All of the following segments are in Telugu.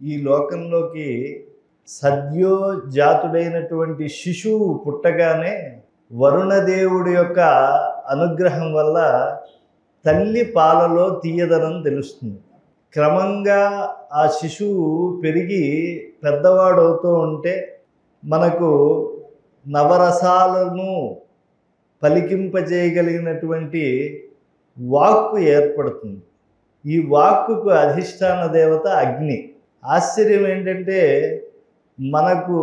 ఈ లోకంలోకి సద్యోజాతుడైనటువంటి శిశువు పుట్టగానే వరుణదేవుడి యొక్క అనుగ్రహం వల్ల తల్లి పాలలో తీయదనం తెలుస్తుంది. క్రమంగా ఆ శిశువు పెరిగి పెద్దవాడవుతూ ఉంటే మనకు నవరసాలను పలికింపజేయగలిగినటువంటి వాక్కు ఏర్పడుతుంది. ఈ వాక్కుకు అధిష్టాన దేవత అగ్ని. ఆశ్చర్యం ఏంటంటే మనకు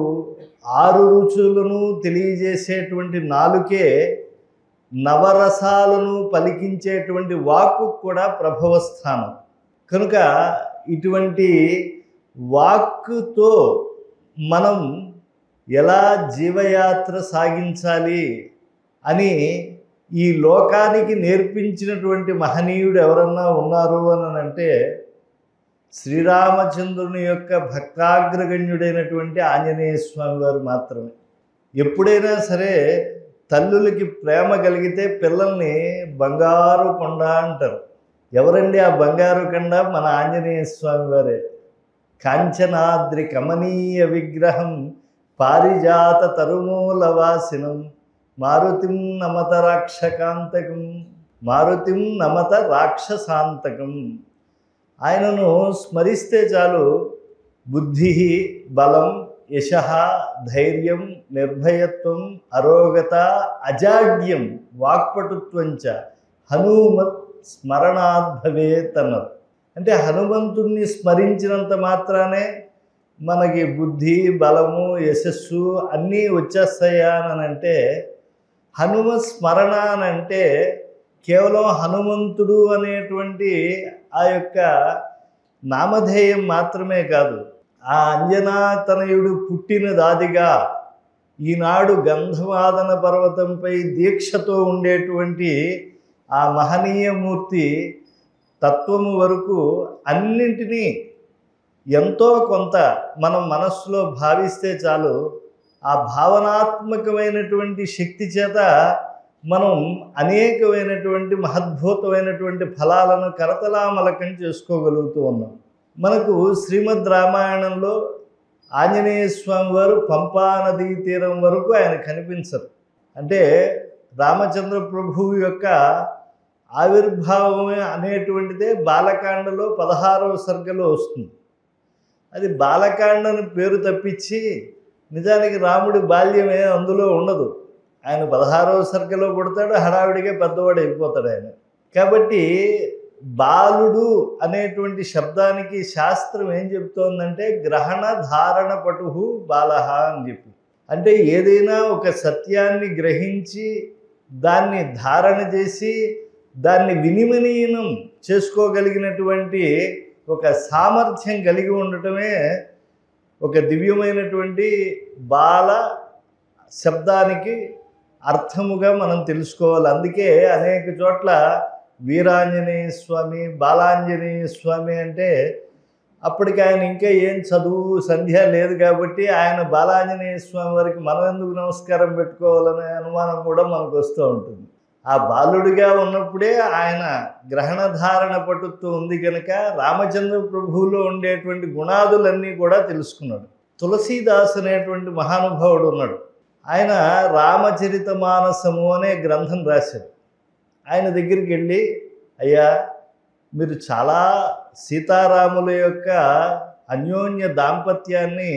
6 రుచులను తెలియజేసేటువంటి నాలుకే నవరసాలను పలికించేటువంటి వాక్కు కూడా ప్రభవస్థానం. కనుక ఇటువంటి వాక్కుతో మనం ఎలా జీవయాత్ర సాగించాలి అని ఈ లోకానికి నేర్పించినటువంటి మహనీయుడు ఎవరన్నా ఉన్నారు అని అంటే శ్రీరామచంద్రుని యొక్క భక్తాగ్రగణ్యుడైనటువంటి ఆంజనేయ స్వామి వారు మాత్రమే. ఎప్పుడైనా సరే తల్లులకి ప్రేమ కలిగితే పిల్లల్ని బంగారు కొండ అంటారు. ఎవరండి ఆ బంగారు కొండ? మన ఆంజనేయ స్వామి వారే. కాంచనాద్రి కమనీయ విగ్రహం పారిజాత తరుమూలవాసినం మారుతిం నమత రాక్షకాంతకం మారుతిం నమత రాక్షసాంతకం. ఆయనను స్మరిస్తే చాలు బుద్ధి, బలం, యశః, ధైర్యం, నిర్భయత్వం, అరోగత, అజాడ్యం, వాక్పటుత్వంచ హనుమత్ స్మరణాద్ భవేత్ అన్నారు. అంటే హనుమంతుణ్ణి స్మరించినంత మాత్రానే మనకి బుద్ధి, బలము, యశస్సు అన్నీ వచ్చేస్తాయా అని అంటే హనుమ స్మరణ అని అంటే కేవలం హనుమంతుడు అనేటువంటి ఆ యొక్క నామధేయం మాత్రమే కాదు. ఆ అంజనాతనయుడు పుట్టిన దాదిగా ఈనాడు గంధమాదన పర్వతంపై దీక్షతో ఉండేటువంటి ఆ మహనీయమూర్తి తత్వము వరకు అన్నింటినీ ఎంతో కొంత మనం మనస్సులో భావిస్తే చాలు, ఆ భావనాత్మకమైనటువంటి శక్తి చేత మనం అనేకమైనటువంటి మహద్భుతమైనటువంటి ఫలాలను కరతలామలకం చేసుకోగలుగుతూ ఉన్నాం. మనకు శ్రీమద్ రామాయణంలో ఆంజనేయ స్వామి వారు పంపా నదీ తీరం వరకు ఆయన కనిపించరు. అంటే రామచంద్ర ప్రభువు యొక్క ఆవిర్భావమే అనేటువంటిదే బాలకాండలో 16వ సర్గలో వస్తుంది. అది బాలకాండని పేరు తప్పించి నిజానికి రాముడి బాల్యమే అందులో ఉండదు. ఆయన 16వ సర్గలో పుడతాడు, హడావిడిగా పెద్దవాడు అయిపోతాడు ఆయన. కాబట్టి బాలుడు అనేటువంటి శబ్దానికి శాస్త్రం ఏం చెప్తోందంటే గ్రహణ ధారణ పటుహు బాలహ అని చెప్పి. అంటే ఏదైనా ఒక సత్యాన్ని గ్రహించి దాన్ని ధారణ చేసి దాన్ని వినిమనీయం చేసుకోగలిగినటువంటి ఒక సామర్థ్యం కలిగి ఉండటమే ఒక దివ్యమైనటువంటి బాల శబ్దానికి అర్థముగా మనం తెలుసుకోవాలి. అందుకే అనేక చోట్ల వీరాంజనేయ స్వామి, బాలాంజనేయ స్వామి అంటే అప్పటికి ఆయన ఇంకా ఏం చదువు సంధ్య లేదు కాబట్టి ఆయన బాలాంజనేయ స్వామి వారికి మనం ఎందుకు నమస్కారం పెట్టుకోవాలనే అనుమానం కూడా మనకు వస్తూ ఉంటుంది. ఆ బాలుడిగా ఉన్నప్పుడే ఆయన గ్రహణధారణ పటుత్వం ఉంది కనుక రామచంద్ర ప్రభువులో ఉండేటువంటి గుణాదులన్నీ కూడా తెలుసుకున్నాడు. తులసీదాస్ అనేటువంటి మహానుభావుడు ఉన్నాడు. ఆయన రామచరిత మానసము అనే గ్రంథం రాశాడు. ఆయన దగ్గరికి వెళ్ళి, అయ్యా మీరు చాలా సీతారాముల యొక్క అన్యోన్య దాంపత్యాన్ని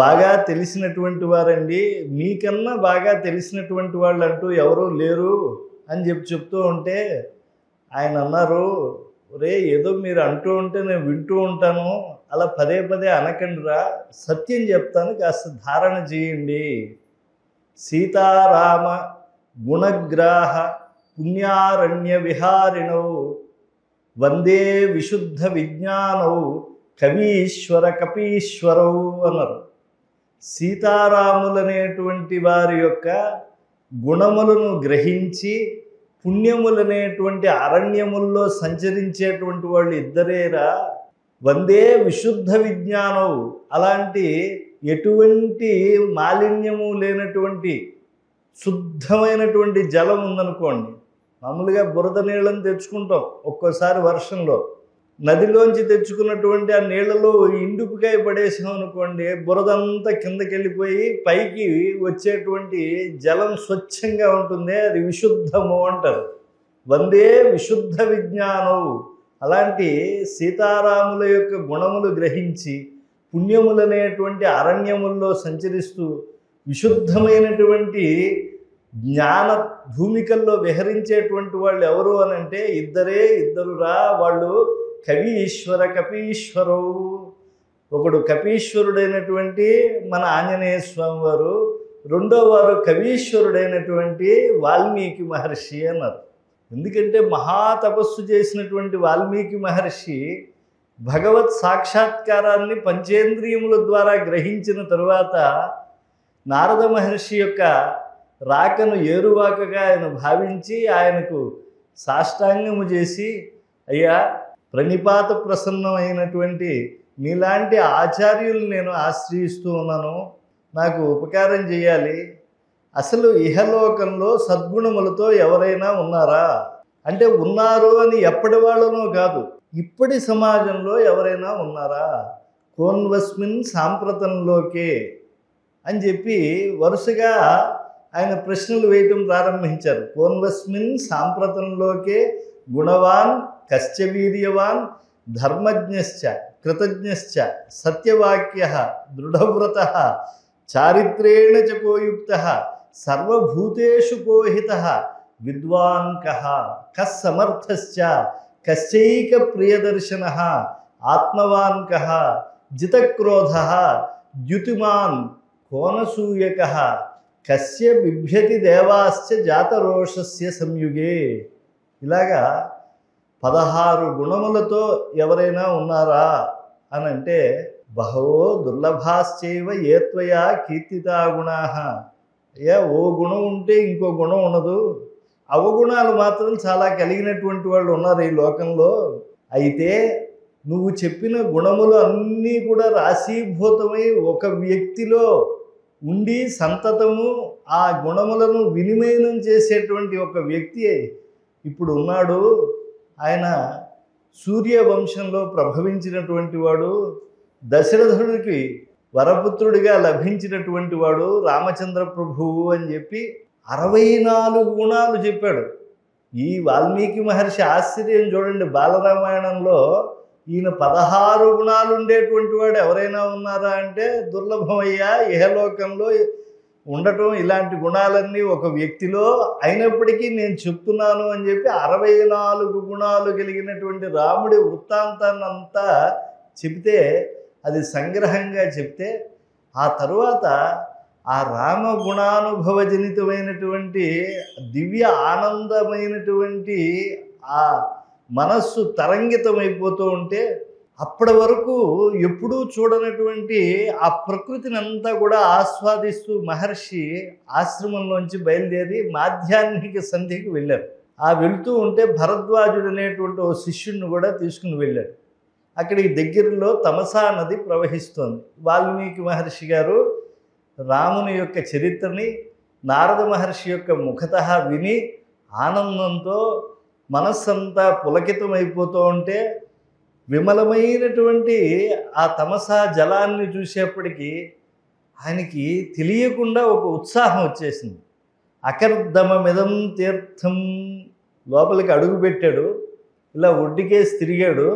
బాగా తెలిసినటువంటి వారండి, మీకన్నా బాగా తెలిసినటువంటి వాళ్ళు అంటూ ఎవరూ లేరు అని చెప్తూ ఉంటే ఆయన అన్నారు, ఒరే ఏదో మీరు అంటూ ఉంటే నేను వింటూ ఉంటాను, అలా పదే పదే అనకండిరా, సత్యం చెప్తాను, కాస్త ధారణ చేయండి. సీతారామ గుణగ్రాహ పుణ్యారణ్య విహారిణౌ వందే విశుద్ధ విజ్ఞానౌ కవీశ్వర కపీశ్వరౌ అన్నారు. సీతారాములనేటువంటి వారి యొక్క గుణములను గ్రహించి పుణ్యములనేటువంటి అరణ్యముల్లో సంచరించేటువంటి వాళ్ళు ఇద్దరేరా. వందే విశుద్ధ విజ్ఞానం, అలాంటి ఎటువంటి మాలిన్యము లేనటువంటి శుద్ధమైనటువంటి జలం ఉందనుకోండి, మామూలుగా బురద నీళ్ళని తెచ్చుకుంటాం ఒక్కోసారి వర్షంలో, నదిలోంచి తెచ్చుకున్నటువంటి ఆ నీళ్లలో ఇండుపుకాయ పడేసాం అనుకోండి, బురదంతా కిందకి వెళ్ళిపోయి పైకి వచ్చేటువంటి జలం స్వచ్ఛంగా ఉంటుంది, అది విశుద్ధము అంటారు. వందే విశుద్ధ విజ్ఞానం. అలాంటి సీతారాముల యొక్క గుణములు గ్రహించి పుణ్యములనేటువంటి అరణ్యముల్లో సంచరిస్తూ విశుద్ధమైనటువంటి జ్ఞాన భూమికల్లో విహరించేటువంటి వాళ్ళు ఎవరు అని అంటే ఇద్దరురా. వాళ్ళు కవి ఈశ్వర కపీశ్వరు. ఒకడు కపీశ్వరుడైనటువంటి మన ఆంజనేయ స్వామి వారు, రెండో వారు కవీశ్వరుడైనటువంటి వాల్మీకి మహర్షి అన్నారు. ఎందుకంటే మహాతపస్సు చేసినటువంటి వాల్మీకి మహర్షి భగవత్ సాక్షాత్కారాన్ని పంచేంద్రియముల ద్వారా గ్రహించిన తరువాత నారద మహర్షి యొక్క రాకను ఏరువాకగా ఆయన భావించి ఆయనకు సాష్టాంగము చేసి, అయ్యా ప్రణిపాత ప్రసన్నమైనటువంటి మీలాంటి ఆచార్యులు నేను ఆశ్రయిస్తూ ఉన్నాను, నాకు ఉపకారం చేయాలి. అసలు ఇహలోకంలో సద్గుణములతో ఎవరైనా ఉన్నారా అంటే ఉన్నారు అని ఎప్పటి వాళ్ళనో కాదు, ఇప్పటి సమాజంలో ఎవరైనా ఉన్నారా? కోన్వస్మిన్ సాంప్రతంలోకే అని చెప్పి వరుసగా ఆయన ప్రశ్నలు వేయటం ప్రారంభించారు. కోన్వస్మిన్ సాంప్రతంలోకే గుణవాన్ కశ్చ వీర్యవాన్ ధర్మజ్ఞశ్చ కృతజ్ఞశ్చ సత్యవాక్యః దృఢవ్రతః చారిత్రేణ చ కోయుక్తః సర్వభూతేషు కోహితః విద్వాన్ కః కః సమర్థశ్చ కశ్చైక ప్రియదర్శనః ఆత్మవాన్ కః జితక్రోధః ద్యుతిమాన్ కోనసూయకః కస్య బిభ్యతి దేవాశ్చ జాతరోషస్య సంయుగే. ఇలాగా 16 గుణములతో ఎవరైనా ఉన్నారా అని అంటే బహవో దుర్లభాశ్చైవ ఏత్వయా కీర్తితా గుణాః. ఓ గుణం ఉంటే ఇంకో గుణం ఉండదు, అవగుణాలు మాత్రం చాలా కలిగినటువంటి వాళ్ళు ఉన్నారు ఈ లోకంలో. అయితే నువ్వు చెప్పిన గుణములు అన్నీ కూడా రాశీభూతమై ఒక వ్యక్తిలో ఉండి సంతతము ఆ గుణములను వినిమయం చేసేటువంటి ఒక వ్యక్తి ఇప్పుడు ఉన్నాడు. ఆయన సూర్యవంశంలో ప్రభవించినటువంటి వాడు, దశరథుడికి వరపుత్రుడిగా లభించినటువంటి వాడు రామచంద్ర ప్రభువు అని చెప్పి 64 గుణాలు చెప్పాడు. ఈ వాల్మీకి మహర్షి ఆశ్చర్యం చూడండి. బాలరామాయణంలో ఈయన 16 గుణాలు ఉండేటువంటి వాడు ఎవరైనా ఉన్నారా అంటే దుర్లభమయ్యా ఇహలోకంలో ఉండటం. ఇలాంటి గుణాలన్నీ ఒక వ్యక్తిలో అయినప్పటికీ నేను చెప్తున్నాను అని చెప్పి 64 గుణాలు కలిగినటువంటి రాముడి వృత్తాంతాన్ని అంతా చెబితే, అది సంగ్రహంగా చెప్తే, ఆ తరువాత ఆ రామ గుణానుభవజనితమైనటువంటి దివ్య ఆనందమైనటువంటి ఆ మనస్సు తరంగితమైపోతూ ఉంటే, అప్పటి వరకు ఎప్పుడూ చూడనటువంటి ఆ ప్రకృతిని అంతా కూడా ఆస్వాదిస్తూ మహర్షి ఆశ్రమంలోంచి బయలుదేరి మాధ్యాహ్నిక సంధ్యకి వెళ్ళారు. ఆ వెళుతూ ఉంటే భరద్వాజుడు అనేటువంటి ఓ శిష్యుడిని కూడా తీసుకుని వెళ్ళాడు. అక్కడికి దగ్గరలో తమసా నది ప్రవహిస్తోంది. వాల్మీకి మహర్షి గారు రాముని యొక్క చరిత్రని నారద మహర్షి యొక్క ముఖతః విని ఆనందంతో మనస్సంతా పులకితమైపోతూ ఉంటే, విమలమైనటువంటి ఆ తమసా జలాన్ని చూసేప్పటికీ ఆయనకి తెలియకుండా ఒక ఉత్సాహం వచ్చేసింది. అకర్దమమిదం తీర్థం లోపలికి అడుగుపెట్టాడు. ఇలా ఒడ్డుకేసి తిరిగాడు.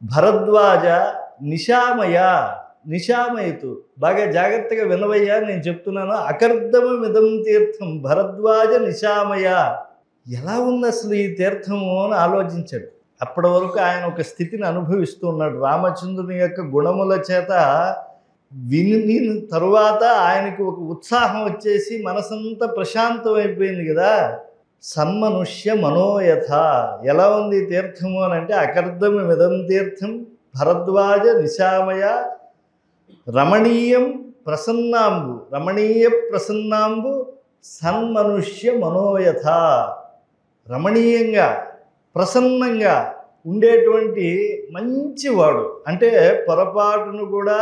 భరద్వాజ నిశామయ, నిశామయతు, బాగా జాగ్రత్తగా వినవయ్యా నేను చెప్తున్నాను. అకర్దమమిదం తీర్థం భరద్వాజ నిశామయ. ఎలా ఉంది అసలు ఈ తీర్థము అని ఆలోచించాడు. అప్పటి వరకు ఆయన ఒక స్థితిని అనుభవిస్తూ ఉన్నాడు. రామచంద్రుని యొక్క గుణముల చేత విని తరువాత ఆయనకు ఒక ఉత్సాహం వచ్చేసి మనసంతా ప్రశాంతమైపోయింది కదా. సన్మనుష్య మనోయథ. ఎలా ఉంది తీర్థము అని అంటే అకర్దమమిదం తీర్థం భరద్వాజ నిశామయ రమణీయం ప్రసన్నాంబు, రమణీయ ప్రసన్నాంబు సన్మనుష్య మనోయథ. రమణీయంగా ప్రసన్నంగా ఉండేటువంటి మంచివాడు అంటే పొరపాటును కూడా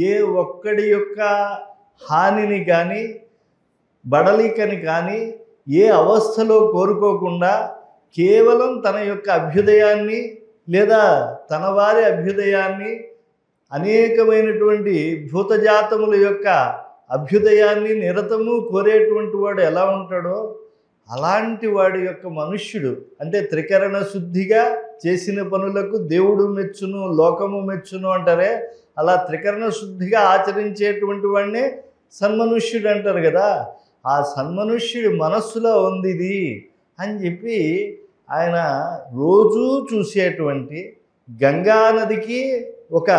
ఏ ఒక్కడి యొక్క హానిని కానీ బడలికని కానీ ఏ అవస్థలో కోరుకోకుండా కేవలం తన యొక్క అభ్యుదయాన్ని లేదా తన వారి అభ్యుదయాన్ని, అనేకమైనటువంటి భూతజాతముల యొక్క అభ్యుదయాన్ని నిరతము కోరేటువంటి వాడు ఎలా ఉంటాడో అలాంటి వాడి యొక్క మనుష్యుడు, అంటే త్రికరణ శుద్ధిగా చేసిన పనులకు దేవుడు మెచ్చును, లోకము మెచ్చును అంటారే, అలా త్రికరణ శుద్ధిగా ఆచరించేటువంటి వాడినే సన్మనుష్యుడు అంటారు కదా. ఆ సన్మనుష్యుడి మనస్సులో ఉంది ఇది అని చెప్పి ఆయన రోజూ చూసేటువంటి గంగా నదికి ఒక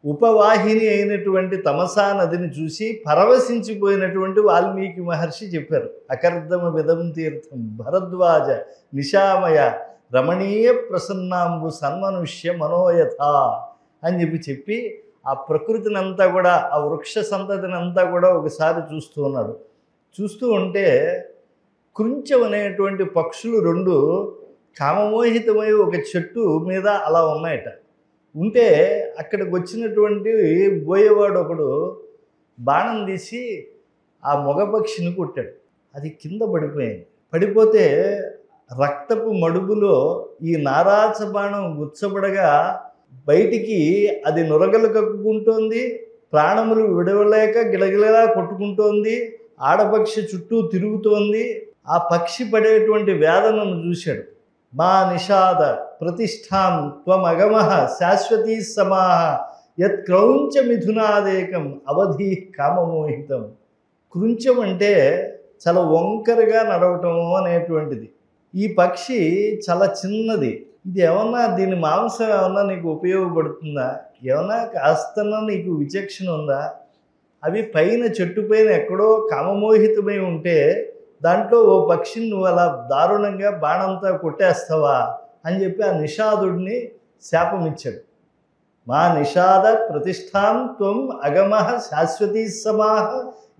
ఉపవాహిని అయినటువంటి తమసా నదిని చూసి పరవశించిపోయినటువంటి వాల్మీకి మహర్షి చెప్పారు. అకర్దమ విదం తీర్థం భరద్వాజ నిశామయ రమణీయ ప్రసన్నాంబు సన్మనుష్య మనోయథ అని చెప్పి ఆ ప్రకృతిని అంతా కూడా, ఆ వృక్ష సంతతిని అంతా కూడా ఒకసారి చూస్తూ ఉన్నాడు. చూస్తూ ఉంటే కృంచం అనేటువంటి పక్షులు రెండు కామమోహితమై ఒక చెట్టు మీద అలా ఉన్నాయట. ఉంటే అక్కడికి వచ్చినటువంటి బోయేవాడు ఒకడు బాణం తీసి ఆ మగపక్షిని కొట్టాడు. అది కింద పడిపోయింది. పడిపోతే రక్తపు మడుగులో ఈ నారాచ బాణం గుచ్చబడగా బయటికి అది నురగలు కక్కుకుంటోంది, ప్రాణములు విడవలేక గిలగిలలా కొట్టుకుంటోంది, ఆడపక్షి చుట్టూ తిరుగుతోంది. ఆ పక్షి పడేటువంటి వేదనను చూశాడు. మా నిషాద ప్రతిష్టాం త్వమగమః శాశ్వతీ సమాహ యత్ క్రౌంచ మిథునాదేకం అవధి కామమోహితం. కృంచం అంటే చాలా వంకరగా నడవటము అనేటువంటిది. ఈ పక్షి చాలా చిన్నది. ఇది ఏమన్నా దీని మాంసం ఏమన్నా నీకు ఉపయోగపడుతుందా? ఏమన్నా కాస్తన్నా నీకు విచక్షణ ఉందా? అవి పైన చెట్టు పైన ఎక్కడో కామమోహితమై ఉంటే దాంట్లో ఓ పక్షిని నువ్వు అలా దారుణంగా బాణంతో కొట్టేస్తావా అని చెప్పి ఆ నిషాదుడిని శాపం ఇచ్చాడు. మా నిషాద ప్రతిష్టాం త్వం అగమః శాశ్వతీ సమాహ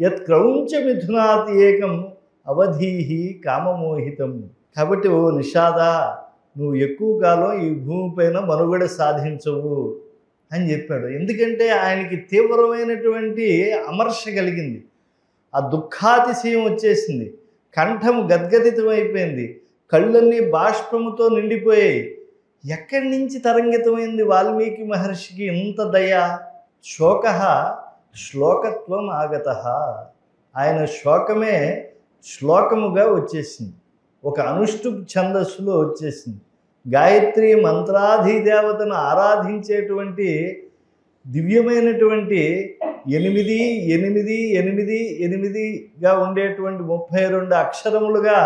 యత్ క్రౌంచ మిథునాతి ఏకం అవధీహి కామమోహితం. కాబట్టి ఓ నిషాద, నువ్వు ఎక్కువ కాలం ఈ భూమిపైన మనుగడ సాధించవు అని చెప్పాడు. ఎందుకంటే ఆయనకి తీవ్రమైనటువంటి అమర్ష కలిగింది. ఆ దుఃఖాతిశయం వచ్చేసింది. కంఠం గద్గదితమైపోయింది. కళ్ళన్నీ బాష్పముతో నిండిపోయాయి. ఎక్కడి నుంచి తరంగితమైంది వాల్మీకి మహర్షికి ఇంత దయ? శోక శ్లోకత్వం ఆగత. ఆయన శోకమే శ్లోకముగా వచ్చేసింది. ఒక అనుష్టుప్ ఛందస్సులో వచ్చేసింది. గాయత్రి మంత్రాధిదేవతను ఆరాధించేటువంటి దివ్యమైనటువంటి 8, 8, 8, 8గా ఉండేటువంటి 32 అక్షరములుగా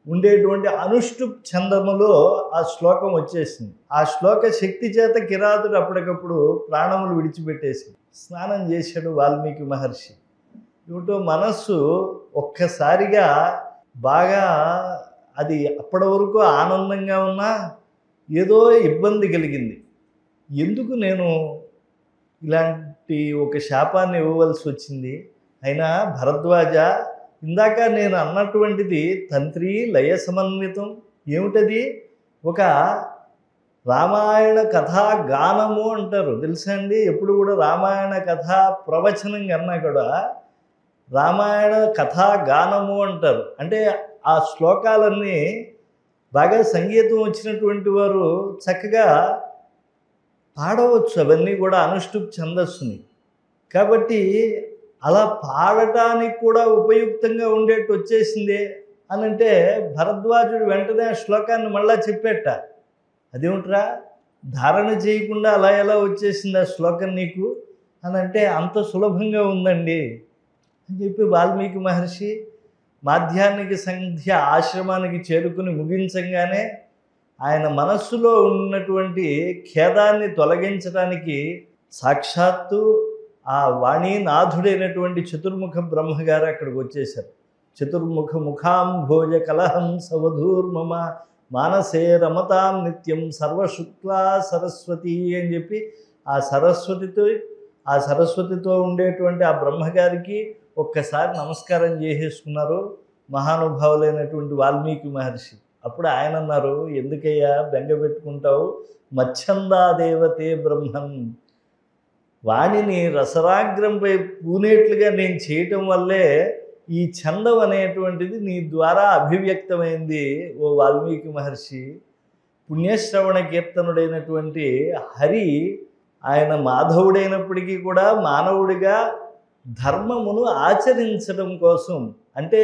ఉండేటువంటి అనుష్టుప్ ఛందములో ఆ శ్లోకం వచ్చేసింది. ఆ శ్లోక శక్తి చేత కిరాతుడు అప్పటికప్పుడు ప్రాణములు విడిచిపెట్టేసి స్నానం చేశాడు వాల్మీకి మహర్షి. ఏమిటో మనస్సు ఒక్కసారిగా బాగా, అది అప్పటి వరకు ఆనందంగా ఉన్నా ఏదో ఇబ్బంది కలిగింది. ఎందుకు నేను ఇలాంటి ఒక శాపాన్ని ఇవ్వవలసి వచ్చింది? అయినా భరద్వాజ, ఇందాక నేను అన్నటువంటిది తంత్రి లయ సమన్వితం. ఏమిటది? ఒక రామాయణ కథా గానము అంటారు, తెలుసా అండి? ఎప్పుడు కూడా రామాయణ కథా ప్రవచనం కన్నా కూడా రామాయణ కథా గానము అంటారు. అంటే ఆ శ్లోకాలన్నీ బాగా సంగీతం వచ్చినటువంటి వారు చక్కగా పాడవచ్చు, అవన్నీ కూడా అనుష్టుప్ ఛందస్సుని. కాబట్టి అలా పాడటానికి కూడా ఉపయుక్తంగా ఉండేట్టు వచ్చేసిందే అని అంటే భరద్వాజుడు వెంటనే ఆ శ్లోకాన్ని మళ్ళా చెప్పేట. అదేమిట్రా, ధారణ చేయకుండా అలా ఎలా వచ్చేసింది ఆ శ్లోకం నీకు అని అంటే, అంత సులభంగా ఉందండి అని చెప్పి వాల్మీకి మహర్షి మాధ్యాహ్నిక సంధ్య ఆశ్రమానికి చేరుకుని ముగించంగానే ఆయన మనస్సులో ఉన్నటువంటి ఖేదాన్ని తొలగించడానికి సాక్షాత్తు ఆ వాణీనాథుడైనటువంటి చతుర్ముఖ బ్రహ్మగారు అక్కడికి వచ్చేశారు. చతుర్ముఖ ముఖాంభోజ కలహం సవధూర్మమ మానసే రమతాం నిత్యం సర్వశుక్లా సరస్వతి అని చెప్పి ఆ సరస్వతితో ఉండేటువంటి ఆ బ్రహ్మగారికి ఒక్కసారి నమస్కారం చేసేసుకున్నారు మహానుభావులైనటువంటి వాల్మీకి మహర్షి. అప్పుడు ఆయన అన్నారు, ఎందుకయ్యా బెంగ పెట్టుకుంటావు? మచ్ఛందా దేవతే బ్రహ్మన్. వాణిని రసరాగ్రంపై పూనేట్లుగా నేను చేయటం వల్లే ఈ ఛందం అనేటువంటిది నీ ద్వారా అభివ్యక్తమైంది ఓ వాల్మీకి మహర్షి. పుణ్యశ్రవణ కీర్తనుడైనటువంటి హరి ఆయన మాధవుడైనప్పటికీ కూడా మానవుడిగా ధర్మమును ఆచరించడం కోసం, అంటే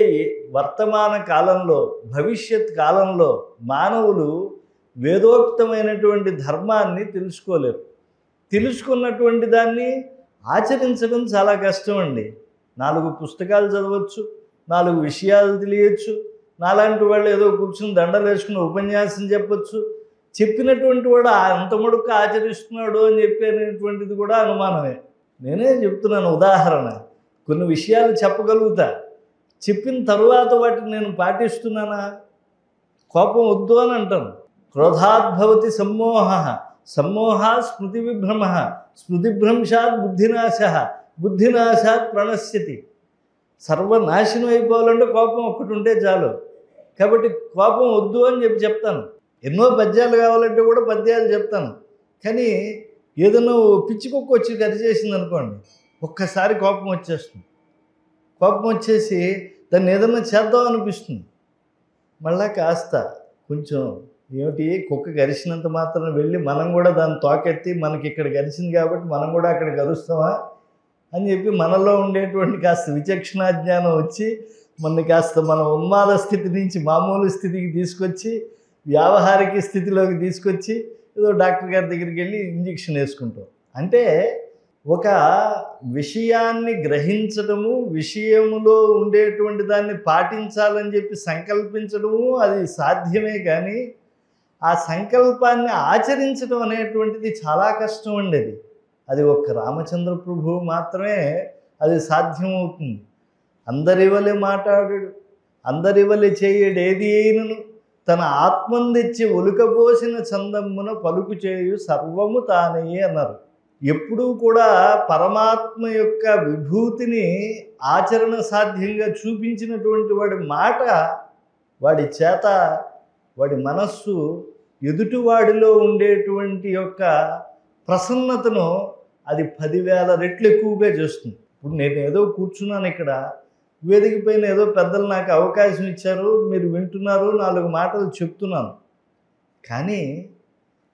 వర్తమాన కాలంలో భవిష్యత్ కాలంలో మానవులు వేదోక్తమైనటువంటి ధర్మాన్ని తెలుసుకోలేరు. తెలుసుకున్నటువంటి దాన్ని ఆచరించడం చాలా కష్టం అండి. 4 పుస్తకాలు చదవచ్చు, 4 విషయాలు తెలియచ్చు, నాలాంటి వాళ్ళు ఏదో కూర్చుని దండలు వేసుకుని ఉపన్యాసం చెప్పచ్చు, చెప్పినటువంటి వాడు అంత మడుకు ఆచరిస్తున్నాడు అని చెప్పేటువంటిది కూడా అనుమానమే. నేనే చెప్తున్నాను ఉదాహరణ. కొన్ని విషయాలు చెప్పగలుగుతా, చెప్పిన తరువాత వాటిని నేను పాటిస్తున్నానా? కోపం వద్దు అని అంటాను. క్రోధాద్భవతి సమ్మోహ, సమ్మోహాత్ స్మృతి విభ్రమ, స్మృతిభ్రంశాత్ బుద్ధినాశ, బుద్ధినాశాత్ ప్రణశ్యతి. సర్వనాశనం అయిపోవాలంటే కోపం ఒక్కటి ఉంటే చాలు. కాబట్టి కోపం వద్దు అని చెప్తాను. ఎన్నో పద్యాలు కావాలంటే కూడా పద్యాలు చెప్తాను. కానీ ఏదైనా పిచ్చి కుక్క వచ్చి కరిచేసింది అనుకోండి, ఒక్కసారి కోపం వచ్చేస్తుంది. కోపం వచ్చేసి దాన్ని ఏదన్నా చేద్దాం అనిపిస్తుంది. మళ్ళా కాస్త కొంచెం ఏమిటి కుక్క గరిచినంత మాత్రం వెళ్ళి మనం కూడా దాన్ని తోకెత్తి మనకి ఇక్కడ గరిచింది కాబట్టి మనం కూడా అక్కడ గరుస్తామా అని చెప్పి మనలో ఉండేటువంటి కాస్త విచక్షణా జ్ఞానం వచ్చి మనని కాస్త మన ఉన్మాద స్థితి నుంచి మామూలు స్థితికి తీసుకొచ్చి వ్యావహారిక స్థితిలోకి తీసుకొచ్చి ఏదో డాక్టర్ గారి దగ్గరికి వెళ్ళి ఇంజెక్షన్ వేసుకుంటాం. అంటే ఒక విషయాన్ని గ్రహించడము, విషయములో ఉండేటువంటి దాన్ని పాటించాలని చెప్పి సంకల్పించడము అది సాధ్యమే. కానీ ఆ సంకల్పాన్ని ఆచరించడం అనేటువంటిది చాలా కష్టం అండి. అది ఒక్క రామచంద్ర ప్రభువు మాత్రమే అది సాధ్యమవుతుంది. అందరివలె మాట్లాడు, అందరివలె చేయడు ఏది అయినను, తన ఆత్మను తెచ్చి ఒలుకబోసిన చందమ్మున పలుకు చేయు సర్వము తానే అన్నారు. ఎప్పుడూ కూడా పరమాత్మ యొక్క విభూతిని ఆచరణ సాధ్యంగా చూపించినటువంటి వాడి మాట, వాడి చేత, వాడి మనస్సు ఎదుటివాడిలో ఉండేటువంటి యొక్క ప్రసన్నతను అది 10,000 రెట్లు ఎక్కువగా చేస్తుంది. ఇప్పుడు నేను ఏదో కూర్చున్నాను ఇక్కడ, వేదిక పైన ఏదో పెద్దలు నాకు అవకాశం ఇచ్చారు, మీరు వింటున్నారు, 4 మాటలు చెప్తున్నాను. కానీ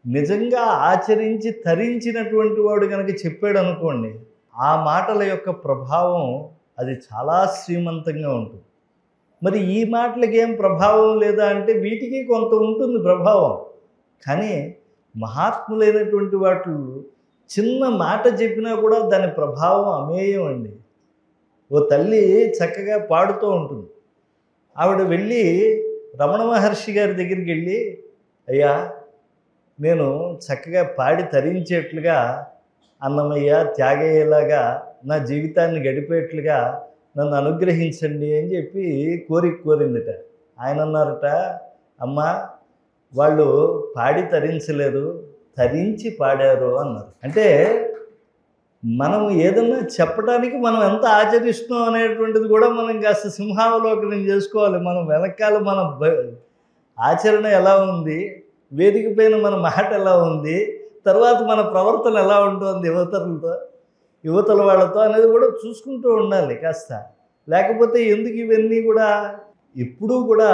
నిజంగా ఆచరించి తరించినటువంటి వాడు కనుక చెప్పాడు అనుకోండి, ఆ మాటల యొక్క ప్రభావం అది చాలా శ్రీమంతంగా ఉంటుంది. మరి ఈ మాటలకి ఏం ప్రభావం లేదా అంటే వీటికి కొంత ఉంటుంది ప్రభావం. కానీ మహాత్ములైనటువంటి వాటి చిన్న మాట చెప్పినా కూడా దాని ప్రభావం అమేయం అండి. ఓ తల్లి చక్కగా పాడుతూ ఉంటుంది. ఆవిడ వెళ్ళి రమణ మహర్షి గారి దగ్గరికి వెళ్ళి, అయ్యా నేను చక్కగా పాడి తరించేట్లుగా, అన్నమయ్య త్యాగయ్యేలాగా నా జీవితాన్ని గడిపేట్లుగా నన్ను అనుగ్రహించండి అని చెప్పి కోరిందట. ఆయన అన్నారట, అమ్మ వాళ్ళు పాడి తరించలేదు, తరించి పాడారు అన్నారు. అంటే మనం ఏదన్నా చెప్పడానికి మనం ఎంత ఆచరిస్తున్నాం అనేటువంటిది కూడా మనం కాస్త సింహావలోకనం చేసుకోవాలి. మనం వెనకాల మన ఆచరణ ఎలా ఉంది, వేదిక పైన మన మాట ఎలా ఉంది, తర్వాత మన ప్రవర్తన ఎలా ఉంటుంది యువతల వాళ్ళతో అనేది కూడా చూసుకుంటూ ఉండాలి కాస్త. లేకపోతే ఎందుకు ఇవన్నీ కూడా? ఎప్పుడూ కూడా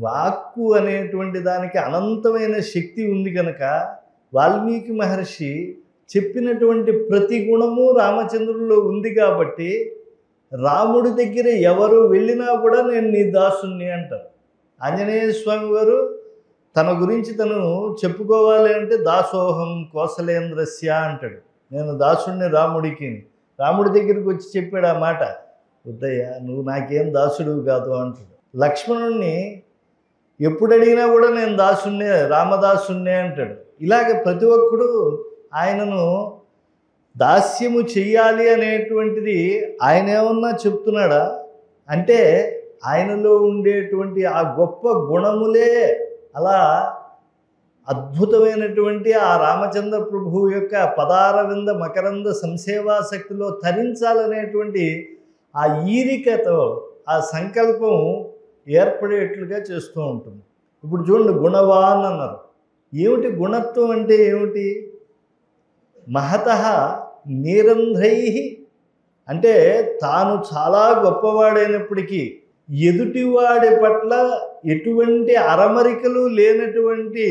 వాక్కు అనేటువంటి దానికి అనంతమైన శక్తి ఉంది కనుక వాల్మీకి మహర్షి చెప్పినటువంటి ప్రతి గుణము రామచంద్రుల్లో ఉంది కాబట్టి రాముడి దగ్గర ఎవరు వెళ్ళినా కూడా నేను నీ దాసుని అంటారు. ఆంజనేయ స్వామి వారు తన గురించి తను చెప్పుకోవాలి అంటే దాసోహం కోసలేంద్రస్య అంటాడు. నేను దాసుడిని రాముడికి. రాముడి దగ్గరికి వచ్చి చెప్పాడు ఆ మాట, వద్దయ్యా నువ్వు నాకేం దాసుడు కాదు అంటాడు. లక్ష్మణుణ్ణి ఎప్పుడు అడిగినా కూడా నేను దాసుణ్ణే, రామదాసుణ్ణే అంటాడు. ఇలాగ ప్రతి ఒక్కడు ఆయనను దాస్యము చెయ్యాలి అనేటువంటిది ఆయన ఏమన్నా చెప్తున్నాడా అంటే ఆయనలో ఉండేటువంటి ఆ గొప్ప గుణములే అలా అద్భుతమైనటువంటి ఆ రామచంద్ర ప్రభువు యొక్క పదారవింద మకరంద సంసేవాశక్తిలో తరించాలనేటువంటి ఆ ఈరికతో ఆ సంకల్పం ఏర్పడేట్లుగా చేస్తూ ఉంటుంది. ఇప్పుడు చూడండి, గుణవాన్ అన్నారు. ఏమిటి గుణత్వం అంటే ఏమిటి? మహతః నిరంధ్రై అంటే తాను చాలా గొప్పవాడైనప్పటికీ ఎదుటివాడి పట్ల ఎటువంటి అరమరికలు లేనటువంటి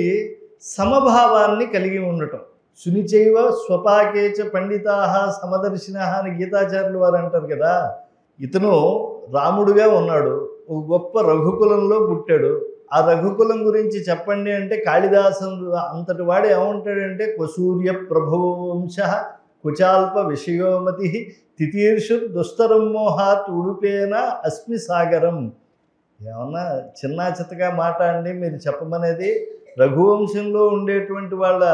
సమభావాన్ని కలిగి ఉండటం. సునిచైవ స్వపాకేచ పండితాహ సమదర్శిన అని గీతాచార్యులు వారు అంటారు కదా. ఇతను రాముడుగా ఉన్నాడు, ఒక గొప్ప రఘుకులంలో పుట్టాడు. ఆ రఘుకులం గురించి చెప్పండి అంటే కాళిదాసు అంతటి వాడు ఏమంటాడంటే, క్వసూర్య ప్రభవంశ కుచాల్ప విషయోమతి తితీర్షుర్ దుస్తరం మోహాత్ ఉడుపేన అస్మి సాగరం. ఏమన్నా చిన్నా చితగా మాట అండి మీరు చెప్పమనేది? రఘువంశంలో ఉండేటువంటి వాళ్ళ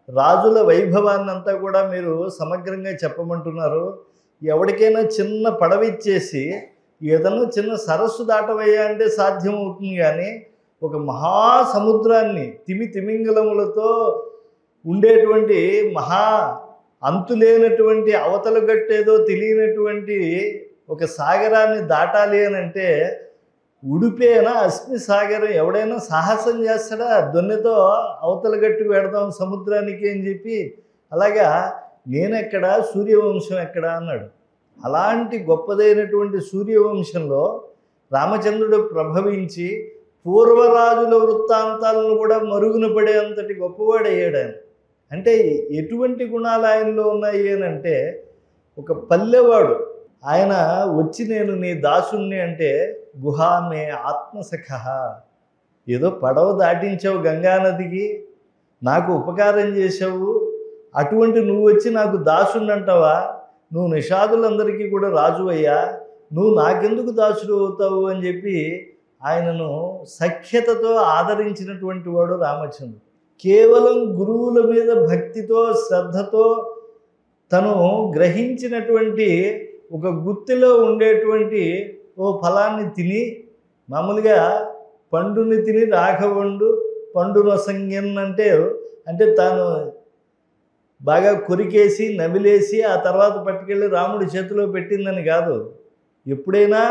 రాజుల వైభవాన్ని అంతా కూడా మీరు సమగ్రంగా చెప్పమంటున్నారు. ఎవరికైనా చిన్న పడవిచ్చేసి ఏదన్నా చిన్న సరస్సు దాటవయ్యా అంటే సాధ్యం అవుతుంది, కానీ ఒక మహాసముద్రాన్ని తిమింగలములతో ఉండేటువంటి మహా అంతులేనటువంటి అవతల గట్టేదో తెలియనటువంటి ఒక సాగరాన్ని దాటాలి అని అంటే ఉడిపేనా అస్మి సాగరం. ఎవడైనా సాహసం చేస్తాడా? దొన్నెతో అవతల గట్టుకు పెడదాం సముద్రానికి అని చెప్పి. అలాగా నేనెక్కడ, సూర్యవంశం ఎక్కడ అన్నాడు. అలాంటి గొప్పదైనటువంటి సూర్యవంశంలో రామచంద్రుడు ప్రభవించి పూర్వరాజుల వృత్తాంతాలను కూడా మరుగున పడేంతటి గొప్పవాడయ్యాడు ఆయన. అంటే ఎటువంటి గుణాలు ఆయనలో ఉన్నాయి అని అంటే, ఒక పల్లెవాడు ఆయన వచ్చి నేను నీ దాసుణ్ణి అంటే, గుహామే ఆత్మసఖ, ఏదో పడవ దాటించావు గంగానదికి, నాకు ఉపకారం చేసావు, అటువంటి నువ్వు వచ్చి నాకు దాసుణ్ణి అంటావా? నువ్వు నిషాదులందరికీ కూడా రాజు అయ్యా, నువ్వు నాకెందుకు దాసుడు అవుతావు అని చెప్పి ఆయనను సఖ్యతతో ఆదరించినటువంటి వాడు రామచంద్రుడు. కేవలం గురువుల మీద భక్తితో శ్రద్ధతో తను గ్రహించినటువంటి ఒక గుత్తిలో ఉండేటువంటి ఓ ఫలాన్ని తిని, మామూలుగా పండుని తిని రాఘవండు పండు నొసంగెన్ అంటే తాను బాగా కొరికేసి నమిలేసి ఆ తర్వాత పట్టుకెళ్ళి రాముడి చేతిలో పెట్టిందని కాదు. ఎప్పుడైనా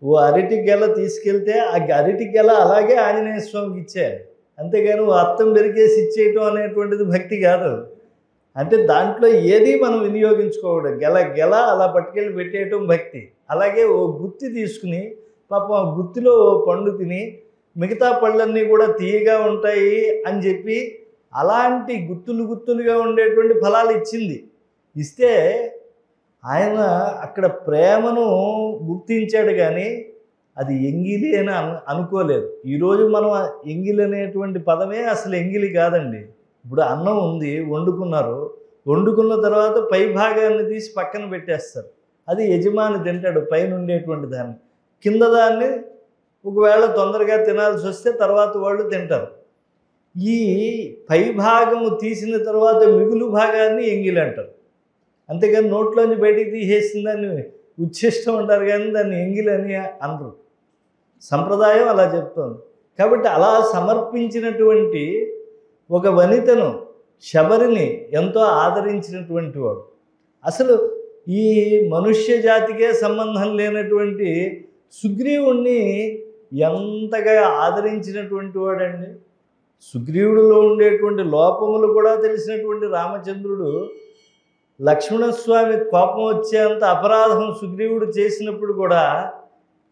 ఓ అరటి గెల తీసుకెళ్తే ఆ అరటి గెల అలాగే ఆంజనేయ స్వామికి ఇచ్చారు, అంతేగాని ఓ అర్థం పెరిగేసి ఇచ్చేయటం అనేటువంటిది భక్తి కాదు. అంటే దాంట్లో ఏది మనం వినియోగించుకోవడం, గెల అలా పట్టుకెళ్ళి పెట్టేయటం భక్తి. అలాగే ఓ గుత్తి తీసుకుని పాపం ఆ గుత్తిలో ఓ పండు తిని మిగతా పళ్ళన్నీ కూడా తీయగా ఉంటాయి అని చెప్పి అలాంటి గుత్తులుగా ఉండేటువంటి ఫలాలు ఇచ్చింది. ఇస్తే ఆయన అక్కడ ప్రేమను గుర్తించాడు, కానీ అది ఎంగిలి అని అనుకోలేదు. ఈరోజు మనం ఎంగిలి అనేటువంటి పదమే అసలు ఎంగిలి కాదండి. ఇప్పుడు అన్నం ఉంది, వండుకున్న తర్వాత పై భాగాన్ని తీసి పక్కన పెట్టేస్తారు. అది యజమాని తింటాడు పైన ఉండేటువంటి దాన్ని, కింద దాన్ని ఒకవేళ తొందరగా తినాల్సి వస్తే తర్వాత వాళ్ళు తింటారు. ఈ పై భాగము తీసిన తర్వాత మిగులు భాగాన్ని ఎంగిలి అంటారు. అంతేగాని నోట్లోంచి బయటికి తీసేసిన దాన్ని ఉచ్ఛిష్టం అంటారు, కానీ దాన్ని ఎంగిలి అని అనరు. సంప్రదాయం అలా చెప్తోంది. కాబట్టి అలా సమర్పించినటువంటి ఒక వనితను, శబరిని ఎంతో ఆదరించినటువంటి వాడు. అసలు ఈ మనుష్య జాతికే సంబంధం లేనటువంటి సుగ్రీవుణ్ణి ఎంతగా ఆదరించినటువంటి వాడండి. సుగ్రీవుడిలో ఉండేటువంటి లోపములు కూడా తెలిసినటువంటి రామచంద్రుడు లక్ష్మణస్వామి కోపం వచ్చేంత అపరాధం సుగ్రీవుడు చేసినప్పుడు కూడా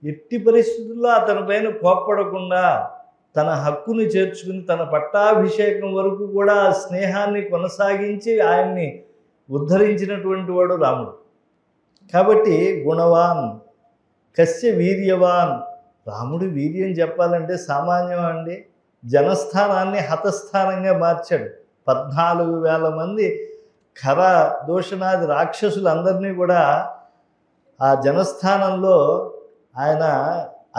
ఎట్టి పరిస్థితుల్లో అతని పైన కోప్పడకుండా తన హక్కుని చేర్చుకుని తన పట్టాభిషేకం వరకు కూడా స్నేహాన్ని కొనసాగించి ఆయన్ని ఉద్ధరించినటువంటి వాడు రాముడు. కాబట్టి గుణవాన్ కస్య వీర్యవాన్. రాముడు వీర్యం చెప్పాలంటే సామాన్యం అండి. జనస్థానాన్ని హతస్థానంగా మార్చాడు. 14,000 మంది ఖర దూషణాది రాక్షసులందరినీ కూడా ఆ జనస్థానంలో ఆయన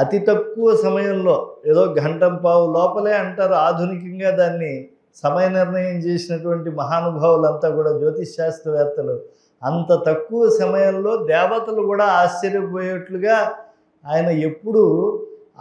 అతి తక్కువ సమయంలో, ఏదో గంటం పావు లోపలే అంటారు ఆధునికంగా దాన్ని సమయ నిర్ణయం చేసినటువంటి మహానుభావులంతా కూడా జ్యోతిష్ శాస్త్రవేత్తలు, అంత తక్కువ సమయంలో దేవతలు కూడా ఆశ్చర్యపోయేట్లుగా ఆయన ఎప్పుడు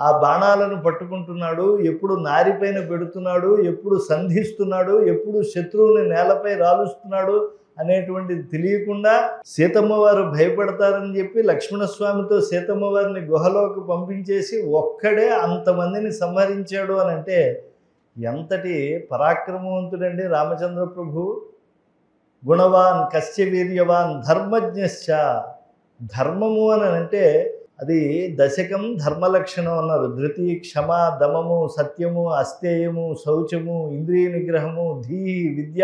ఆ బాణాలను పట్టుకుంటున్నాడు, ఎప్పుడు నారిపైన పెడుతున్నాడు, ఎప్పుడు సంధిస్తున్నాడు, ఎప్పుడు శత్రువుని నేలపై రాలుస్తున్నాడు అనేటువంటిది తెలియకుండా సీతమ్మ వారు భయపడతారని చెప్పి లక్ష్మణస్వామితో సీతమ్మ వారిని గుహలోకి పంపించేసి ఒక్కడే అంతమందిని సంహరించాడు అని అంటే ఎంతటి పరాక్రమవంతుడండి రామచంద్ర ప్రభు. గుణవాన్ కస్య వీర్యవాన్ ధర్మజ్ఞశ్చ. ధర్మము అని అంటే అది దశకం ధర్మలక్షణం అన్నారు. ధృతి, క్షమ, దమము, సత్యము, అస్థేయము, శౌచము, ఇంద్రియ నిగ్రహము, ధీహి, విద్య,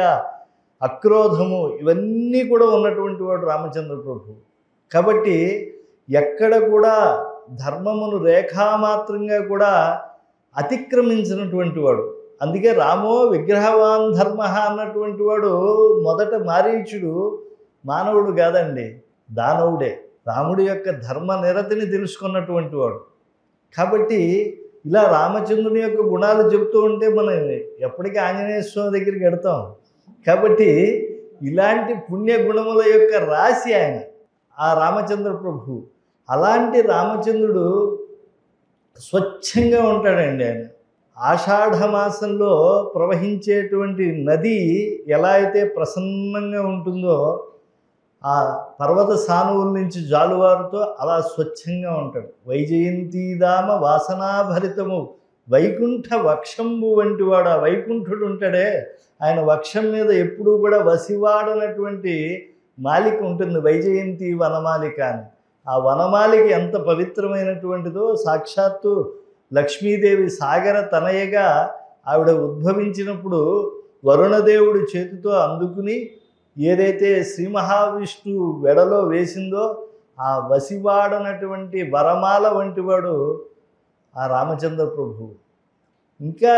అక్రోధము, ఇవన్నీ కూడా ఉన్నటువంటి వాడు రామచంద్ర ప్రభు. కాబట్టి ఎక్కడ కూడా ధర్మమును రేఖామాత్రంగా కూడా అతిక్రమించినటువంటి వాడు. అందుకే రామో విగ్రహవాన్ ధర్మ అన్నటువంటి వాడు మొదట మారీచుడు మానవుడు కాదండి, దానవుడే. రాముడి యొక్క ధర్మ నిరతిని తెలుసుకున్నటువంటి వాడు. కాబట్టి ఇలా రామచంద్రుని యొక్క గుణాలు చెప్తూ ఉంటే మనం ఎప్పటికీ ఆంజనేయ స్వామి దగ్గరికి వెడతాం. కాబట్టి ఇలాంటి పుణ్య గుణముల యొక్క రాశి ఆయన, ఆ రామచంద్ర ప్రభు. అలాంటి రామచంద్రుడు స్వచ్ఛంగా ఉంటాడండి. ఆయన ఆషాఢ మాసంలో ప్రవహించేటువంటి నది ఎలా అయితే ప్రసన్నంగా ఉంటుందో, ఆ పర్వత సానువుల నుంచి జాలువారుతో అలా స్వచ్ఛంగా ఉంటాడు. వైజయంతిధామ వాసనాభరితము వైకుంఠ వక్షంబు వంటి వాడు. ఆ వైకుంఠుడు ఉంటాడే, ఆయన వక్షం మీద ఎప్పుడూ కూడా వసివాడనటువంటి మాలిక ఉంటుంది, వైజయంతి వనమాలిక అని. ఆ వనమాలిక ఎంత పవిత్రమైనటువంటిదో, సాక్షాత్తు లక్ష్మీదేవి సాగర తనయగా ఆవిడ ఉద్భవించినప్పుడు వరుణదేవుడు చేతితో అందుకుని ఏదైతే శ్రీ మహావిష్ణువు వెడలో వేసిందో ఆ వసివాడనటువంటి వరమాల వంటి వాడు ఆ రామచంద్ర ప్రభు. ఇంకా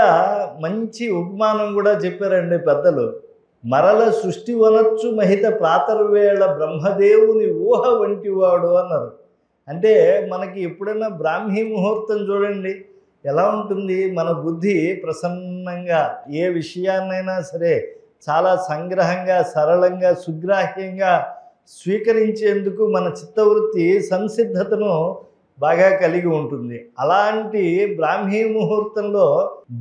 మంచి ఉపమానం కూడా చెప్పారండి పెద్దలు. మరల సృష్టి వనర్చు మహిత ప్రాతర్వేళ బ్రహ్మదేవుని ఊహ వంటివాడు అన్నారు. అంటే మనకి ఎప్పుడైనా బ్రాహ్మీ ముహూర్తం చూడండి ఎలా ఉంటుంది, మన బుద్ధి ప్రసన్నంగా ఏ విషయాన్నైనా సరే చాలా సంగ్రహంగా, సరళంగా, సుగ్రాహ్యంగా స్వీకరించేందుకు మన చిత్తవృత్తి సంసిద్ధతను బాగా కలిగి ఉంటుంది. అలాంటి బ్రాహ్మీ ముహూర్తంలో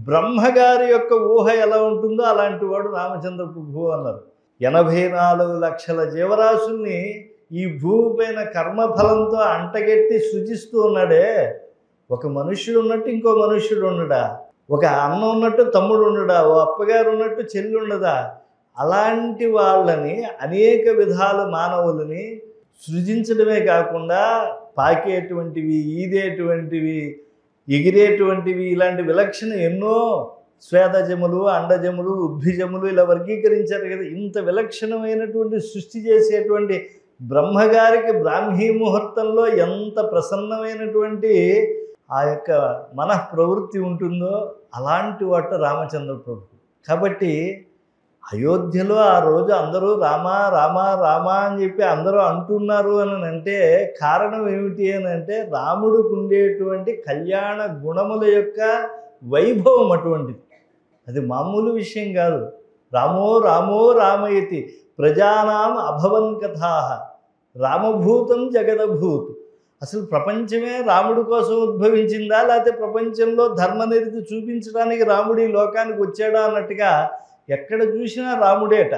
బ్రహ్మగారి యొక్క ఊహ ఎలా ఉంటుందో అలాంటి వాడు రామచంద్ర ప్రభు అన్నారు. 84 లక్షల జీవరాశుల్ని ఈ భూమి పైన కర్మఫలంతో అంటగెట్టి సృజిస్తూ ఉన్నాడే. ఒక మనుష్యుడు ఉన్నట్టు ఇంకో మనుష్యుడు ఉండడా, ఒక అన్న ఉన్నట్టు తమ్ముడు ఉండడా, ఓ అప్పగారు ఉన్నట్టు చెల్లి ఉండదా. అలాంటి వాళ్ళని అనేక విధాల మానవులని సృజించడమే కాకుండా పాకేటువంటివి, ఈదేటువంటివి, ఎగిరేటువంటివి, ఇలాంటి విలక్షణ ఎన్నో శ్వేతజములు, అండజములు, ఉద్భిజములు ఇలా వర్గీకరించారు కదా. ఇంత విలక్షణమైనటువంటి సృష్టి చేసేటువంటి బ్రహ్మగారికి బ్రాహ్మీ ముహూర్తంలో ఎంత ప్రసన్నమైనటువంటి ఆ యొక్క మనః ప్రవృత్తి ఉంటుందో అలాంటి వాట రామచంద్ర ప్రభు. కాబట్టి అయోధ్యలో ఆ రోజు అందరూ రామ రామ రామ అని చెప్పి అందరూ అంటున్నారు అని అంటే కారణం ఏమిటి అని అంటే రాముడికి ఉండేటువంటి కళ్యాణ గుణముల యొక్క వైభవం అటువంటిది. అది మామూలు విషయం కాదు. రామో రామో రామయతి ప్రజానాం అభవన్ కథా రామభూతం జగదభూత్. అసలు ప్రపంచమే రాముడి కోసం ఉద్భవించిందా, లేకపోతే ప్రపంచంలో ధర్మనిరతి చూపించడానికి రాముడి లోకానికి వచ్చాడా అన్నట్టుగా ఎక్కడ చూసినా రాముడేట.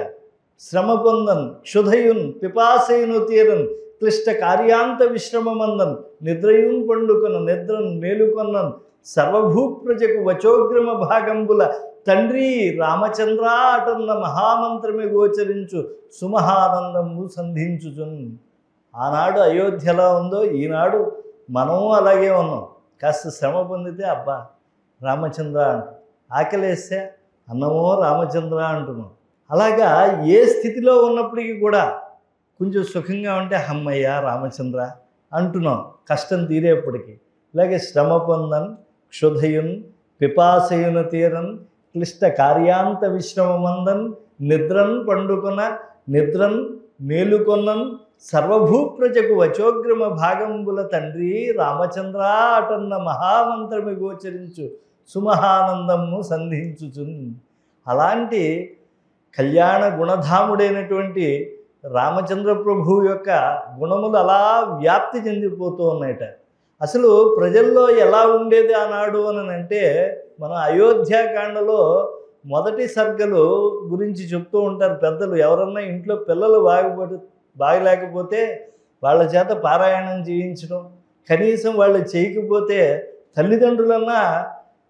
శ్రమ పొందన్ క్షుధయున్ పిపాసయును తీరన్ క్లిష్ట కార్యాంత విశ్రమమందన్ నిద్రయున్ పండుకొన నిద్రను మేలుకొన్నన్ సర్వభూప్రజకు వచోగ్రమ భాగంబుల తండ్రి రామచంద్ర అటన్న మహామంత్రమే గోచరించు సుమహానందము సంధించుచున్. ఆనాడు అయోధ్య ఎలా ఉందో ఈనాడు మనము అలాగే ఉన్నాం. కాస్త శ్రమ పొందితే అబ్బా రామచంద్ర అంట, ఆకలేస్తే అన్నమో రామచంద్ర అంటున్నాం. అలాగా ఏ స్థితిలో ఉన్నప్పటికీ కూడా కొంచెం సుఖంగా ఉంటే అమ్మయ్య రామచంద్ర అంటున్నాం కష్టం తీరేప్పటికీ. అలాగే శ్రమ పొందన్ క్షుధయున్ పిపాసయున తీరన్ క్లిష్ట కార్యాంత విశ్రమమందన్ నిద్రన్ పండుకొన నిద్రన్ మేలుకొన్నన్ సర్వభూప్రజకు వచోగ్రమ భాగంబుల తండ్రి రామచంద్ర అటన్న మహామంత్రమి గోచరించు సుమహానందము సంధించుచున్. అలాంటి కళ్యాణ గుణధాముడైనటువంటి రామచంద్ర ప్రభు యొక్క గుణములు అలా వ్యాప్తి చెందిపోతూ ఉన్నాయట. అసలు ప్రజల్లో ఎలా ఉండేది ఆనాడు అని అంటే మన అయోధ్యాకాండలో మొదటి సర్గలు గురించి చెప్తూ ఉంటారు పెద్దలు. ఎవరన్నా ఇంట్లో పిల్లలు బాగలేకపోతే వాళ్ళ చేత పారాయణం చేయించడం, కనీసం వాళ్ళు చేయకపోతే తల్లిదండ్రులన్నా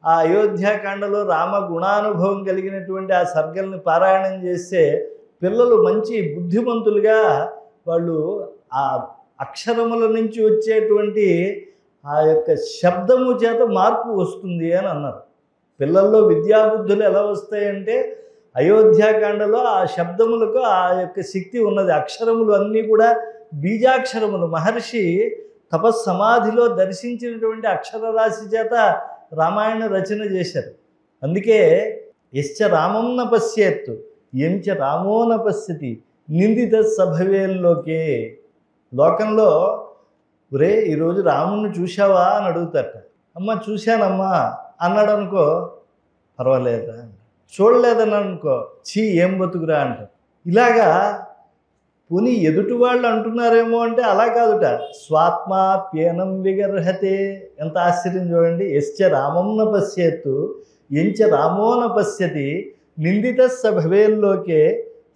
ఆ అయోధ్యాకాండలో రామ గుణానుభవం కలిగినటువంటి ఆ సర్గల్ని పారాయణం చేస్తే పిల్లలు మంచి బుద్ధిమంతులుగా వాళ్ళు ఆ అక్షరముల నుంచి వచ్చేటువంటి ఆ యొక్క శబ్దము చేత మార్పు వస్తుంది అని అన్నారు. పిల్లల్లో విద్యాబుద్ధులు ఎలా వస్తాయంటే అయోధ్యాకాండలో ఆ శబ్దములకు ఆ యొక్క శక్తి ఉన్నది. అక్షరములు అన్నీ కూడా బీజాక్షరములు. మహర్షి తపస్సమాధిలో దర్శించినటువంటి అక్షర రాశి చేత రామాయణ రచన చేశారు. అందుకే యశ్చ రామం న పశ్యేత్తు ఎంచ రామో న పశ్యతి నిందిత సభవేల్లోకే. లోకంలో ఒరే ఈరోజు రాముణ్ణి చూశావా అని అడుగుతారట. అమ్మ చూశానమ్మా అన్నాడు అనుకో, పర్వాలేదా. చూడలేదని అనుకో, చీ ఏం బతుకురా అంటారు. ఇలాగా పోనీ ఎదుటి వాళ్ళు అంటున్నారేమో అంటే అలా కాదుట. స్వాత్మాప్యేనం విగర్హతే. ఎంత ఆశ్చర్యం చూడండి. యశ్చ రామం న పశ్యేత్తు ఎంచ రామో న పశ్యతి నిందిత సభవేల్లోకే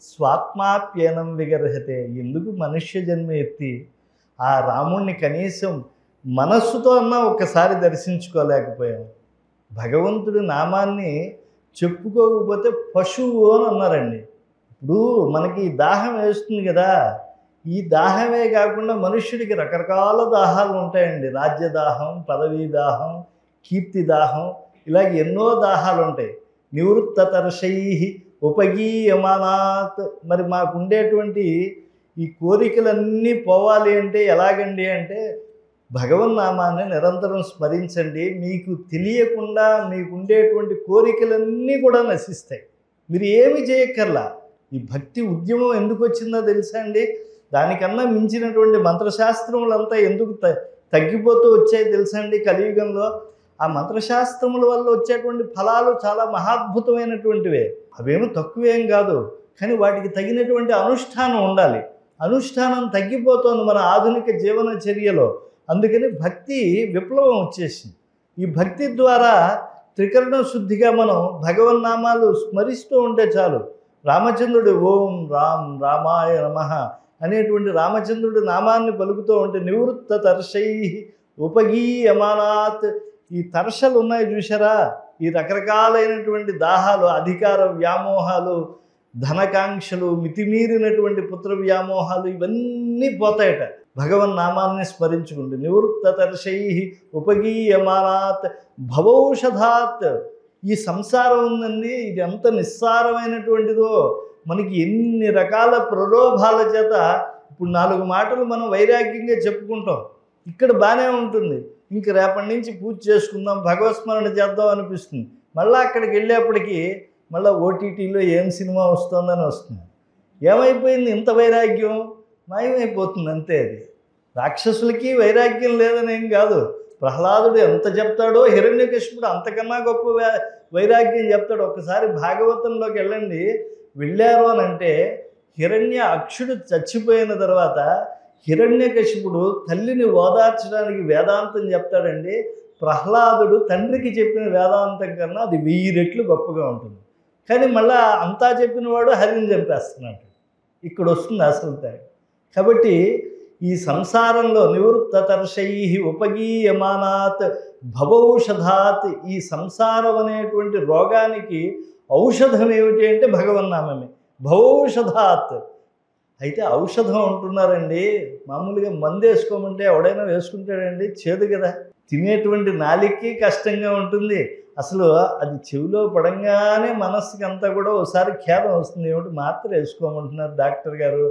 స్వాత్మాప్యేనం విగర్హతే. ఎందుకు మనుష్య జన్మ ఎత్తి ఆ రాముణ్ణి కనీసం మనస్సుతో అన్నా ఒక్కసారి దర్శించుకోలేకపోయాం. భగవంతుడి నామాన్ని చెప్పుకోకపోతే పశువు అని అన్నారండి. ఇప్పుడు మనకి దాహం వేస్తుంది కదా, ఈ దాహమే కాకుండా మనుష్యుడికి రకరకాల దాహాలు ఉంటాయండి. రాజ్యదాహం, పదవీ దాహం, కీర్తి దాహం, ఇలాగ ఎన్నో దాహాలు ఉంటాయి. నివృత్త తర్షై ఉపగీయమానాత్. మరి మాకు ఉండేటువంటి ఈ కోరికలన్నీ పోవాలి అంటే ఎలాగండి అంటే భగవన్నామాన్ని నిరంతరం స్మరించండి. మీకు తెలియకుండా మీకు ఉండేటువంటి కోరికలన్నీ కూడా నశిస్తాయి. మీరు ఏమి చేయక్కర్లా. ఈ భక్తి ఉద్యమం ఎందుకు వచ్చిందో తెలుసా అండి? దానికన్నా మించినటువంటి మంత్రశాస్త్రములంతా ఎందుకు తగ్గిపోతూ వచ్చాయి తెలుసా అండి కలియుగంలో? ఆ మంత్రశాస్త్రముల వల్ల వచ్చేటువంటి ఫలాలు చాలా మహాద్భుతమైనటువంటివే. అవేమో తక్కువేం కాదు, కానీ వాటికి తగినటువంటి అనుష్ఠానం ఉండాలి. అనుష్ఠానం తగ్గిపోతుంది మన ఆధునిక జీవన చర్యలో. అందుకని భక్తి విప్లవం వచ్చేసింది. ఈ భక్తి ద్వారా త్రికరణ శుద్ధిగా మనం భగవన్నామాలు స్మరిస్తూ ఉంటే చాలు. రామచంద్రుడు ఓం రామ్ రామాయ నమః అనేటువంటి రామచంద్రుడి నామాన్ని పలుకుతూ ఉంటే నివృత్త తర్షై ఉపగీయమానాత్. ఈ తర్షలు ఉన్నాయి చూసారా, ఈ రకరకాలైనటువంటి దాహాలు, అధికార వ్యామోహాలు, ధనకాంక్షలు, మితిమీరినటువంటి పుత్ర వ్యామోహాలు, ఇవన్నీ పోతాయట భగవన్నామాన్ని స్మరించుకుంటూ. నివృత్త తర్షై ఉపగీయమానాత్ భవౌషధాత్. ఈ సంసారం ఉందండి, ఇది ఎంత నిస్సారమైనటువంటిదో. మనకి ఎన్ని రకాల ప్రలోభాల చేత ఇప్పుడు 4 మాటలు మనం వైరాగ్యంగా చెప్పుకుంటాం, ఇక్కడ బాగానే ఉంటుంది. ఇంక రేపటి నుంచి పూజ చేసుకుందాం, భగవత్స్మరణ చేద్దాం అనిపిస్తుంది. మళ్ళీ అక్కడికి వెళ్ళేప్పటికీ మళ్ళీ ఓటీటీలో ఏం సినిమా వస్తుందని వస్తుంది. ఏమైపోయింది ఇంత వైరాగ్యం? మాయమైపోతుంది అంతే. అది రాక్షసులకి వైరాగ్యం లేదని ఏం కాదు. ప్రహ్లాదుడు ఎంత చెప్తాడో హిరణ్యకశిపుడు అంతకన్నా గొప్ప వైరాగ్యం చెప్తాడు. ఒక్కసారి భాగవతంలోకి వెళ్ళండి. వెళ్ళారు అని అంటే హిరణ్య అక్షుడు చచ్చిపోయిన తర్వాత హిరణ్యకశిపుడు తల్లిని ఓదార్చడానికి వేదాంతం చెప్తాడండి. ప్రహ్లాదుడు తండ్రికి చెప్పిన వేదాంతం కన్నా అది 1000 రెట్లు గొప్పగా ఉంటుంది. కానీ మళ్ళా అంతా చెప్పిన వాడు హరిని చంపేస్తున్నాడు. ఇక్కడ వస్తుంది అసలు తేడా. కాబట్టి ఈ సంసారంలో నివృత్త తర్షై ఉపగీయమానాత్ భవౌషధాత్. ఈ సంసారం అనేటువంటి రోగానికి ఔషధం ఏమిటి అంటే భగవన్నామమే. భవౌషధాత్. అయితే ఔషధం అంటున్నారండి. మామూలుగా మందు వేసుకోమంటే ఎవడైనా వేసుకుంటాడండి? చేదు కదా. తినేటువంటి నాలికి కష్టంగా ఉంటుంది. అసలు అది చెవిలో పడంగానే మనస్సుకి అంతా కూడా ఒకసారి ఖేదం వస్తుంది. ఏమిటి మాత్ర వేసుకోమంటున్నారు డాక్టర్ గారు,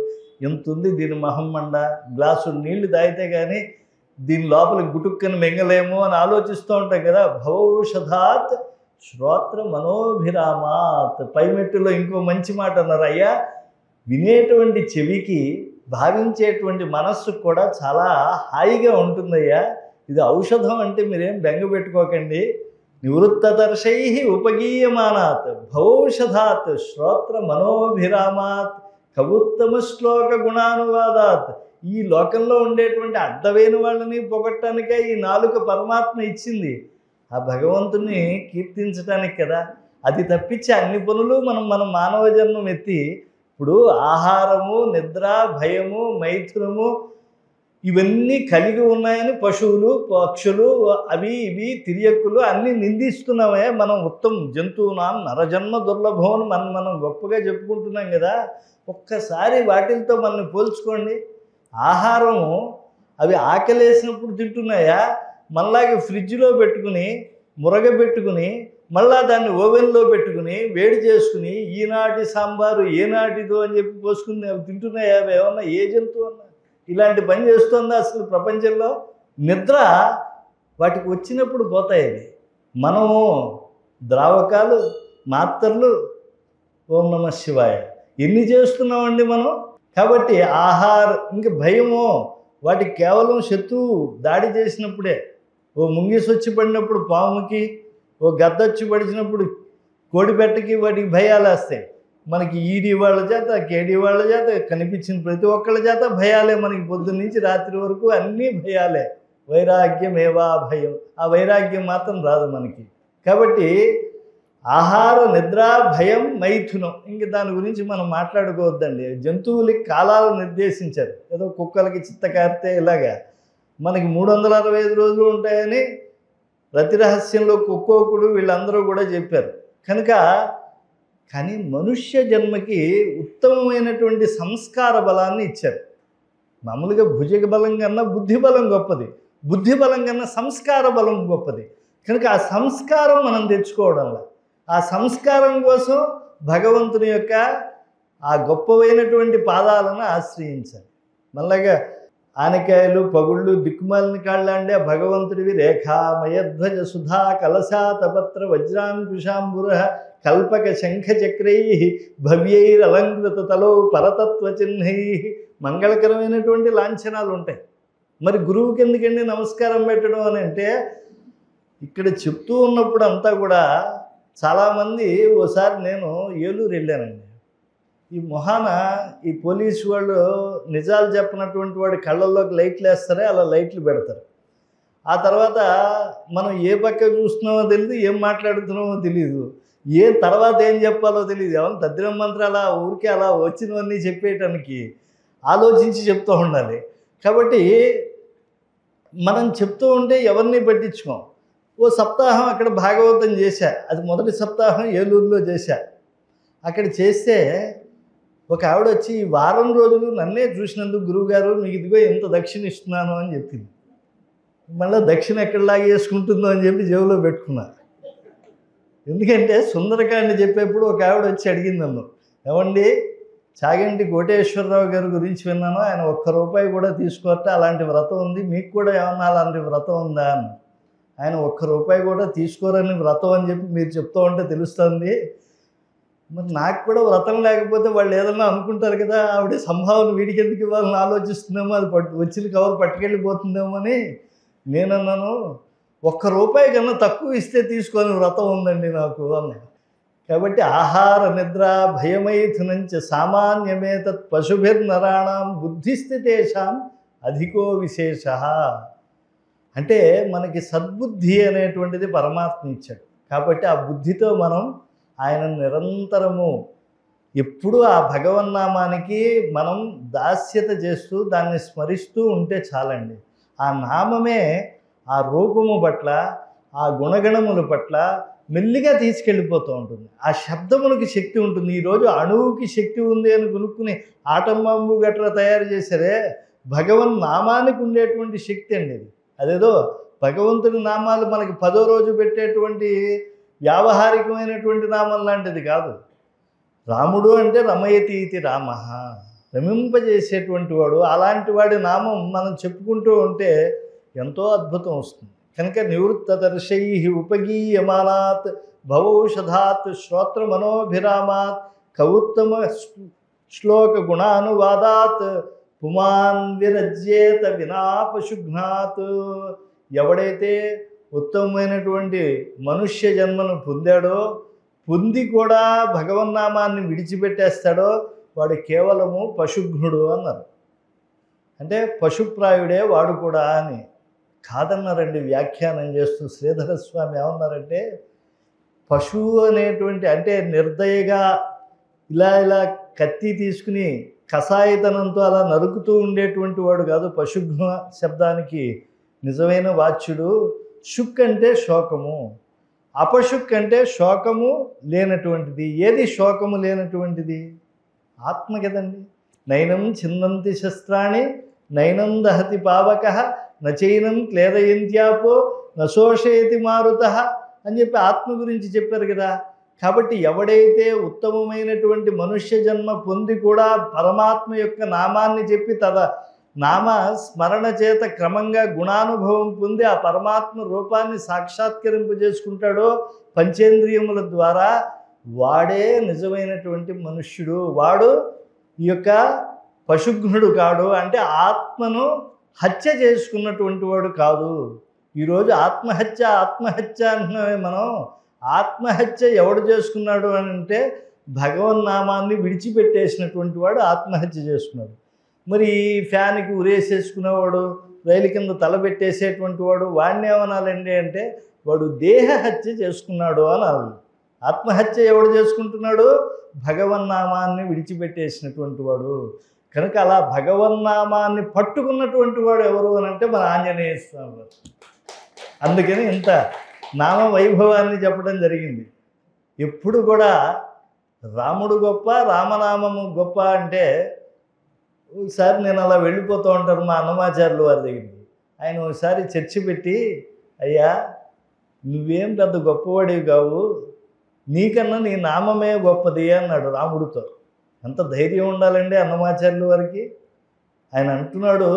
ఎంత ఉంది దీని మొహం మండ, గ్లాసు నీళ్లు తాగితే కానీ దీని లోపల గుటుక్కని మింగలేము అని ఆలోచిస్తూ ఉంటాం కదా. భవౌషధాత్ శ్రోత్ర మనోభిరామాత్. పైమెట్టులో ఇంకో మంచి మాట అన్నారు. అయ్యా, వినేటువంటి చెవికి భావించేటువంటి మనస్సుకు కూడా చాలా హాయిగా ఉంటుందయ్యా. ఇది ఔషధం అంటే మీరేం బెంగ పెట్టుకోకండి. నివృత్త తర్షై ఉపగీయమానాత్ భవౌషధాత్ శ్రోత్ర మనోభిరామాత్ కవుత్తమ శ్లోక గుణానువాదాత్. ఈ లోకంలో ఉండేటువంటి అడ్డమైన వాళ్ళని పొగట్టడానికే ఈ నాలుక పరమాత్మ ఇచ్చింది. ఆ భగవంతుని కీర్తించడానికి కదా. అది తప్పించి అన్ని పనులు మన మానవ జన్మం ఎత్తి ఇప్పుడు ఆహారము, నిద్ర, భయము, మైథునము ఇవన్నీ కలిగి ఉన్నాయని పశువులు, పక్షులు, అవి ఇవి తిరియక్కులు అన్నీ నిందిస్తున్నామే. మనం ఉత్తమ జంతువునాం నరజన్మ దుర్లభం అని మనం గొప్పగా చెప్పుకుంటున్నాం కదా. ఒక్కసారి వాటితో మనల్ని పోల్చుకోండి. ఆహారం అవి ఆకలేసినప్పుడు తింటున్నాయా, మళ్ళాగే ఫ్రిడ్జ్లో పెట్టుకుని మురగబెట్టుకుని మళ్ళా దాన్ని ఓవెన్లో పెట్టుకుని వేడి చేసుకుని ఈనాటి సాంబారు ఏనాటిదో అని చెప్పి పోసుకుని అవి తింటున్నాయా? అవి ఏమన్నా ఏ జంతువు అన్నా ఇలాంటి పని చేస్తుందా అసలు ప్రపంచంలో? నిద్ర వాటికి వచ్చినప్పుడు పోతాయి. అవి మనము ద్రావకాలు, మాత్రలు, ఓం నమ శివాయ ఎన్ని చేస్తున్నామండి మనం. కాబట్టి ఇంక భయము వాటికి కేవలం శత్రువు దాడి చేసినప్పుడే. ఓ ముంగిసి వచ్చి పడినప్పుడు పాముకి, ఓ గద్దొచ్చి పడిచినప్పుడు కోడిపెట్టకి వాటికి భయాలు వస్తాయి. మనకి ఈడి వాళ్ళ చేత, కేడి వాళ్ళ చేత, కనిపించిన ప్రతి ఒక్కళ్ళ చేత భయాలే. మనకి పొద్దున్న నుంచి రాత్రి వరకు అన్నీ భయాలే. వైరాగ్యమేవా భయం, ఆ వైరాగ్యం మాత్రం రాదు మనకి. కాబట్టి ఆహార, నిద్ర, భయం, మైథునం, ఇంక దాని గురించి మనం మాట్లాడుకోవద్దండి. జంతువులకి కాలాలు నిర్దేశించారు. ఏదో కుక్కలకి చిత్తకారితే ఇలాగా మనకి 365 రోజులు ఉంటాయని రతిరహస్యంలో కుక్కోకుడు వీళ్ళందరూ కూడా చెప్పారు. కానీ మనుష్య జన్మకి ఉత్తమమైనటువంటి సంస్కార బలాన్ని ఇచ్చారు. మామూలుగా భుజగ బలం కన్నా బుద్ధి బలం గొప్పది, బుద్ధి బలం కన్నా సంస్కార బలం గొప్పది. కనుక ఆ సంస్కారం మనం తెచ్చుకోవడంలో, ఆ సంస్కారం కోసం భగవంతుని యొక్క ఆ గొప్పవైనటువంటి పాదాలను ఆశ్రయించాలి. మళ్ళాగా ఆనకాయలు, పగుళ్ళు, దిక్కుమాలిన కాళ్ళ అంటే ఆ భగవంతుడివి. రేఖామయధ్వజ సుధా కలశాతపత్ర వజ్రాంకుశాంబుర కల్పక శంఖ చక్రై భవ్యైరలంకృత తలో పరతత్వ చిహ్నై, మంగళకరమైనటువంటి లాంఛనాలు ఉంటాయి. మరి గురువుకి ఎందుకండి నమస్కారం పెట్టడం అని అంటే, ఇక్కడ చెప్తూ ఉన్నప్పుడు అంతా కూడా చాలామంది, ఓసారి నేను ఏలూరు వెళ్ళానండి. ఈ మొహాన ఈ పోలీసు వాళ్ళు నిజాలు చెప్పినటువంటి వాడి కళ్ళల్లోకి లైట్లు వేస్తారే, అలా లైట్లు పెడతారు. ఆ తర్వాత మనం ఏ పక్క చూస్తున్నామో తెలియదు, ఏం మాట్లాడుతున్నామో తెలియదు, తర్వాత ఏం చెప్పాలో తెలియదు. ఏమన్నా తద్దినం మంత్రాలు ఊరికే అలా వచ్చినవన్నీ చెప్పేయటానికి ఆలోచించి చెప్తూ ఉండాలి. కాబట్టి మనం చెప్తూ ఉంటే ఎవరిని పట్టించుకోం. ఓ సప్తాహం అక్కడ భాగవతం చేశా. అది మొదటి సప్తాహం ఏలూరులో చేశా. అక్కడ చేస్తే ఒక ఆవిడ వచ్చి, ఈ వారం రోజులు నన్నే చూసినందుకు గురువుగారు మీకు ఇదిగో ఇంత దక్షిణ ఇస్తున్నాను అని చెప్పింది. మళ్ళీ దక్షిణ ఎక్కడ లాగేసుకుంటుందో అని చెప్పి జేబులో పెట్టుకున్నా. ఎందుకంటే సుందరకాండ చెప్పేప్పుడు ఒక ఆవిడ వచ్చి అడిగింది నన్ను, ఏమండి చాగంటి కోటేశ్వరరావు గారి గురించి విన్నాను, ఆయన ₹1 కూడా తీసుకోవట్టే, అలాంటి వ్రతం ఉంది, మీకు కూడా ఏమన్నా అలాంటి వ్రతం ఉందా అని. ఆయన ₹1 కూడా తీసుకోరని వ్రతం అని చెప్పి మీరు చెప్తూ ఉంటే తెలుస్తుంది. మరి నాకు కూడా వ్రతం లేకపోతే వాళ్ళు ఏదన్నా అనుకుంటారు కదా, ఆవిడ సంభావన వీడికి ఎందుకు ఇవ్వాలని ఆలోచిస్తుందేమో, అది వచ్చిన కవర్ పట్టుకెళ్ళిపోతుందేమో అని నేనన్నాను. ₹1 కన్నా తక్కువ ఇస్తే తీసుకొని వ్రతం ఉందండి నాకు అన్నా. కాబట్టి ఆహార, నిద్ర, భయమైథునంచ సామాన్యమేతత్ పశుభిర్నరాణం బుద్ధిస్థితేషాం అధికో విశేష. అంటే మనకి సద్బుద్ధి అనేటువంటిది పరమాత్మ ఇచ్చాడు. కాబట్టి ఆ బుద్ధితో మనం ఆయన నిరంతరము ఎప్పుడూ ఆ భగవన్నామానికి మనం దాస్యత చేస్తూ దాన్ని స్మరిస్తూ ఉంటే చాలండి. ఆ నామమే ఆ రూపము పట్ల, ఆ గుణగణముల పట్ల మెల్లిగా తీసుకెళ్ళిపోతూ ఉంటుంది. ఆ శబ్దమునికి శక్తి ఉంటుంది. ఈరోజు అణువుకి శక్తి ఉంది అని కొనుక్కుని ఆటం బాంబు గట్రా తయారు చేశారే, భగవన్ నామానికి ఉండేటువంటి శక్తి అండి ఇది. అదేదో భగవంతుడి నామాలు మనకి 10వ రోజు పెట్టేటువంటి వ్యావహారికమైనటువంటి నామం లాంటిది కాదు. రాముడు అంటే రమయతి ఇతి రామ, రమింపజేసేటువంటి వాడు. అలాంటి వాడి నామం మనం చెప్పుకుంటూ ఉంటే ఎంతో అద్భుతం వస్తుంది. కనుక నివృత్తదర్శై ఉపగీయమానాత్ భవౌషధాత్ శ్రోత్ర మనోభిరామాత్ కౌత్తమ శ్లోక గుణానువాదాత్ పుమాన్ విరజ్యేత వినాపశుఘ్నాత్. ఎవడైతే ఉత్తమమైనటువంటి మనుష్య జన్మను పొందాడో, పొంది కూడా భగవన్నామాన్ని విడిచిపెట్టేస్తాడో వాడు కేవలము పశుఘ్నుడు అన్నారు. అంటే పశుప్రాయుడే వాడు కూడా అని కాదన్నారండి. వ్యాఖ్యానం చేస్తూ శ్రీధర స్వామి ఏమన్నారంటే, పశువు అనేటువంటి అంటే నిర్దయగా ఇలా కత్తి తీసుకుని కషాయతనంతో అలా నరుకుతూ ఉండేటువంటి వాడు కాదు పశుఘ్న శబ్దానికి నిజమైన వాచ్యుడు. శుక్ అంటే శోకము, అపశుక్ అంటే శోకము లేనటువంటిది. ఏది శోకము లేనటువంటిది? ఆత్మ కదండి. నైనం చిందంతి శస్త్రాణి నైనం దహతి పావకః నచైనం క్లేదయంత్యాపో నశోషయతి మారుతః అని చెప్పి ఆత్మ గురించి చెప్పారు కదా. కాబట్టి ఎవడైతే ఉత్తమమైనటువంటి మనుష్య జన్మ పొంది కూడా పరమాత్మ యొక్క నామాన్ని చెప్పి నామ స్మరణ చేత క్రమంగా గుణానుభవం పొంది ఆ పరమాత్మ రూపాన్ని సాక్షాత్కరింపజేసుకుంటాడో పంచేంద్రియముల ద్వారా, వాడే నిజమైనటువంటి మనుష్యుడు. వాడు ఈ యొక్క పశుఘ్నుడు కాడు, అంటే ఆత్మను హత్య చేసుకున్నటువంటి వాడు కాదు. ఈరోజు ఆత్మహత్య అంటున్నామే మనం. ఆత్మహత్య ఎవడు చేసుకున్నాడు అని అంటే భగవన్నామాన్ని విడిచిపెట్టేసినటువంటి వాడు ఆత్మహత్య చేసుకున్నాడు. మరి ఫ్యాన్కి ఉరేసేసుకునేవాడు, రైలు కింద తలబెట్టేసేటువంటి వాడు, వాడిని ఏమనాలండి అంటే వాడు దేహహత్య చేసుకున్నాడు అనాలి. ఆత్మహత్య ఎవడు చేసుకుంటున్నాడు? భగవన్నామాన్ని విడిచిపెట్టేసినటువంటి వాడు. కనుక అలా భగవన్నామాన్ని పట్టుకున్నటువంటి వాడు ఎవరు అని అంటే మన ఆంజనేయ స్వామి వారు. అందుకని ఇంత నామ వైభవాన్ని చెప్పడం జరిగింది. ఎప్పుడు కూడా రాముడు గొప్ప, రామనామము గొప్ప అంటే, ఒకసారి నేను అలా వెళ్ళిపోతూ ఉంటాను మా అన్నమాచార్యులు వారి దగ్గరికి. ఆయన ఒకసారి చర్చ పెట్టి, అయ్యా నువ్వేం పెద్ద గొప్పవాడివి కావు, నీకన్నా నీ నామమే గొప్పది అన్నాడు రాముడితో. ఎంత ధైర్యం ఉండాలండి అన్నమాచార్యుల వారికి. ఆయన అంటున్నాడు,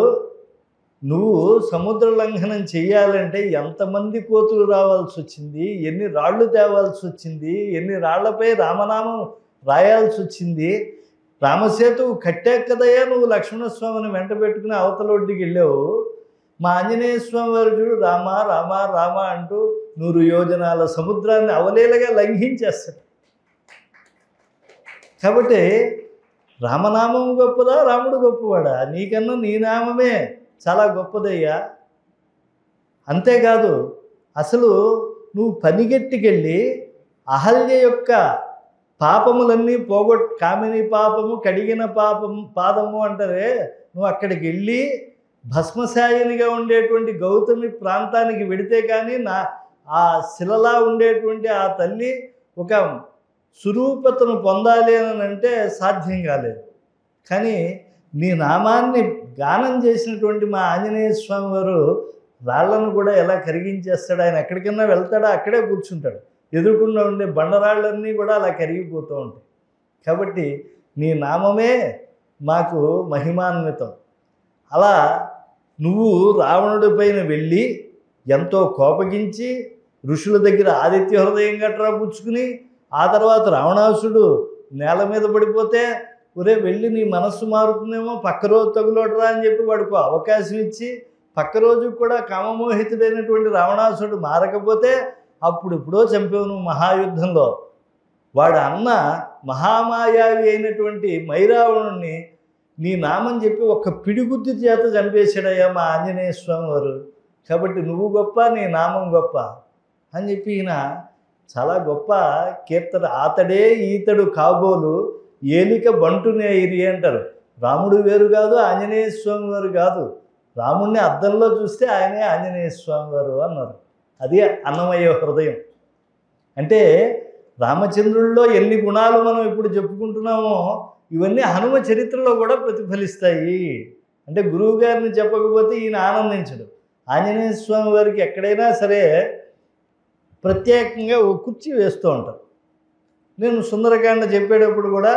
నువ్వు సముద్ర లంఘనం చెయ్యాలంటే ఎంతమంది కోతులు రావాల్సి వచ్చింది, ఎన్ని రాళ్ళు తేవాల్సి వచ్చింది, ఎన్ని రాళ్లపై రామనామం రాయాల్సి వచ్చింది. రామసేతువు కట్టాక కదయ్యా నువ్వు లక్ష్మణస్వామిని వెంట పెట్టుకుని అవతల ఒడ్డుకి వెళ్ళావు. మా ఆంజనేయ స్వామి వారు చూడు రామ రామ రామ అంటూ 100 యోజనాల సముద్రాన్ని అవలీలగా లంఘించేస్తాడు. కాబట్టి రామనామం గొప్పదా, రాముడు గొప్పవాడా? నీకన్నా నీ నామమే చాలా గొప్పదయ్యా. అంతేకాదు అసలు నువ్వు పనిగెట్టుకెళ్ళి అహల్య యొక్క పాపములన్నీ కామిని పాపము, కడిగిన పాదము అంటారే, నువ్వు అక్కడికి వెళ్ళి భస్మశాయినిగా ఉండేటువంటి గౌతమి ప్రాంతానికి వెడితే కానీ ఆ శిలలా ఉండేటువంటి ఆ తల్లి ఒక సురూపతను పొందాలి అని అంటే సాధ్యం కాలేదు. కానీ నీ నామాన్ని గానం చేసినటువంటి మా ఆంజనేయ స్వామి వారు రాళ్లను కూడా ఎలా కరిగించేస్తాడు. ఆయన ఎక్కడికన్నా వెళ్తాడో అక్కడే కూర్చుంటాడు. ఎదురుకుండా ఉండే బండరాళ్ళన్నీ కూడా అలా కరిగిపోతూ ఉంటాయి. కాబట్టి నీ నామమే మాకు మహిమాన్వితం. అలా నువ్వు రావణుడి పైన వెళ్ళి ఎంతో కోపగించి ఋషుల దగ్గర ఆదిత్య హృదయం గట్రా పుచ్చుకుని, ఆ తర్వాత రావణాసుడు నేల మీద పడిపోతే, ఒరే వెళ్ళి నీ మనస్సు మారుతుందేమో పక్క రోజు తగులోడరా అని చెప్పి వాడికి అవకాశం ఇచ్చి, పక్క రోజు కూడా కామమోహితుడైనటువంటి రావణాసుడు మారకపోతే అప్పుడెప్పుడో చంపేవు నువ్వు మహాయుద్ధంలో. వాడు అన్న మహామాయావి అయినటువంటి మైరావణుణ్ణి నీ నామం చెప్పి ఒక్క పిడిగుద్ది చేత చంపేశాడయ్యా మా ఆంజనేయ స్వామి వారు. కాబట్టి నువ్వు గొప్ప, నీ నామం గొప్ప అని చెప్పి ఈయన చాలా గొప్ప కీర్తన. ఆతడే ఈతడు కాబోలు ఏలిక బంటునేయిరి అంటారు. రాముడు వేరు కాదు, ఆంజనేయ స్వామి వారు కాదు. రాముడిని అద్దంలో చూస్తే ఆయనే ఆంజనేయ స్వామి వారు అన్నారు. అది అన్నమయ్య హృదయం. అంటే రామచంద్రుల్లో ఎన్ని గుణాలు మనం ఇప్పుడు చెప్పుకుంటున్నామో ఇవన్నీ హనుమ చరిత్రలో కూడా ప్రతిఫలిస్తాయి. అంటే గురువు గారిని చెప్పకపోతే ఈయన ఆనందించడు. ఆంజనేయ స్వామి వారికి ఎక్కడైనా సరే ప్రత్యేకంగా ఓ కుర్చీ వేస్తూ ఉంటారు. నేను సుందరకాండ చెప్పేటప్పుడు కూడా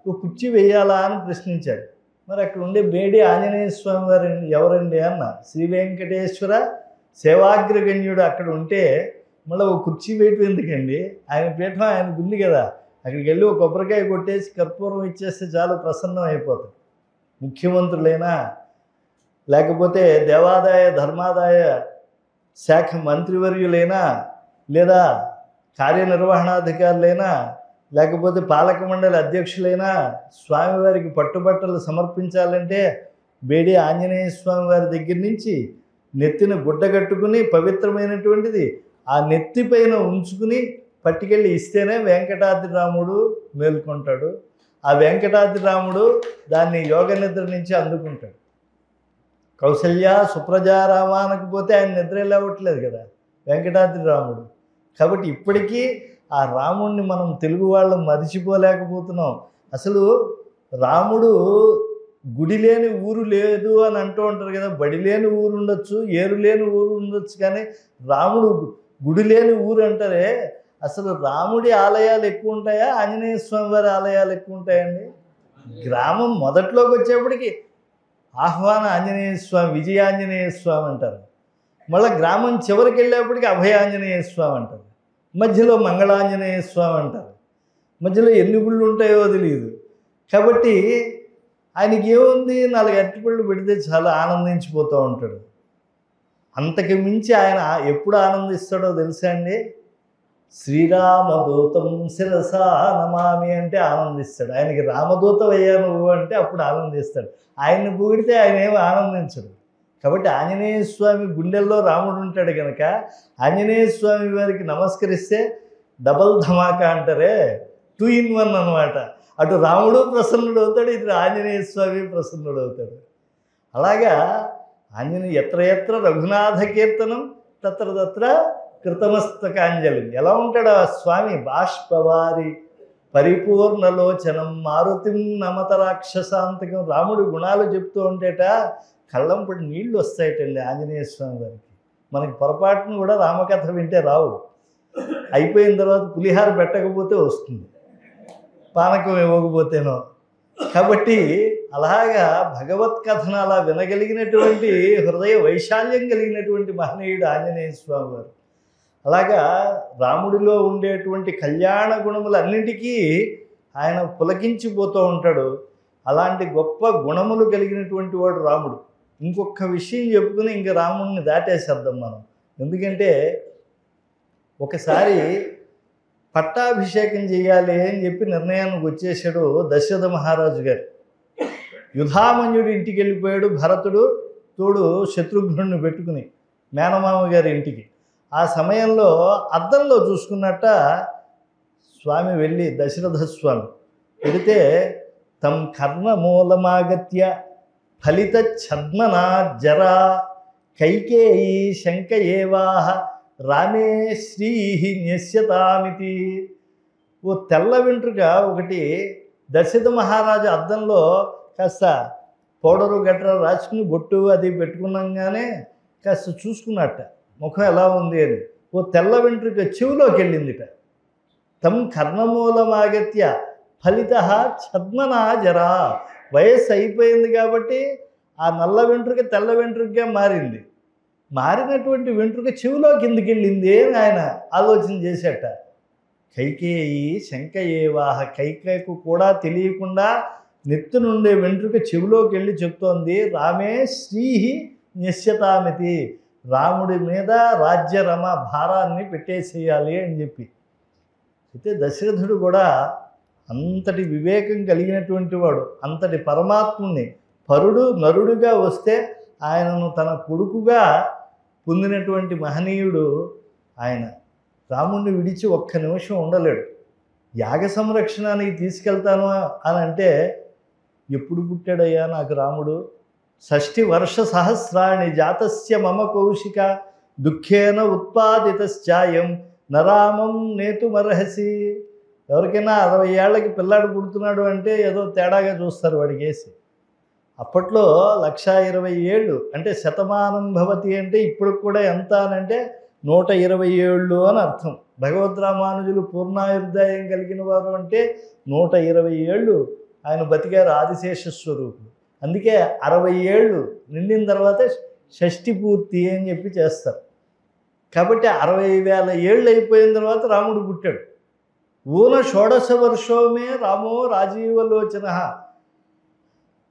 ఓ కుర్చీ వేయాలా అని ప్రశ్నించాడు. మరి అక్కడ ఉండే బేడి ఆంజనేయ స్వామి వారు ఎవరండి అన్న. శ్రీ వెంకటేశ్వర సేవాగ్రగణ్యుడు అక్కడ ఉంటే మళ్ళీ ఓ కుర్చీ వేయటం ఎందుకండి? ఆయన పీఠం ఆయనకు ఉంది కదా, అక్కడికి వెళ్ళి ఒక కొబ్బరికాయ కొట్టేసి కర్పూరం ఇచ్చేస్తే చాలు, ప్రసన్నం అయిపోతుంది. ముఖ్యమంత్రులైనా లేకపోతే దేవాదాయ ధర్మాదాయ శాఖ మంత్రివర్యులైనా లేదా కార్యనిర్వహణాధికారులైనా లేకపోతే పాలక మండలి అధ్యక్షులైనా స్వామివారికి పట్టుబట్టలు సమర్పించాలంటే బేడి ఆంజనేయ స్వామి వారి దగ్గర నుంచి నెత్తిన గుడ్డ కట్టుకుని పవిత్రమైనటువంటిది ఆ నెత్తిపైన ఉంచుకుని పట్టుకెళ్ళి ఇస్తేనే వెంకటాద్రి రాముడు మేల్కొంటాడు. ఆ వెంకటాద్రి రాముడు దాన్ని యోగ నిద్ర నుంచి అందుకుంటాడు. కౌసల్య సుప్రజారామ అనకపోతే ఆయన నిద్ర లేవట్లేదు కదా వెంకటాద్రి రాముడు. కాబట్టి ఇప్పటికీ ఆ రాముడిని మనం తెలుగు వాళ్ళం మరిచిపోలేకపోతున్నాం. అసలు రాముడు గుడి లేని ఊరు లేదు అని అంటూ ఉంటారు కదా. బడి లేని ఊరు ఉండొచ్చు, ఏరు లేని ఊరు ఉండొచ్చు, కానీ రాముడు గుడి లేని ఊరు అంటారే. అసలు రాముడి ఆలయాలు ఎక్కువ ఉంటాయా, ఆంజనేయ స్వామి వారి ఆలయాలు ఎక్కువ ఉంటాయండి? గ్రామం మొదట్లోకి వచ్చేప్పటికి ఆహ్వాన ఆంజనేయ స్వామి, విజయాంజనేయ స్వామి అంటారు. మళ్ళీ గ్రామం చివరికి వెళ్ళేప్పటికి అభయాంజనేయ స్వామి అంటారు. మధ్యలో మంగళాంజనేయ స్వామి అంటారు. మధ్యలో ఎన్ని గుళ్ళు ఉంటాయో తెలియదు. కాబట్టి ఆయనకి ఏముంది, 4 అరటిపళ్ళు పెడితే చాలా ఆనందించిపోతూ ఉంటాడు. అంతకు మించి ఆయన ఎప్పుడు ఆనందిస్తాడో తెలుసా అండి? శ్రీరామదూతం శిరసా నమామి అంటే ఆనందిస్తాడు. ఆయనకి రామదూతం అయ్యా నువ్వు అంటే అప్పుడు ఆనందిస్తాడు. ఆయన్ని పొగిడితే ఆయన ఏమి ఆనందించడు. కాబట్టి ఆంజనేయ స్వామి గుండెల్లో రాముడు ఉంటాడు కనుక ఆంజనేయ స్వామి వారికి నమస్కరిస్తే డబల్ ధమాకా అంటారే, 2 in 1 అనమాట. అటు రాముడు ప్రసన్నుడు అవుతాడు, ఇటు ఆంజనేయ స్వామి ప్రసన్నుడు అవుతాడు. అలాగా ఆంజనేయ ఎత్ర ఎత్ర రఘునాథ కీర్తనం తత్ర తత్ర కృతమస్తకాంజలి. ఎలా ఉంటాడు ఆ స్వామి? బాష్పవారి పరిపూర్ణలోచనం మారుతిం నమత రాక్షసాంతకం. రాముడి గుణాలు చెప్తూ ఉంటేట కళ్ళంపడి నీళ్లు వస్తాయటండి ఆంజనేయ స్వామి వారికి. మనకి పొరపాటును కూడా రామకథ వింటే రావు. అయిపోయిన తర్వాత పులిహార పెట్టకపోతే వస్తుంది, పానకం ఇవ్వకపోతేనో. కాబట్టి అలాగా భగవత్ కథను అలా వినగలిగినటువంటి హృదయ వైశాల్యం కలిగినటువంటి మహనీయుడు ఆంజనేయ స్వామి వారు. అలాగా రాముడిలో ఉండేటువంటి కళ్యాణ గుణములన్నింటికీ ఆయన పులకించిపోతూ ఉంటాడు. అలాంటి గొప్ప గుణములు కలిగినటువంటి వాడు రాముడు. ఇంకొక విషయం చెప్పుకుని ఇంక రాముడిని దాటేసేద్దాం మనం. ఎందుకంటే ఒకసారి పట్టాభిషేకం చేయాలి అని చెప్పి నిర్ణయానికి వచ్చేసాడు దశరథ మహారాజు గారు. యుధామన్యుడు ఇంటికి వెళ్ళిపోయాడు భరతుడు, తోడు శత్రుఘ్నుడిని పెట్టుకుని మేనమామ గారి ఇంటికి. ఆ సమయంలో అద్దంలో చూసుకున్నట్ట స్వామి వెళ్ళి దశరథ స్వామి పెడితే తం కర్ణమూలమాగత్య ఫలిత ఛద్మనా జరా కైకేయీ శంక ఏవాహ రామే శ్రీ న్యస్యతామితి. ఓ తెల్ల వెంట్రుక ఒకటి దశరథ మహారాజు అద్దంలో కాస్త పౌడరు గట్రా రాసుకుని బొట్టు అది పెట్టుకున్నాగానే కాస్త చూసుకున్నట్ట ముఖం ఎలా ఉంది అని. ఓ తెల్ల వెంట్రుక చెవిలోకి వెళ్ళిందిట. తం కర్ణమూలమాగత్య ఫలిత ఛద్మనా జరా. వయస్సు అయిపోయింది కాబట్టి ఆ నల్ల వెంట్రుక తెల్ల వెంట్రుకగా మారింది. మారినటువంటి వెంట్రుక చెవిలో కిందికి వెళ్ళింది అని ఆయన ఆలోచన చేసేట. కైకేయి శంక ఏవాహ. కైకేయకు కూడా తెలియకుండా నెత్తి నుండే వెంట్రుక చెవిలోకి వెళ్ళి చెప్తోంది రామే శ్రీ న్యస్యతామితి. రాముడి మీద రాజ్యరమ భారాన్ని పెట్టేసేయాలి అని చెప్పి. అయితే దశరథుడు కూడా అంతటి వివేకం కలిగినటువంటి వాడు, అంతటి పరమాత్ముని పరుడు నరుడుగా వస్తే ఆయనను తన కొడుకుగా పొందినటువంటి మహనీయుడు ఆయన. రాముడిని విడిచి ఒక్క నిమిషం ఉండలేడు. యాగ సంరక్షణానికి తీసుకెళ్తాను అని అంటే, ఎప్పుడు పుట్టాడయ్యా నాకు రాముడు? 60 వర్ష సహస్రాణి జాతస్య మమ కౌశిక దుఃఖేన ఉత్పాదితశ్చాయం నరామం నేతుమర్హసి. ఎవరికైనా 60 ఏళ్ళకి పిల్లాడు పుడుతున్నాడు అంటే ఏదో తేడాగా చూస్తారు వాడికి వేసి. అప్పట్లో 120 ఏళ్ళు అంటే శతమానం భవతి అంటే ఇప్పుడు కూడా ఎంత అని అంటే 120 ఏళ్ళు అని అర్థం. భగవద్ రామానుజులు పూర్ణాయుర్దాయం కలిగిన వారు అంటే 120 ఏళ్ళు ఆయన బతికారు ఆదిశేష స్వరూపుడు. అందుకే 60 ఏళ్ళు నిండిన తర్వాత షష్ఠి పూర్తి అని చెప్పి చేస్తారు. కాబట్టి 60,000 ఏళ్ళు అయిపోయిన తర్వాత రాముడు పుట్టాడు. ఊన షోడశ వర్షోమే రామో రాజీవలోచన.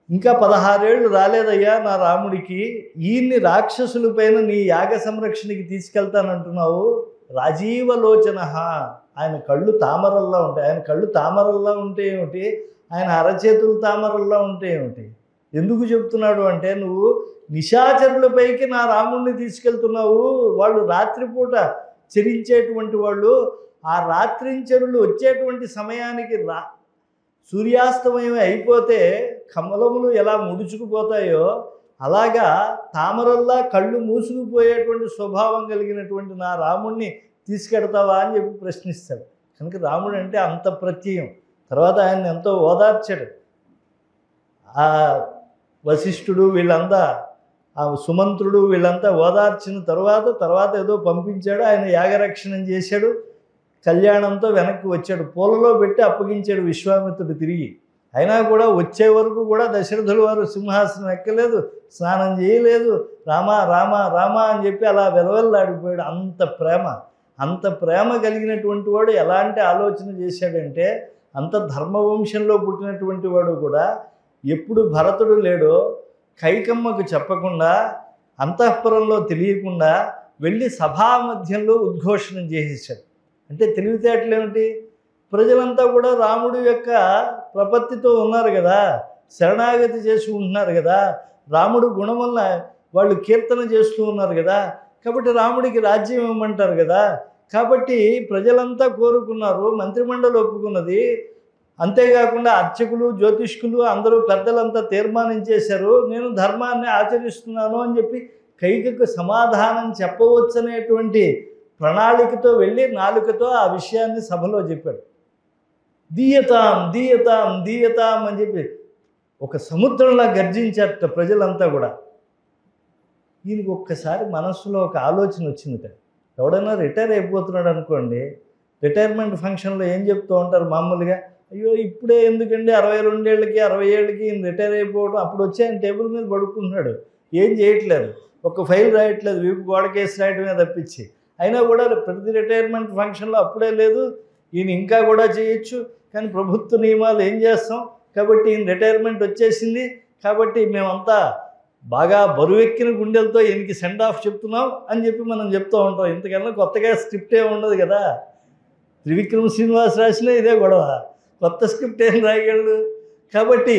ఇంకా 16 ఏళ్ళు రాలేదయ్యా నా రాముడికి. ఈయన్ని రాక్షసులపైన నీ యాగ సంరక్షణకి తీసుకెళ్తానంటున్నావు. రాజీవలోచన. ఆయన కళ్ళు తామరల్లా ఉంటాయి. ఆయన కళ్ళు తామరల్లా ఉంటే ఏమిటి, ఆయన అరచేతులు తామరల్లా ఉంటే ఏమిటి? ఎందుకు చెప్తున్నాడు అంటే, నువ్వు నిశాచరులపైకి నా రాముడిని తీసుకెళ్తున్నావు. వాళ్ళు రాత్రిపూట చెరించేటువంటి వాళ్ళు. ఆ రాత్రించరులు వచ్చేటువంటి సమయానికి సూర్యాస్తమయం అయిపోతే కమలములు ఎలా ముడుచుకుపోతాయో అలాగా తామరల్లా కళ్ళు మూసుకుపోయేటువంటి స్వభావం కలిగినటువంటి నా రాముడిని తీసుకెడతావా అని చెప్పి ప్రశ్నిస్తాడు. కనుక రాముడు అంటే అంత ప్రత్యయం. తర్వాత ఆయన్ని ఎంతో ఓదార్చాడు. ఆ వశిష్ఠుడు వీళ్ళంతా, ఆ సుమంత్రుడు వీళ్ళంతా ఓదార్చిన తర్వాత ఏదో పంపించాడు. ఆయన యాగరక్షణం చేశాడు, కళ్యాణంతో వెనక్కి వచ్చాడు. పూలలో పెట్టి అప్పగించాడు విశ్వామిత్రుడు తిరిగి. అయినా కూడా వచ్చే వరకు కూడా దశరథుల వారు సింహాసనం ఎక్కలేదు, స్నానం చేయలేదు. రామా రామా రామా అని చెప్పి అలా వెలవెల్లాడిపోయాడు. అంత ప్రేమ కలిగినటువంటి వాడు ఎలాంటి ఆలోచన చేశాడంటే, అంత ధర్మవంశంలో పుట్టినటువంటి వాడు కూడా ఎప్పుడు భరతుడు లేడో కైకమ్మకు చెప్పకుండా, అంతఃపురంలో తెలియకుండా వెళ్ళి సభా మధ్యంలో ఉద్ఘోషణం చేసేసాడు. అంటే తెలివితేటలు ఏమిటి? ప్రజలంతా కూడా రాముడి యొక్క ప్రపత్తితో ఉన్నారు కదా, శరణాగతి చేసి ఉంటున్నారు కదా, రాముడు గుణం వల్ల వాళ్ళు కీర్తన చేస్తూ ఉన్నారు కదా, కాబట్టి రాముడికి రాజ్యం ఇవ్వమంటారు కదా, కాబట్టి ప్రజలంతా కోరుకున్నారు, మంత్రిమండలి ఒప్పుకున్నది. అంతేకాకుండా అర్చకులు, జ్యోతిష్కులు అందరూ పెద్దలంతా తీర్మానించేశారు, నేను ధర్మాన్ని ఆచరిస్తున్నాను అని చెప్పి కైకకు సమాధానం చెప్పవచ్చనేటువంటి ప్రణాళికతో వెళ్ళి నాలుకతో ఆ విషయాన్ని సభలో చెప్పాడు. దీయతాం దీయతాం దీయతాం అని చెప్పి ఒక సముద్రంలా గర్జించారట ప్రజలంతా కూడా. ఈయనకి ఒక్కసారి మనస్సులో ఒక ఆలోచన వచ్చిందిట. ఎవడైనా రిటైర్ అయిపోతున్నాడు అనుకోండి, రిటైర్మెంట్ ఫంక్షన్లో ఏం చెప్తూ ఉంటారు మామూలుగా, అయ్యో ఇప్పుడే ఎందుకండి 62 ఏళ్ళకి 60 ఏళ్ళకి ఈయన రిటైర్ అయిపోవడం. అప్పుడు వచ్చి ఆయన టేబుల్ మీద పడుకుంటున్నాడు, ఏం చేయట్లేదు, ఒక ఫైల్ రాయట్లేదు, వీపు గోడకేసి రాయటమే తప్పించి. అయినా కూడా ప్రతి రిటైర్మెంట్ ఫంక్షన్లో అప్పుడే లేదు, ఈయన ఇంకా కూడా చేయొచ్చు, కానీ ప్రభుత్వ నియమాలు ఏం చేస్తాం, కాబట్టి ఈయన రిటైర్మెంట్ వచ్చేసింది, కాబట్టి మేమంతా బాగా బరువెక్కిన గుండెలతో ఈయనకి సెండ్ ఆఫ్ చెప్తున్నాం అని చెప్పి మనం చెప్తూ ఉంటాం. ఇంతకన్నా కొత్తగా స్క్రిప్ట్ ఏమి ఉండదు కదా. త్రివిక్రమ శ్రీనివాస్ రాసిన ఇదే గొడవ, కొత్త స్క్రిప్ట్ ఏం రాయగలడు. కాబట్టి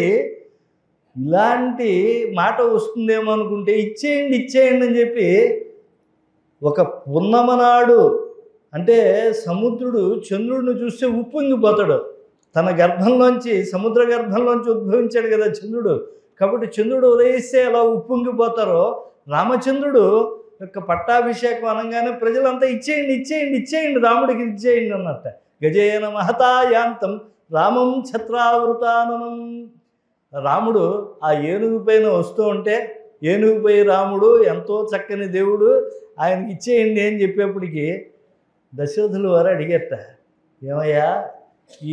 ఇలాంటి మాట వస్తుందేమో అనుకుంటే ఇచ్చేయండి అని చెప్పి ఒక పున్నమనాడు, అంటే సముద్రుడు చంద్రుడిని చూస్తే ఉప్పొంగిపోతాడు. తన గర్భంలోంచి, సముద్ర గర్భంలోంచి ఉద్భవించాడు కదా చంద్రుడు, కాబట్టి చంద్రుడు ఉదయిస్తే ఎలా ఉప్పొంగిపోతారో రామచంద్రుడు యొక్క పట్టాభిషేకం అనగానే ప్రజలంతా ఇచ్చేయండి రాముడికి ఇచ్చేయండి అన్నట్ట. గజేన మహతాయాంతం రామం ఛత్రావృతాననం. రాముడు ఆ ఏనుగు పైన వస్తూ ఉంటే, ఏనుగుపై రాముడు ఎంతో చక్కని దేవుడు, ఆయనకి ఇచ్చేయండి అని చెప్పేప్పటికీ దశరథుల వారు అడిగేట, ఏమయ్యా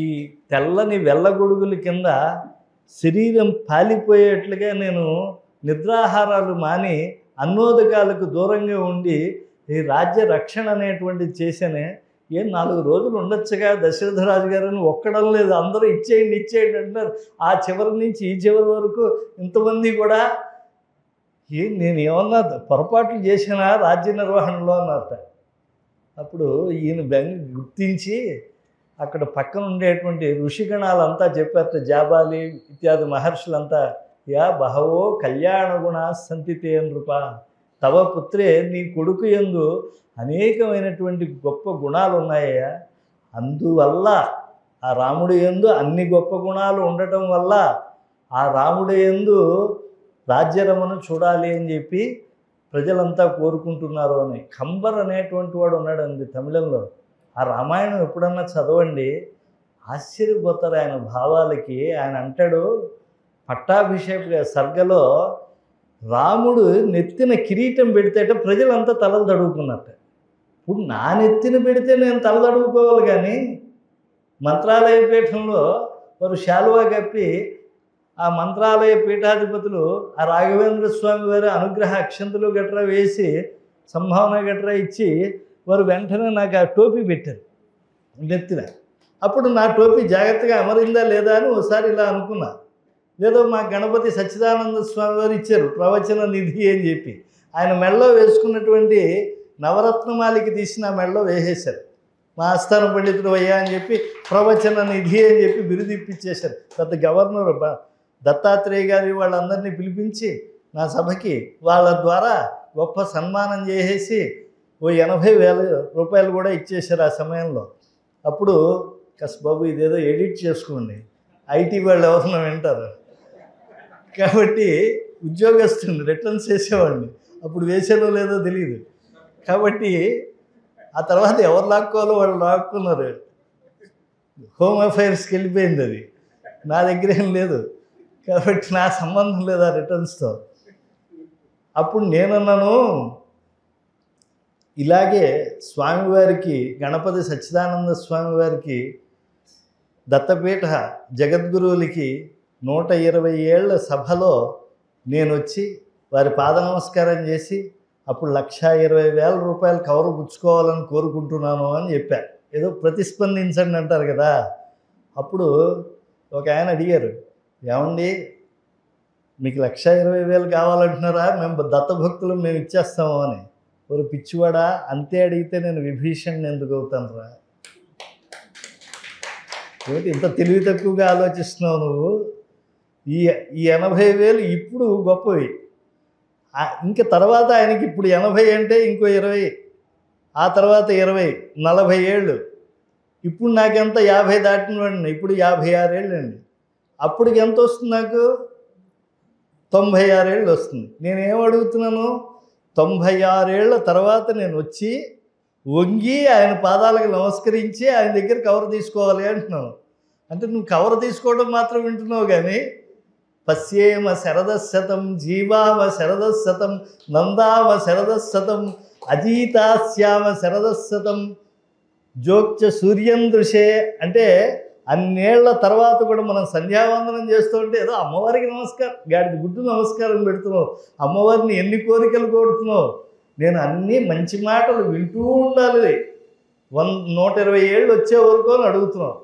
ఈ తెల్లని వెళ్ళగొడుగుల కింద శరీరం పాలిపోయేట్లుగా నేను నిద్రాహారాలు మాని అన్నోదకాలకు దూరంగా ఉండి ఈ రాజ్య రక్షణ అనేటువంటిది చేశానే, ఏం 4 రోజులు ఉండొచ్చుగా దశరథరాజు గారిని ఒక్కడం లేదు, అందరూ ఇచ్చేయండి అంటారు. ఆ చివరి నుంచి ఈ చివరి వరకు ఇంతమంది కూడా నేను ఏమన్నా పొరపాట్లు చేసినా రాజ్య నిర్వహణలో అన్నట్ట. అప్పుడు ఈయన గుర్తించి అక్కడ పక్కన ఉండేటువంటి ఋషిగణాలంతా చెప్పారట, జాబాలి ఇత్యాది మహర్షులంతా, యా బహవో కళ్యాణ గుణా సంతితే నృప, తవ పుత్రే నీ కొడుకు యందు అనేకమైనటువంటి గొప్ప గుణాలు ఉన్నాయ్యా, అందువల్ల ఆ రాముడి యందు అన్ని గొప్ప గుణాలు ఉండటం వల్ల ఆ రాముడి యందు రాజ్యరమను చూడాలి అని చెప్పి ప్రజలంతా కోరుకుంటున్నారు అని. కంబర్ అనేటువంటి వాడు ఉన్నాడండి తమిళంలో. ఆ రామాయణం ఎప్పుడన్నా చదవండి, ఆశ్చర్యపోతారు ఆయన భావాలకి. ఆయన అంటాడు, పట్టాభిషేక సర్గలో రాముడు నెత్తిన కిరీటం పెడితేట ప్రజలంతా తలలు తడువుకున్నట్ట. ఇప్పుడు నా నెత్తిన పెడితే నేను తల తడువుకోవాలి, కానీ మంత్రాలయ పీఠంలో వారు శాలువా కప్పి ఆ మంత్రాలయ పీఠాధిపతులు ఆ రాఘవేంద్ర స్వామి వారి అనుగ్రహ అక్షంతలు గట్రా వేసి సంభావన గట్రా ఇచ్చి వారు వెంటనే నాకు ఆ టోపీ పెట్టారు నెత్తిన. అప్పుడు నా టోపీ జాగ్రత్తగా అమరిందా లేదా అని ఒకసారి ఇలా అనుకున్నా. లేదో మా గణపతి సచ్చిదానంద స్వామి వారు ఇచ్చారు ప్రవచన నిధి అని చెప్పి, ఆయన మెడలో వేసుకున్నటువంటి నవరత్నమాలికి తీసి నా మెడలో వేసేశారు. మా ఆస్థాన పండితుడు అయ్యా అని చెప్పి ప్రవచన నిధి అని చెప్పి బిరుదు ఇప్పించేశారు. పెద్ద గవర్నర్ దత్తాత్రేయ గారి వాళ్ళందరినీ పిలిపించి నా సభకి వాళ్ళ ద్వారా గొప్ప సన్మానం చేసేసి ఓ 80,000 రూపాయలు కూడా ఇచ్చేశారు ఆ సమయంలో. అప్పుడు బాబు ఇదేదో ఎడిట్ చేసుకోండి, ఐటీ వాళ్ళు ఎవరన్నా వింటారు, కాబట్టి ఉద్యోగస్తుని రిటర్న్స్ వేసేవాడిని. అప్పుడు వేసానో లేదో తెలియదు, కాబట్టి ఆ తర్వాత ఎవరు లాక్కోవాలో వాళ్ళు లాక్కున్నారు. హోమ్ అఫైర్స్కి వెళ్ళిపోయింది అది, నా దగ్గర ఏం లేదు. కాబట్టి నా సంబంధం లేదు ఆ రిటర్న్స్తో. అప్పుడు నేనన్నాను, ఇలాగే స్వామివారికి, గణపతి సచ్చిదానంద స్వామివారికి, దత్తపీఠ జగద్గురువులకి 120 ఏళ్ల సభలో నేను వచ్చి వారి పాద నమస్కారం చేసి అప్పుడు 1,20,000 రూపాయలు కవరు పుచ్చుకోవాలని కోరుకుంటున్నాను అని చెప్పా. ఏదో ప్రతిస్పందించండి అంటారు కదా. అప్పుడు ఒక ఆయన అడిగారు, ఏమండి మీకు 1,20,000 కావాలంటున్నారా, మేము దత్తభక్తులు మేము ఇచ్చేస్తాము అని. ఒక పిచ్చివాడా, అంతే అడిగితే నేను విభీషణ్ ఎందుకు అవుతాను రా? ఏమిటి ఇంత తెలివి తక్కువగా ఆలోచిస్తున్నావు నువ్వు? ఈ 80,000 ఇప్పుడు గొప్పవి. ఇంక తర్వాత ఆయనకి ఇప్పుడు 80 అంటే ఇంకో 20, ఆ తర్వాత 20, 40 ఏళ్ళు. ఇప్పుడు నాకెంత 50 దాటినవాడిని, ఇప్పుడు 56 ఏళ్ళండి. అప్పటికి ఎంత వస్తుంది నాకు? 96 ఏళ్ళు వస్తుంది. నేనేం అడుగుతున్నాను, 96 ఏళ్ల తర్వాత నేను వచ్చి వంగి ఆయన పాదాలకు నమస్కరించి ఆయన దగ్గర కవర్ తీసుకోవాలి అంటున్నాను. అంటే నువ్వు కవర్ తీసుకోవడం మాత్రం వింటున్నావు కానీ పశ్యేమ శరదశతం జీవామ శరదశతం నందామ శరదశతం అజీతాస్యామ శరదశతం జోక్చ సూర్యం దృశే అంటే అన్నేళ్ల తర్వాత కూడా మనం సంధ్యావందనం చేస్తూ ఉంటే ఏదో అమ్మవారికి నమస్కారం, గాడిది గుడ్డు నమస్కారం పెడుతున్నావు, అమ్మవారిని ఎన్ని కోరికలు కోరుతున్నావు. నేను అన్నీ మంచి మాటలు వింటూ ఉండాలి. 120 ఏళ్ళు వచ్చే వరకు అని అడుగుతున్నావు.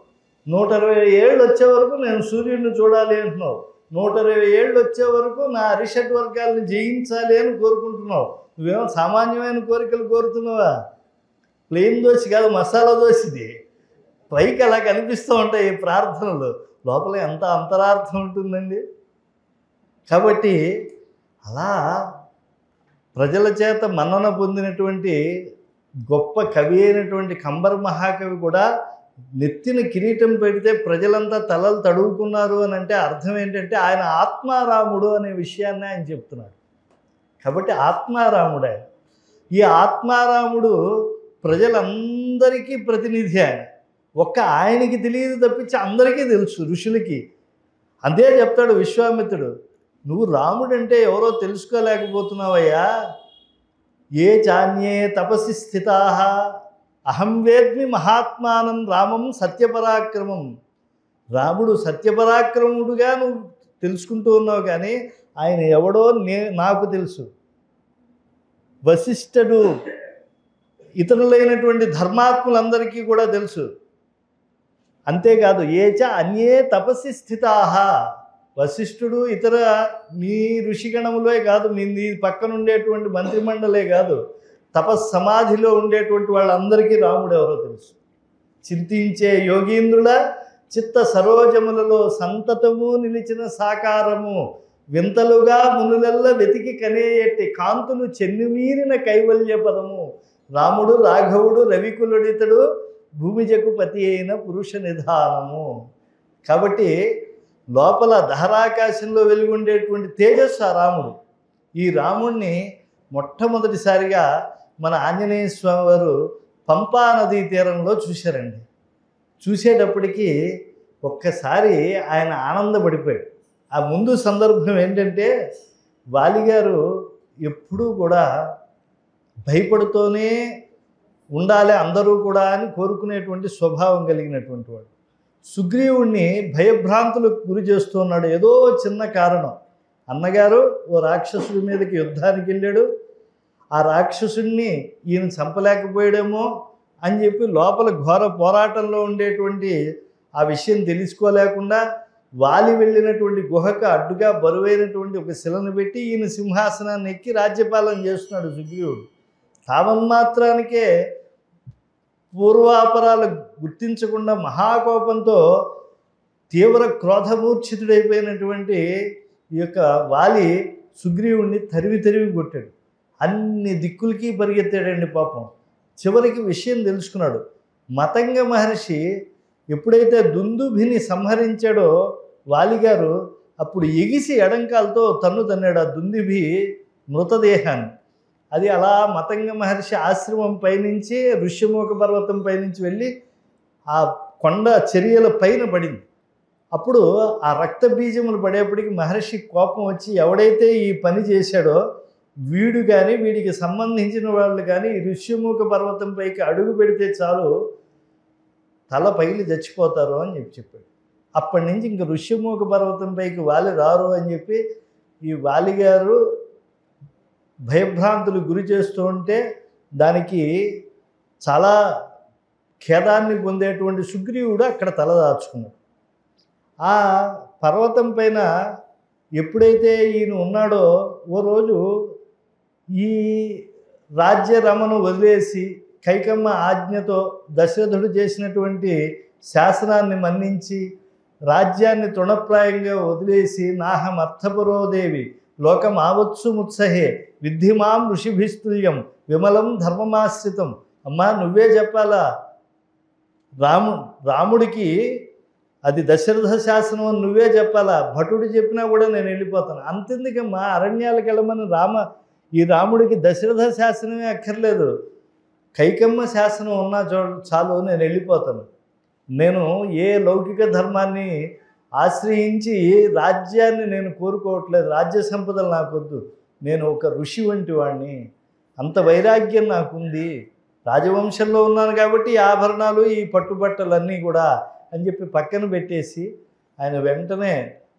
120 ఏళ్ళు వచ్చే వరకు నేను సూర్యుడిని చూడాలి అంటున్నావు. 120 ఏళ్ళు వచ్చే వరకు నా అరిషడ్ వర్గాలను జయించాలి అని కోరుకుంటున్నావు. నువ్వేమో సామాన్యమైన కోరికలు కోరుతున్నావా? ప్లెయిన్ దోశ కాదు, మసాలా దోశ ఇది. పైకి అలా కనిపిస్తూ ఉంటాయి ఈ ప్రార్థనలు, లోపల ఎంత అంతరార్థం ఉంటుందండి. కాబట్టి అలా ప్రజల చేత మన్నన పొందినటువంటి గొప్ప కవి అయినటువంటి కంబర్ మహాకవి కూడా నెత్తిన కిరీటం పెడితే ప్రజలంతా తలలు తడువుకున్నారు అని అంటే అర్థం ఏంటంటే ఆయన ఆత్మారాముడు అనే విషయాన్ని ఆయన చెప్తున్నాడు. కాబట్టి ఆత్మారాముడు ఆయన. ఈ ఆత్మారాముడు ప్రజలందరికీ ప్రతినిధి. ఆయన ఒక్క ఆయనకి తెలియదు తప్పించి అందరికీ తెలుసు, ఋషులకి. అదే చెప్తాడు విశ్వామిత్రుడు, నువ్వు రాముడంటే ఎవరో తెలుసుకోలేకపోతున్నావయ్యా. ఏ చాన్యే తపసి స్థితా అహం వేద్మి మహాత్మానం రామం సత్యపరాక్రమం. రాముడు సత్యపరాక్రముడుగా నువ్వు తెలుసుకుంటూ ఉన్నావు కానీ ఆయన ఎవడో నాకు తెలుసు. వశిష్ఠుడు ఇతరులైనటువంటి ధర్మాత్ములందరికీ కూడా తెలుసు. అంతేకాదు ఏచ అన్యే తపస్సి స్థితాహ, వశిష్ఠుడు ఇతర నీ ఋషిగణములే కాదు, నీ పక్కన ఉండేటువంటి మంత్రిమండలే కాదు, తపస్సమాధిలో ఉండేటువంటి వాళ్ళందరికీ రాముడు ఎవరో తెలుసు. చింతించే యోగీంద్రుల చిత్త సరోజములలో సంతతము నిలిచిన సాకారము, వింతలుగా మునులెల్ల వెతికి కనేయట్టి కాంతులు చెన్నుమీరిన కైవల్య పదము. రాముడు రాఘవుడు రవికులుడితడు భూమిజకు పతి అయిన పురుష నిధానము. కాబట్టి లోపల దహరాకాశంలో వెలుగుండేటువంటి తేజస్సు ఆ రాముడు. ఈ రాముణ్ణి మొట్టమొదటిసారిగా మన ఆంజనేయ స్వామి వారు పంపా నదీ తీరంలో చూశారండి. చూసేటప్పటికీ ఒక్కసారి ఆయన ఆనందపడిపోయాడు. ఆ ముందు సందర్భం ఏంటంటే వాలిగారు ఎప్పుడూ కూడా భయపడుతూనే ఉండాలి అందరూ కూడా అని కోరుకునేటువంటి స్వభావం కలిగినటువంటి వాడు. సుగ్రీవుణ్ణి భయభ్రాంతులకు గురి చేస్తున్నాడు. ఏదో చిన్న కారణం, అన్నగారు ఓ రాక్షసుడి మీదకి యుద్ధానికి వెళ్ళాడు, ఆ రాక్షసుడిని ఈయన చంపలేకపోయాడేమో అని చెప్పి లోపల ఘోర పోరాటంలో ఉండేటువంటి ఆ విషయం తెలుసుకోలేకుండా వాలి వెళ్ళినటువంటి గుహకు అడ్డుగా బరువైనటువంటి ఒక శిలను పెట్టి ఈయన సింహాసనాన్ని ఎక్కి రాజ్యపాలన చేస్తున్నాడు సుగ్రీవుడు. తావన్మాత్రానికే పూర్వాపరాలు గుర్తించకుండా మహాకోపంతో తీవ్ర క్రోధమూర్ఛితుడైపోయినటువంటి ఈ యొక్క వాలి సుగ్రీవుణ్ణి తరివి కొట్టాడు. అన్ని దిక్కులకి పరిగెత్తాడండి పాపం. చివరికి విషయం తెలుసుకున్నాడు. మతంగ మహర్షి ఎప్పుడైతే దుందుభిని సంహరించాడో వాలిగారు అప్పుడు ఎగిసి ఎడంకాలతో తన్నాడు ఆ దుందుభి మృతదేహాన్ని. అది అలా మతంగ మహర్షి ఆశ్రమం పైనుంచి ఋష్యమూక పర్వతం పైనుంచి వెళ్ళి ఆ కొండ చర్యల పైన పడింది. అప్పుడు ఆ రక్త బీజములు పడేప్పటికి మహర్షి కోపం వచ్చి ఎవడైతే ఈ పని చేశాడో వీడు కానీ వీడికి సంబంధించిన వాళ్ళు కానీ ఋష్యముఖ పర్వతం పైకి అడుగు పెడితే చాలు తల పగిలి చచ్చిపోతారు అని చెప్పాడు. అప్పటి నుంచి ఇంక ఋష్యముఖ పర్వతం పైకి వాలి రారు అని చెప్పి ఈ వాలిగారు భయభ్రాంతులు గురి చేస్తూ ఉంటే దానికి చాలా ఖేదాన్ని పొందేటువంటి సుగ్రీవుడు అక్కడ తల దాచుకున్నాడు. ఆ పర్వతం పైన ఎప్పుడైతే ఈయన ఉన్నాడో ఓ రోజు ఈ రాజ్య రమను వదిలేసి కైకమ్మ ఆజ్ఞతో దశరథుడు చేసినటువంటి శాసనాన్ని మన్నించి రాజ్యాన్ని తృణప్రాయంగా వదిలేసి నాహం అర్థపురోదేవి లోకం ఆవత్సు ముత్సహే విద్ధిమాం ఋషిభిస్తుల్యం విమలం ధర్మమాశ్రితం. అమ్మా నువ్వే చెప్పాలా, రాముడికి అది దశరథ శాసనం అని నువ్వే చెప్పాలా, భటుడు చెప్పినా కూడా నేను వెళ్ళిపోతాను. అంతెందుకమ్మా అరణ్యాలకు వెళ్ళమని ఈ రాముడికి దశరథ శాసనమే అక్కర్లేదు, కైకమ్మ శాసనం ఉన్నా చాలు నేను వెళ్ళిపోతాను. నేను ఏ లౌకిక ధర్మాన్ని ఆశ్రయించి రాజ్యాన్ని నేను కోరుకోవట్లేదు, రాజ్య సంపదలు నాకొద్దు, నేను ఒక ఋషి వంటి వాడిని, అంత వైరాగ్యం నాకుంది, రాజవంశంలో ఉన్నాను కాబట్టి ఈ ఆభరణాలు ఈ పట్టుబట్టలన్నీ కూడా అని చెప్పి పక్కన పెట్టేసి ఆయన వెంటనే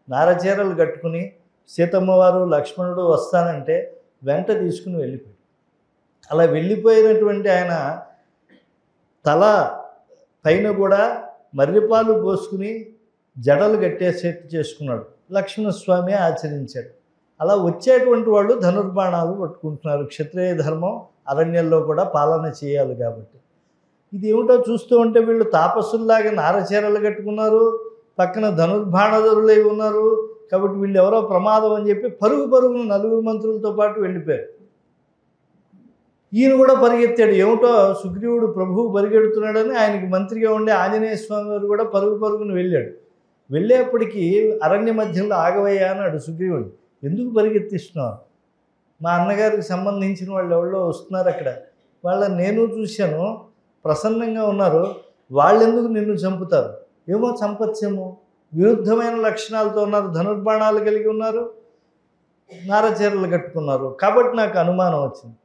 నారచీరలు కట్టుకుని సీతమ్మవారు లక్ష్మణుడు వస్తానంటే వెంట తీసుకుని వెళ్ళిపోయాడు. అలా వెళ్ళిపోయినటువంటి ఆయన తల పైన కూడా మర్రిపాలు పోసుకుని జడలు కట్టేసేట్టు చేసుకున్నాడు. లక్ష్మణస్వామి ఆచరించాడు. అలా వచ్చేటువంటి వాళ్ళు ధనుర్బాణాలు పట్టుకుంటున్నారు. క్షత్రియ ధర్మం అరణ్యంలో కూడా పాలన చేయాలి కాబట్టి. ఇది ఏమిటో చూస్తూ ఉంటే వీళ్ళు తాపసుల్లాగా నారచీరలు కట్టుకున్నారు, పక్కన ధనుర్బాణధరులై ఉన్నారు. కాబట్టి వీళ్ళు ఎవరో ప్రమాదం అని చెప్పి పరుగున నలుగురు మంత్రులతో పాటు వెళ్ళిపోయారు. ఈయన కూడా పరిగెత్తాడు. ఏమిటో సుగ్రీవుడు ప్రభువు పరిగెడుతున్నాడని ఆయనకి మంత్రిగా ఉండే ఆంజనేయ స్వామి వారు కూడా పరుగున వెళ్ళాడు. వెళ్ళేప్పటికీ అరణ్య మధ్యంలో ఆగవయ్యా అన్నాడు సుగ్రీవుడు. ఎందుకు పరిగెత్తిస్తున్నావు? మా అన్నగారికి సంబంధించిన వాళ్ళు ఎవరో వస్తున్నారు అక్కడ, వాళ్ళని నేను చూశాను, ప్రసన్నంగా ఉన్నారు, వాళ్ళెందుకు నిన్ను చంపుతారు? ఏమో చంపచ్చేమో, విరుద్ధమైన లక్షణాలతో ఉన్నారు, ధనుర్బాణాలు కలిగి ఉన్నారు, నారచీరలు కట్టుకున్నారు, కాబట్టి నాకు అనుమానం వచ్చింది.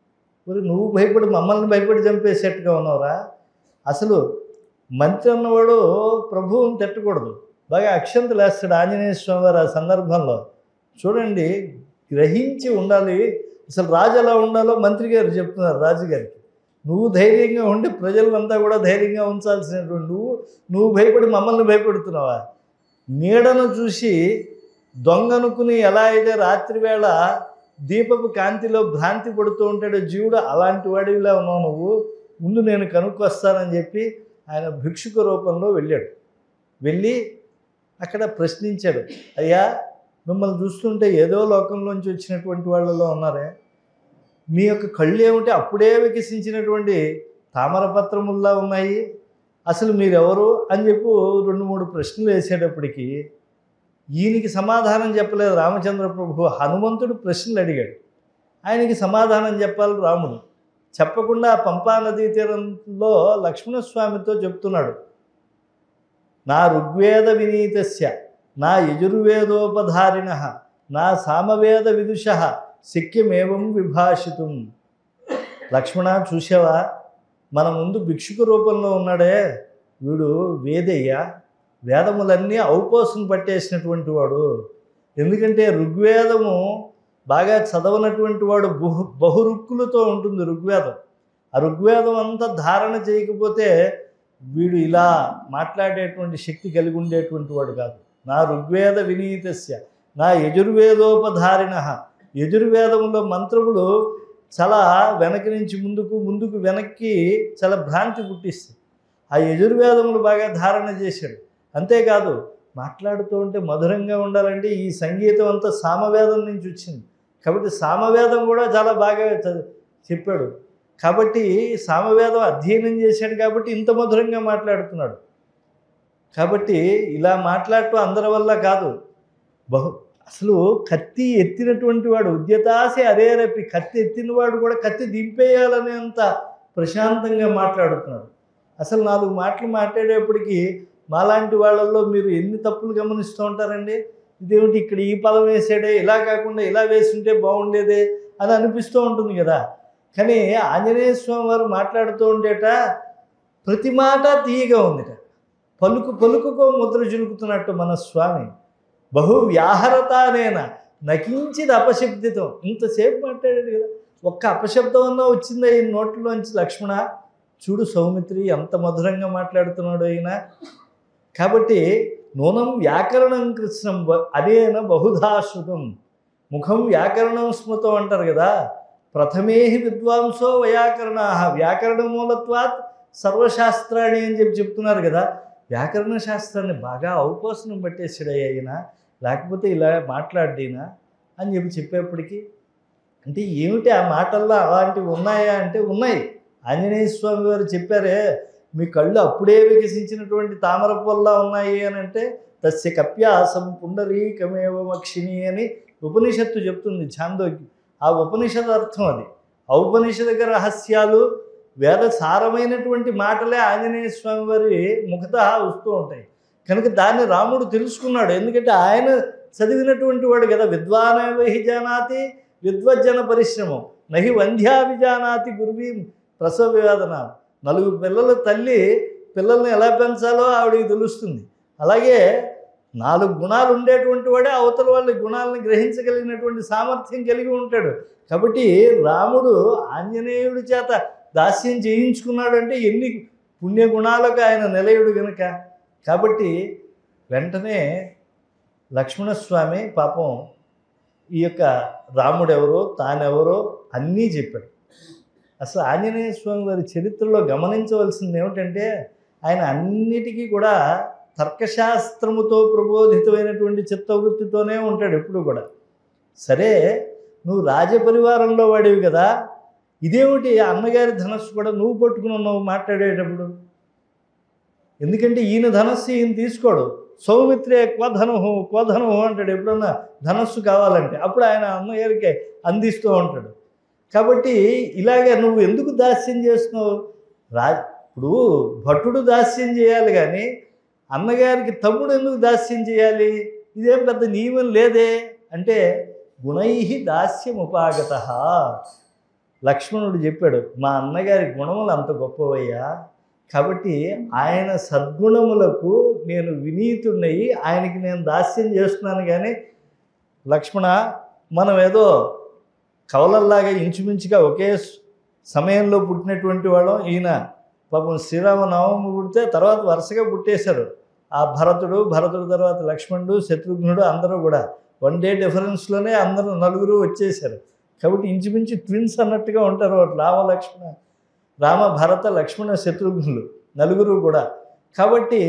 మరి నువ్వు భయపడి మమ్మల్ని భయపడి చంపేసేట్టుగా ఉన్నావురా? అసలు మంత్రి అన్నవాడు ప్రభువుని తిట్టకూడదు, బాగా అక్షంతలు వేస్తాడు ఆంజనేయ స్వామి వారు. ఆ సందర్భంలో చూడండి, గ్రహించి ఉండాలి. అసలు రాజు ఎలా ఉండాలో మంత్రి గారు చెప్తున్నారు రాజుగారికి. నువ్వు ధైర్యంగా ఉండి ప్రజలంతా కూడా ధైర్యంగా ఉంచాల్సినటువంటి నువ్వు భయపడి మమ్మల్ని భయపెడుతున్నావా? నీడను చూసి దొంగనుకుని ఎలా అయితే రాత్రివేళ దీపపు కాంతిలో భ్రాంతి పడుతూ ఉంటాడు జీవుడు, అలాంటి వాడిలా ఉన్నావు నువ్వు, ముందు నేను కనుక్కొస్తానని చెప్పి ఆయన భిక్షుక రూపంలో వెళ్ళాడు. వెళ్ళి అక్కడ ప్రశ్నించాడు, అయ్యా మిమ్మల్ని చూస్తుంటే ఏదో లోకంలోంచి వచ్చినటువంటి వాళ్ళలో ఉన్నారే, మీ యొక్క కళ్ళు ఏమిటి అప్పుడే వికసించినటువంటి తామరపత్రముల్లా ఉన్నాయి, అసలు మీరెవరు అని చెప్పి 2-3 ప్రశ్నలు వేసేటప్పటికి ఈయనకి సమాధానం చెప్పలేదు రామచంద్ర ప్రభు. హనుమంతుడు ప్రశ్నలు అడిగాడు, ఆయనకి సమాధానం చెప్పాలి రాముడు. చెప్పకుండా పంపా నదీ తీరంలో లక్ష్మణస్వామితో చెప్తున్నాడు, నా ఋగ్వేద వినీతస్య నా యజుర్వేదోపధారిణ నా సామవేద విదుష శక్యమేవం విభాషితుం. లక్ష్మణ చూసావా, మన ముందు భిక్షుక రూపంలో ఉన్నాడే, వీడు వేదయ్య, వేదములన్నీ ఔపోసం పట్టేసినటువంటి వాడు. ఎందుకంటే ఋగ్వేదము బాగా చదవనటువంటి వాడు బహురుక్కులతో ఉంటుంది ఋగ్వేదం. ఆ ఋగ్వేదం అంతా ధారణ చేయకపోతే వీడు ఇలా మాట్లాడేటువంటి శక్తి కలిగి ఉండేటువంటి వాడు కాదు. నా ఋగ్వేద వినీతస్య నా యజుర్వేదోపధారిణ. యజుర్వేదంలో మంత్రములు చాలా వెనక నుంచి ముందుకు వెనక్కి చాలా భ్రాంతి పుట్టిస్తాయి. ఆ యజుర్వేదములు బాగా ధారణ చేశాడు. అంతేకాదు మాట్లాడుతూ ఉంటే మధురంగా ఉండాలంటే ఈ సంగీతం అంతా సామవేదం నుంచి వచ్చింది కాబట్టి సామవేదం కూడా చాలా బాగా చెప్పాడు. కాబట్టి సామవేదం అధ్యయనం చేశాడు కాబట్టి ఇంత మధురంగా మాట్లాడుతున్నాడు. కాబట్టి ఇలా మాట్లాడటం అందరి వల్ల కాదు. అసలు కత్తి ఎత్తినటువంటి వాడు ఉద్యతాసి అరేరపి, కత్తి ఎత్తినవాడు కూడా కత్తి దింపేయాలనేంత ప్రశాంతంగా మాట్లాడుతున్నాడు. అసలు 4 మాటలు మాట్లాడేప్పటికీ మాలాంటి వాళ్ళల్లో మీరు ఎన్ని తప్పులు గమనిస్తూ ఉంటారండి. ఇదేమిటి ఇక్కడ ఈ పదం వేసాడే, ఇలా కాకుండా ఇలా వేసుంటే బాగుండేదే అని అనిపిస్తూ ఉంటుంది కదా. కానీ ఆంజనేయ స్వామి వారు మాట్లాడుతూ ఉండేట ప్రతి మాట తీయగా ఉందిట. పలుకు పలుకుకో ముద్ర చిలుకుతున్నట్టు మన స్వామి. బహు వ్యాహరతానేన నకించిది అపశబ్దితం. ఇంతసేపు మాట్లాడాడు కదా, ఒక్క అపశబ్దం అన్నా వచ్చిందా ఈ నోట్లోంచి. లక్ష్మణ చూడు సౌమిత్రి ఎంత మధురంగా మాట్లాడుతున్నాడు అయినా. కాబట్టి నూనం వ్యాకరణం కృష్ణం అదేన బహుధాశ్రుతం ముఖం వ్యాకరణం స్మృతం అంటారు కదా. ప్రథమేహి విద్వాంసో వ్యాకరణా వ్యాకరణ మూలత్వాత్ సర్వశాస్త్రాన్ని అని చెప్తున్నారు కదా. వ్యాకరణ శాస్త్రాన్ని బాగా ఔపోసనం పట్టేసాడు అయినా, లేకపోతే ఇలా మాట్లాడినా అని చెప్పేప్పటికీ అంటే ఏమిటి ఆ మాటల్లో అలాంటివి ఉన్నాయా అంటే ఉన్నాయి. ఆంజనేయ స్వామి వారు చెప్పారే, మీ కళ్ళు అప్పుడే వికసించినటువంటి తామర పొల్లా ఉన్నాయి అని అంటే తస్య కప్యాసం పుండరీకమేవ మక్షిణి అని ఉపనిషత్తు చెప్తుంది ఛాందోగ్యం. ఆ ఉపనిషద్ అర్థం అది. ఔపనిషదిక రహస్యాలు వేద సారమైనటువంటి మాటలే ఆంజనేయ స్వామి వారి ముఖతః వస్తూ ఉంటాయి. కనుక దాన్ని రాముడు తెలుసుకున్నాడు. ఎందుకంటే ఆయన చదివినటువంటి వాడు కదా. విద్వానేవహి జానాతి విద్వజ్జన పరిశ్రమం నహి వంధ్యా విజానాతి గురువీం ప్రసవ వేదన. 4 పిల్లల తల్లి పిల్లల్ని ఎలా పెంచాలో ఆవిడికి తెలుస్తుంది. అలాగే 4 గుణాలు ఉండేటువంటి వాడే అవతల వాళ్ళ గుణాలను గ్రహించగలిగినటువంటి సామర్థ్యం కలిగి ఉంటాడు. కాబట్టి రాముడు ఆంజనేయుడి చేత దాస్యం చేయించుకున్నాడంటే ఎన్ని పుణ్యగుణాలకు ఆయన నిలయుడు గనుక. కాబట్టి వెంటనే లక్ష్మణస్వామి పాపం ఈ యొక్క రాముడెవరో తానెవరో అన్నీ చెప్పాడు. అసలు ఆంజనేయ స్వామి వారి చరిత్రలో గమనించవలసింది ఏమిటంటే ఆయన అన్నిటికీ కూడా తర్కశాస్త్రముతో ప్రబోధితమైనటువంటి చిత్తవృత్తితోనే ఉంటాడు ఎప్పుడు కూడా. సరే నువ్వు రాజపరివారంలో వాడివి కదా, ఇదేమిటి అన్నగారి ధనస్సు కూడా నువ్వు పట్టుకుని ఉన్నావు మాట్లాడేటప్పుడు. ఎందుకంటే ఈయన ధనస్సు ఈయన తీసుకోడు. సౌమిత్రే క్వధను అంటాడు ఎప్పుడన్నా ధనస్సు కావాలంటే. అప్పుడు ఆయన అన్నగారికి అందిస్తూ ఉంటాడు. కాబట్టి ఇలాగే నువ్వు ఎందుకు దాస్యం చేస్తున్నావు? ఇప్పుడు భటుడు దాస్యం చేయాలి కానీ అన్నగారికి తమ్ముడు ఎందుకు దాస్యం చేయాలి? ఇదేం పెద్ద నియమం లేదే అంటే గుణై దాస్యముపాగత. లక్ష్మణుడు చెప్పాడు, మా అన్నగారి గుణములు అంత గొప్పవయ్యా, కాబట్టి ఆయన సద్గుణములకు నేను వినీతున్నయి, ఆయనకి నేను దాస్యం చేస్తున్నాను. కానీ లక్ష్మణ మనం ఏదో కవలల్లాగా ఇంచుమించుగా ఒకే సమయంలో పుట్టినటువంటి వాళ్ళం. ఈయన పాపం శ్రీరామనవమి పుడితే తర్వాత వరుసగా పుట్టేశారు. ఆ భరతుడు తర్వాత లక్ష్మణుడు శత్రుఘ్నుడు అందరూ కూడా 1 డే డిఫరెన్స్లోనే అందరూ 4 వచ్చేసారు. కాబట్టి ఇంచుమించు ట్విన్స్ అన్నట్టుగా ఉంటారు రామ భరత లక్ష్మణ శత్రుఘ్నులు 4 కూడా. కాబట్టి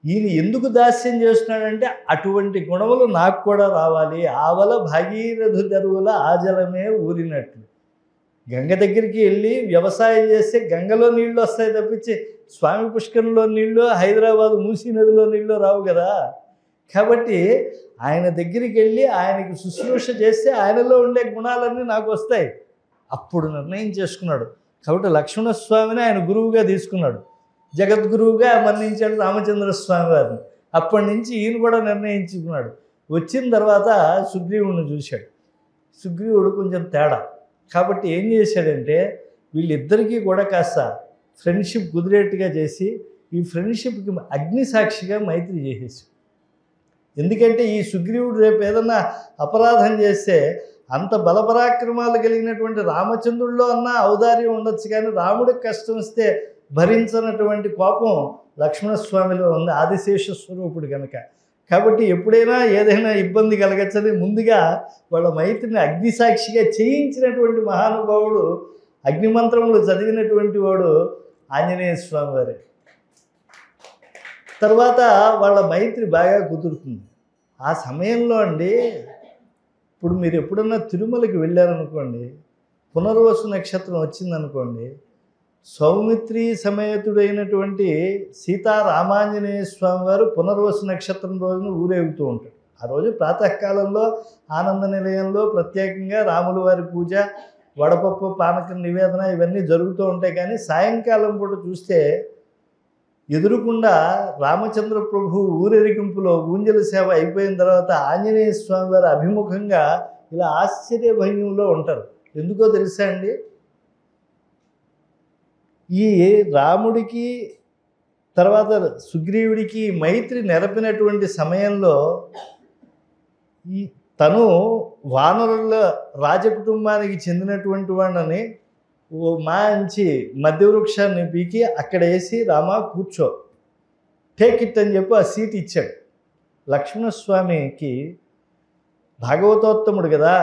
ఈయన ఎందుకు దాస్యం చేస్తున్నాడంటే అటువంటి గుణములు నాకు కూడా రావాలి. ఆవల భాగీరథు దరువుల ఆజలమే ఊరినట్లు. గంగ దగ్గరికి వెళ్ళి వ్యవసాయం చేస్తే గంగలో నీళ్లు వస్తాయి తప్పించి స్వామి పుష్కరంలో నీళ్లు, హైదరాబాద్ మూసీ నదిలో నీళ్లు రావు కదా. కాబట్టి ఆయన దగ్గరికి వెళ్ళి ఆయనకి శుశ్రూష చేస్తే ఆయనలో ఉండే గుణాలన్నీ నాకు వస్తాయి. అప్పుడు నిర్ణయం చేసుకున్నాడు. కాబట్టి లక్ష్మణస్వామిని ఆయన గురువుగా తీసుకున్నాడు. జగద్గురువుగా మన్నించాడు రామచంద్రస్వామి వారిని. అప్పటి నుంచి ఈయన కూడా నిర్ణయించుకున్నాడు. వచ్చిన తర్వాత సుగ్రీవుడిని చూశాడు. సుగ్రీవుడు కొంచెం తేడా. కాబట్టి ఏం చేశాడంటే వీళ్ళిద్దరికీ కూడా కాస్త ఫ్రెండ్షిప్ కుదిరేట్టుగా చేసి ఈ ఫ్రెండ్షిప్కి అగ్నిసాక్షిగా మైత్రి చేసేసి. ఎందుకంటే ఈ సుగ్రీవుడు రేపు ఏదన్నా అపరాధం చేస్తే అంత బలపరాక్రమాలు కలిగినటువంటి రామచంద్రుల్లో అన్నా ఔదార్యం ఉండొచ్చు, కానీ రాముడికి కష్టం వస్తే భరించనటువంటి కోపం లక్ష్మణస్వామిలో ఉంది, ఆదిశేష స్వరూపుడు కనుక. కాబట్టి ఎప్పుడైనా ఏదైనా ఇబ్బంది కలగచ్చని ముందుగా వాళ్ళ మైత్రిని అగ్నిసాక్షిగా చేయించినటువంటి మహానుభావుడు, అగ్నిమంత్రములు చదివినటువంటి వాడు ఆంజనేయ స్వామి వారే. తర్వాత వాళ్ళ మైత్రి బాగా కుదురుతుంది. ఆ సమయంలో అండి, ఇప్పుడు మీరు ఎప్పుడన్నా తిరుమలకి వెళ్ళారనుకోండి, పునర్వసు నక్షత్రం వచ్చిందనుకోండి, సౌమిత్రి సమేతుడైనటువంటి సీతారామాంజనేయ స్వామి వారు పునర్వసు నక్షత్రం రోజున ఊరేగుతూ ఉంటాడు. ఆ రోజు ప్రాతకాలంలో ఆనంద నిలయంలో ప్రత్యేకంగా రాముల వారి పూజ, వడపప్పు పానకం నివేదన ఇవన్నీ జరుగుతూ ఉంటాయి. కానీ సాయంకాలం పూట చూస్తే ఎదురుకుండా రామచంద్ర ప్రభు ఊరేగింపులో ఊంజల సేవ అయిపోయిన తర్వాత ఆంజనేయ స్వామి వారి అభిముఖంగా ఇలా ఆశ్చర్య భంగిలో ఉంటారు. ఎందుకో తెలుసా అండి? ఈ రాముడికి తర్వాత సుగ్రీవుడికి మైత్రి నెరపినటువంటి సమయంలో ఈ తను వానరుల రాజకుటుంబానికి చెందినటువంటి వాడిని ఓ మంచి మధ్య వృక్షాన్ని పీకి అక్కడ వేసి రామా కూర్చో, టేక్ ఇట్ అని చెప్పి ఆ సీట్ ఇచ్చాడు. లక్ష్మణస్వామికి భాగవతోత్తముడు కదా,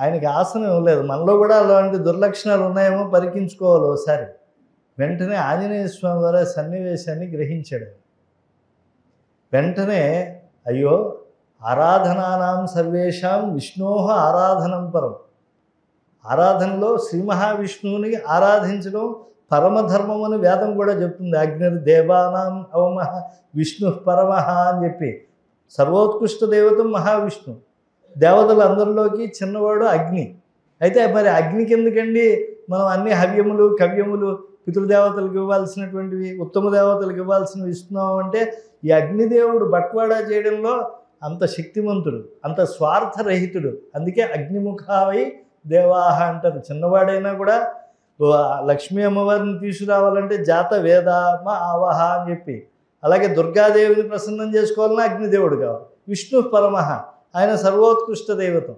ఆయనకి ఆసనం ఇవ్వలేదు. మనలో కూడా అలాంటి దుర్లక్షణాలు ఉన్నాయేమో పరికించుకోవాలి ఒకసారి. వెంటనే ఆంజనేయ స్వామి వారి సన్నివేశాన్ని గ్రహించాడు. వెంటనే అయ్యో ఆరాధనానాం సర్వేషాం విష్ణోహ ఆరాధనం పరం, ఆరాధనలో శ్రీ మహావిష్ణువుని ఆరాధించడం పరమధర్మం అని వేదం కూడా చెప్తుంది. అగ్నిర్ దేవానాం అవమహ విష్ణు పరమహ అని చెప్పి, సర్వోత్కృష్ట దేవతం మహావిష్ణు, దేవతలందరిలోకి చిన్నవాడు అగ్ని. అయితే మరి అగ్నికి ఎందుకండి మనం అన్ని హవ్యములు కవ్యములు పితృదేవతలకు ఇవ్వాల్సినటువంటివి ఉత్తమ దేవతలకు ఇవ్వాల్సినవి ఇస్తున్నాం అంటే, ఈ అగ్నిదేవుడు బట్వాడా చేయడంలో అంత శక్తిమంతుడు, అంత స్వార్థరహితుడు. అందుకే అగ్నిముఖావై దేవాహ అంటారు. చిన్నవాడైనా కూడా లక్ష్మీ అమ్మవారిని తీసుకురావాలంటే జాత వేదామ ఆవహ అని చెప్పి, అలాగే దుర్గాదేవిని ప్రసన్నం చేసుకోవాలన్నా అగ్నిదేవుడు కావాలి. విష్ణు పరమహ, ఆయన సర్వోత్కృష్ట దైవతం.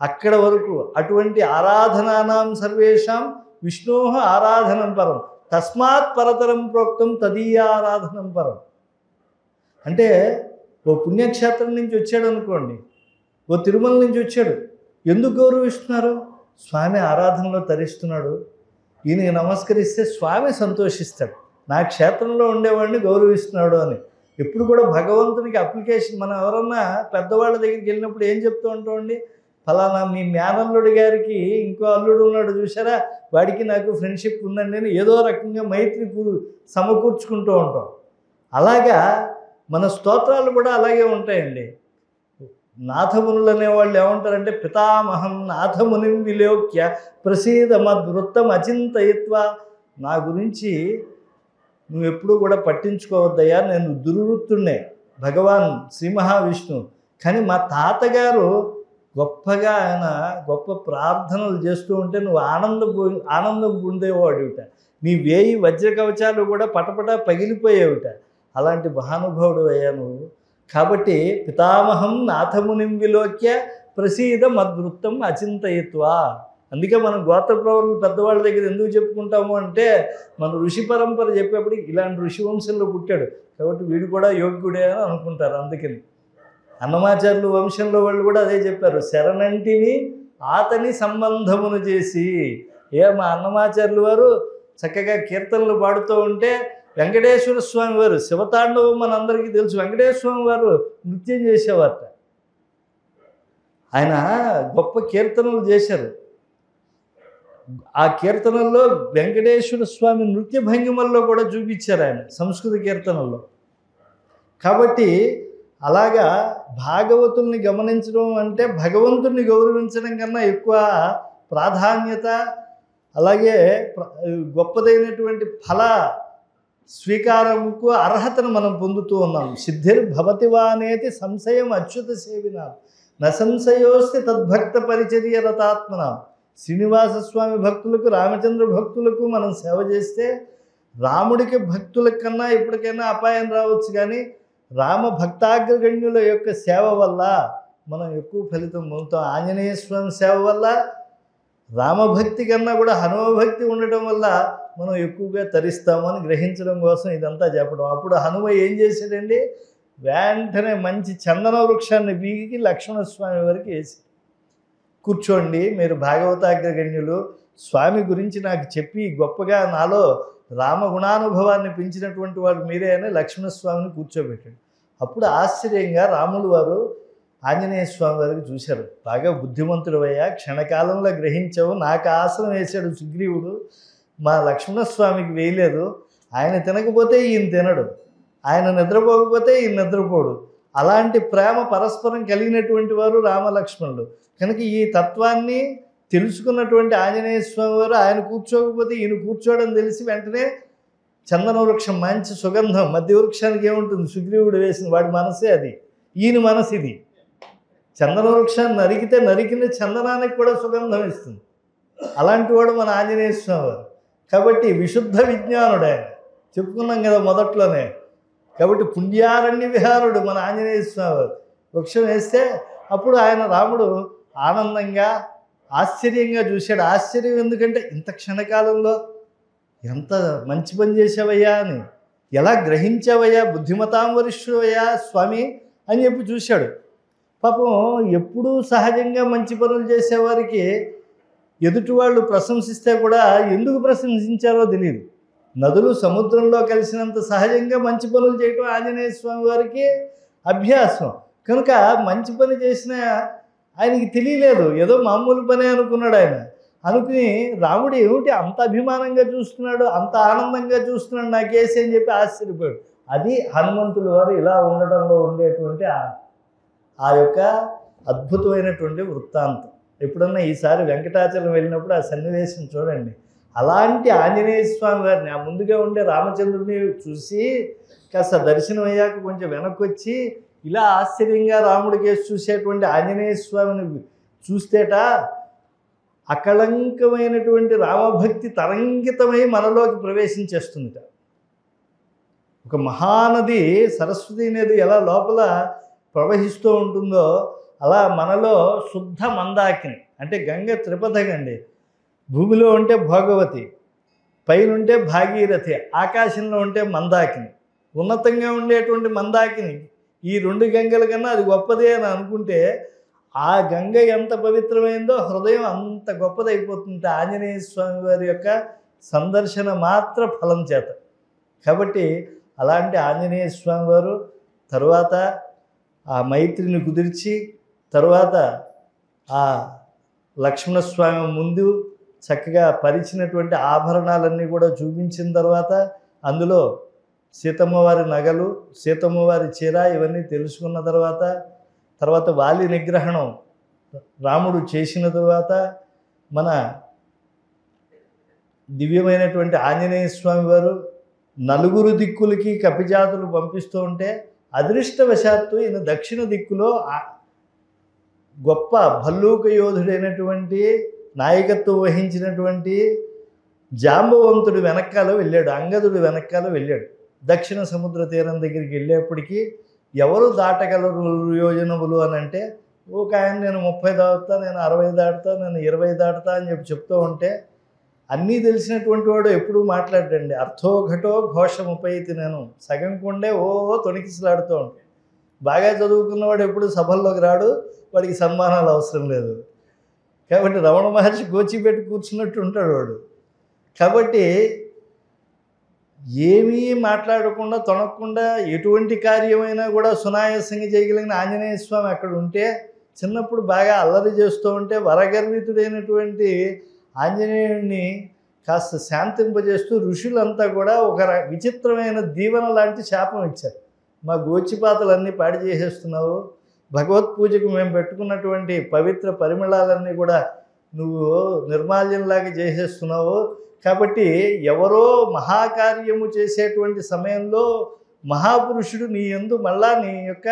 అక్కడ వరకు అటువంటి ఆరాధనానాం సర్వేషాం విష్ణోహ ఆరాధనం పరం, తస్మాత్ పరతరం ప్రోక్తం తదీయారాధనం పరం. అంటే ఓ పుణ్యక్షేత్రం నుంచి వచ్చాడు అనుకోండి, ఓ తిరుమల నుంచి వచ్చాడు, ఎందుకు గౌరవిస్తున్నారు? స్వామి ఆరాధనలో తరిస్తున్నాడు, ఈయనకి నమస్కరిస్తే స్వామి సంతోషిస్తాడు, నా క్షేత్రంలో ఉండేవాడిని గౌరవిస్తున్నాడు అని. ఎప్పుడు కూడా భగవంతునికి అప్లికేషన్, మనం ఎవరన్నా పెద్దవాళ్ళ దగ్గరికి వెళ్ళినప్పుడు ఏం చెప్తూ ఉంటామండి, ఫలానా మీ మేనల్లుడి గారికి ఇంకో అల్లుడు ఉన్నాడు చూసారా, వాడికి నాకు ఫ్రెండ్షిప్ ఉందండి అని ఏదో రకంగా మైత్రి సమకూర్చుకుంటూ ఉంటాం. అలాగా మన స్తోత్రాలు కూడా అలాగే ఉంటాయండి. నాథమునులు అనేవాళ్ళు ఏమంటారంటే, పితామహం నాథమునిం విలోక్య ప్రసీద మద్వృత్తం అచింతయిత్వ, నా గురించి నువ్వు ఎప్పుడూ కూడా పట్టించుకోవద్దయ్యా, నేను దుర్వృత్తున్నే, భగవాన్ శ్రీ మహావిష్ణువు. కానీ మా తాతగారు గొప్పగా ఆయన గొప్ప ప్రార్థనలు చేస్తూ ఉంటే నువ్వు ఆనందం పొందేవాడుట, నీ వేయి వజ్ర కవచాలు కూడా పటపట పగిలిపోయేవిట. అలాంటి మహానుభావుడు అయ్యా నువ్వు. కాబట్టి పితామహం నాథమునిం విలోక్య ప్రసీద మద్వృత్తం అచింతయిత్వా. అందుకే మనం గోత్రప్రవరులు పెద్దవాళ్ళ దగ్గర ఎందుకు చెప్పుకుంటాము అంటే, మన ఋషి పరంపర చెప్పేప్పుడు ఇలాంటి ఋషి వంశంలో పుట్టాడు కాబట్టి వీడు కూడా యోగ్యుడే అని అనుకుంటారు. అందుకని అన్నమాచార్యులు వంశంలో వాళ్ళు కూడా అదే చెప్పారు, శరణంటిని ఆతని సంబంధమును చేసి. మా అన్నమాచార్యులు వారు చక్కగా కీర్తనలు పాడుతూ ఉంటే వెంకటేశ్వర స్వామి వారు శివతాండవం మనందరికీ తెలుసు, వెంకటేశ్వర స్వామి వారు నృత్యం చేసేవారట. ఆయన గొప్ప కీర్తనలు చేశారు. ఆ కీర్తనల్లో వెంకటేశ్వర స్వామి నృత్య భంగిమల్లో కూడా చూపించారు ఆయన సంస్కృత కీర్తనల్లో. కాబట్టి అలాగా భాగవతుల్ని గమనించడం అంటే భగవంతుణ్ణి గౌరవించడం కన్నా ఎక్కువ ప్రాధాన్యత, అలాగే గొప్పదైనటువంటి ఫల స్వీకారముకు అర్హతను మనం పొందుతూ ఉన్నాం. సిద్ధిర్భవతివానేతి సంశయం అచ్యుత సేవినా నసంశయోస్తి తద్భక్త పరిచర్య రతాత్మన. శ్రీనివాసస్వామి భక్తులకు రామచంద్ర భక్తులకు మనం సేవ చేస్తే రాముడికి భక్తుల కన్నా ఎప్పటికైనా అపాయం రావచ్చు, కానీ రామ భక్తాగ్రగణ్యుల యొక్క సేవ వల్ల మనం ఎక్కువ ఫలితం పొందుతాం. ఆంజనేయ స్వామి సేవ వల్ల, రామభక్తి కన్నా కూడా హనుమభక్తి ఉండటం వల్ల మనం ఎక్కువగా తరిస్తామని గ్రహించడం కోసం ఇదంతా చెప్పడం. అప్పుడు హనుమ ఏం చేశాడండి, వెంటనే మంచి చందన వృక్షాన్ని బీగి లక్ష్మణస్వామి వారికి వేసి, కూర్చోండి, మీరు భాగవతాగ్రగణ్యులు, స్వామి గురించి నాకు చెప్పి గొప్పగా నాలో రామగుణానుభవాన్ని పెంచినటువంటి వాడు మీరే అని లక్ష్మణస్వామిని కూర్చోబెట్టాడు. అప్పుడు ఆశ్చర్యంగా రాములు వారు ఆంజనేయ స్వామి వారికి చూశారు, బాగా బుద్ధిమంతుడు అయ్యా, క్షణకాలంలో గ్రహించావు, నాకు ఆసనం వేశాడు సుగ్రీవుడు, మా లక్ష్మణస్వామికి వేయలేదు, ఆయన తినకపోతే ఈయన తినడు, ఆయన నిద్రపోకపోతే ఈయన నిద్రపోడు, అలాంటి ప్రేమ పరస్పరం కలిగినటువంటి వారు రామలక్ష్మణులు. కనుక ఈ తత్వాన్ని తెలుసుకున్నటువంటి ఆంజనేయ స్వామి వారు ఆయన కూర్చోకపోతే ఈయన కూర్చోవడం తెలిసి వెంటనే చందన వృక్షం మంచి సుగంధం, మధ్య వృక్షానికి ఏముంటుంది, సుగ్రీవుడు వేసిన వాడి మనసే అది, ఈయన మనసు ఇది. చందన వృక్షాన్ని నరికితే నరికిన చందనానికి కూడా సుగంధం ఇస్తుంది. అలాంటి వాడు మన ఆంజనేయ స్వామి వారు. కాబట్టి విశుద్ధ విజ్ఞానుడు ఆయన, చెప్పుకున్నాం కదా మొదట్లోనే. కాబట్టి పుణ్యారణ్య విహారుడు మన ఆంజనేయ స్వామి వారు. వృక్షం వేస్తే అప్పుడు ఆయన రాముడు ఆనందంగా ఆశ్చర్యంగా చూశాడు. ఆశ్చర్యం ఎందుకంటే ఇంత క్షణకాలంలో ఎంత మంచి పని చేసావయ్యా అని, ఎలా గ్రహించావయ్యా, బుద్ధిమతాం వరిష్ఠువయ్యా స్వామి అని చెప్పి చూశాడు. పాపం ఎప్పుడూ సహజంగా మంచి పనులు చేసేవారికి ఎదుటి వాళ్ళు ప్రశంసిస్తే కూడా ఎందుకు ప్రశంసించారో తెలియదు. నదులు సముద్రంలో కలిసినంత సహజంగా మంచి పనులు చేయటం ఆంజనేయ స్వామి వారికి అభ్యాసం. కనుక మంచి పని చేసిన ఆయనకి తెలియలేదు, ఏదో మామూలు పనే అనుకున్నాడు ఆయన. అనుకుని రాముడు ఏమిటి అంత అభిమానంగా చూస్తున్నాడు, అంత ఆనందంగా చూస్తున్నాడు నాకేసి అని చెప్పి ఆశ్చర్యపోయాడు. అది హనుమంతుల వారు ఇలా ఉండడంలో ఉండేటువంటి ఆ యొక్క అద్భుతమైనటువంటి వృత్తాంతం. ఎప్పుడన్నా ఈసారి వెంకటాచలం వెళ్ళినప్పుడు ఆ సన్నివేశం చూడండి. అలాంటి ఆంజనేయ స్వామి వారిని ఆ ముందుగా ఉండే రామచంద్రుడిని చూసి కాస్త దర్శనం అయ్యాక కొంచెం వెనక్కి వచ్చి ఇలా ఆశ్చర్యంగా రాముడి కేసు చూసేటువంటి ఆంజనేయ స్వామిని చూస్తేట అకళంకమైనటువంటి రామభక్తి తరంగితమై మనలోకి ప్రవేశించేస్తుందిట. ఒక మహానది సరస్వతి నది ఎలా లోపల ప్రవహిస్తూ ఉంటుందో అలా మనలో శుద్ధ మందాకిని అంటే గంగ త్రిపథగండి. భూమిలో ఉంటే భోగవతి, పైనుంటే భాగీరథి, ఆకాశంలో ఉంటే మందాకిని. ఉన్నతంగా ఉండేటువంటి మందాకిని ఈ రెండు గంగల కన్నా అది గొప్పదే అని అనుకుంటే ఆ గంగ ఎంత పవిత్రమైందో హృదయం అంత గొప్పదైపోతుంది ఆంజనేయ స్వామి వారి యొక్క సందర్శన మాత్ర ఫలం చేత. కాబట్టి అలాంటి ఆంజనేయ స్వామి వారు తరువాత ఆ మైత్రిని కుదిర్చి తరువాత ఆ లక్ష్మణస్వామి ముందు చక్కగా పరిచినటువంటి ఆభరణాలన్నీ కూడా చూపించిన తర్వాత అందులో సీతమ్మ వారి నగలు, సీతమ్మ వారి చీర ఇవన్నీ తెలుసుకున్న తర్వాత వాలి నిగ్రహణం రాముడు చేసిన తర్వాత మన దివ్యమైనటువంటి ఆంజనేయ స్వామి వారు నలుగురు దిక్కులకి కపిజాతులు పంపిస్తూ ఉంటే అదృష్టవశాత్తు ఈయన దక్షిణ దిక్కులో గొప్ప భల్లూక యోధుడైనటువంటి నాయకత్వం వహించినటువంటి జాంబవంతుడు వెనకాల వెళ్ళాడు, అంగదుడు వెనకాల వెళ్ళాడు. దక్షిణ సముద్ర తీరం దగ్గరికి వెళ్ళేప్పటికీ ఎవరు దాటగలరు యోజనములు అని అంటే ఒక ఆయన నేను 30 దాటుతా, నేను 60 దాటుతా, నేను 20 దాటుతా అని చెప్తూ ఉంటే అన్నీ తెలిసినటువంటి వాడు ఎప్పుడూ మాట్లాడండి. అర్థోఘటో ఘోషముపైతి నేను సగం కొండే తొణికిసలాడుతూ ఉంటాయి. బాగా చదువుకున్నవాడు ఎప్పుడు సభల్లోకి రాడు, వాడికి సన్మానాలు అవసరం లేదు. కాబట్టి రమణ మహర్షి గోచిపెట్టి కూర్చున్నట్టు ఉంటాడు వాడు. కాబట్టి ఏమీ మాట్లాడకుండా తొనకుండా ఎటువంటి కార్యమైనా కూడా సునాయాసంగా చేయగలిగిన ఆంజనేయ స్వామి అక్కడ ఉంటే చిన్నప్పుడు బాగా అల్లరి చేస్తూ ఉంటే వరగర్వితుడైనటువంటి ఆంజనేయుడిని కాస్త శాంతింపజేస్తూ ఋషులంతా కూడా ఒక విచిత్రమైన దీవెన లాంటి శాపం ఇచ్చారు. మా గోచిపాతలన్నీ పాడి చేసేస్తున్నావు, భగవత్ పూజకు మేము పెట్టుకున్నటువంటి పవిత్ర పరిమళాలన్నీ కూడా నువ్వు నిర్మాల్యంలాగా చేసేస్తున్నావు. కాబట్టి ఎవరో మహాకార్యము చేసేటువంటి సమయంలో మహాపురుషుడు నీ యందు మళ్ళా నీ యొక్క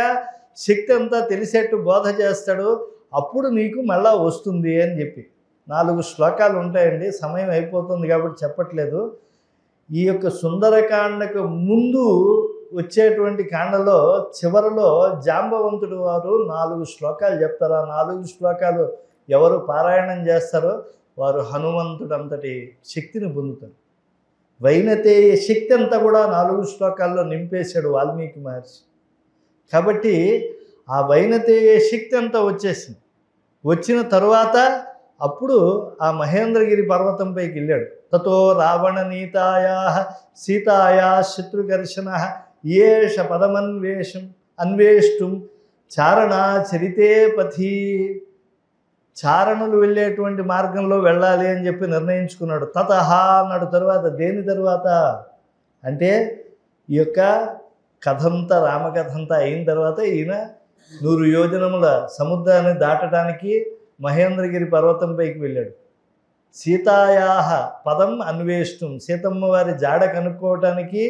శక్తి అంతా తెలిసేట్టు బోధ చేస్తాడు, అప్పుడు నీకు మళ్ళా వస్తుంది అని చెప్పి 4 శ్లోకాలు ఉంటాయండి. సమయం అయిపోతుంది కాబట్టి చెప్పట్లేదు. ఈ యొక్క సుందరకాండకు ముందు వచ్చేటువంటి కాండలో చివరిలో జాంబవంతుడు వారు 4 శ్లోకాలు చెప్తారు. ఆ 4 శ్లోకాలు ఎవరు పారాయణం చేస్తారో వారు హనుమంతుడు అంతటి శక్తిని పొందుతారు. వైనతేయ శక్తి అంతా కూడా 4 శ్లోకాల్లో నింపేశాడు వాల్మీకి మహర్షి. కాబట్టి ఆ వైనతేయ శక్తి అంతా వచ్చేసింది. వచ్చిన తరువాత అప్పుడు ఆ మహేంద్రగిరి పర్వతంపైకి వెళ్ళాడు. తతో రావణ నీతాయా సీతాయా శత్రుఘర్షణ ఏష అన్వేష్టం చారణాచరితే పథి. చారణులు వెళ్ళేటువంటి మార్గంలో వెళ్ళాలి అని చెప్పి నిర్ణయించుకున్నాడు. తతహ అన్నాడు. తరువాత దేని తరువాత అంటే ఈ యొక్క కథంతా రామకథంతా అయిన తర్వాత ఈయన 100 యోజనముల సముద్రాన్ని దాటడానికి మహేంద్రగిరి పర్వతంపైకి వెళ్ళాడు. సీతాయాహ పదం అన్వేష్టం, సీతమ్మ వారి జాడ కనుక్కోవటానికి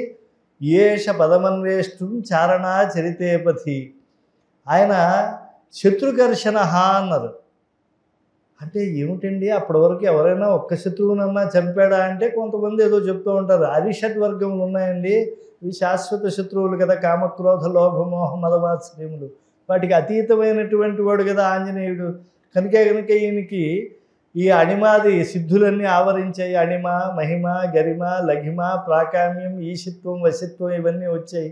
ఏష పదమన్వేష్టం చారణా చరితేపథి. ఆయన శత్రుకర్షణ అన్నారు. అంటే ఏమిటండి, అప్పటి వరకు ఎవరైనా ఒక్క శత్రువునన్నా చంపాడా అంటే కొంతమంది ఏదో చెప్తూ ఉంటారు. అరిషడ్ వర్గములు ఉన్నాయండి, ఇవి శాశ్వత శత్రువులు కదా, కామక్రోధ లోభమోహ మదవాత్సర్యములు, వాటికి అతీతమైనటువంటి వాడు కదా ఆంజనేయుడు. కనుక ఈయనకి ఈ అణిమాది సిద్ధులన్నీ ఆవరించాయి. అణిమ, మహిమ, గరిమ, లఘిమ, ప్రాకామ్యం, ఈశిత్వం, వశిత్వం ఇవన్నీ వచ్చాయి.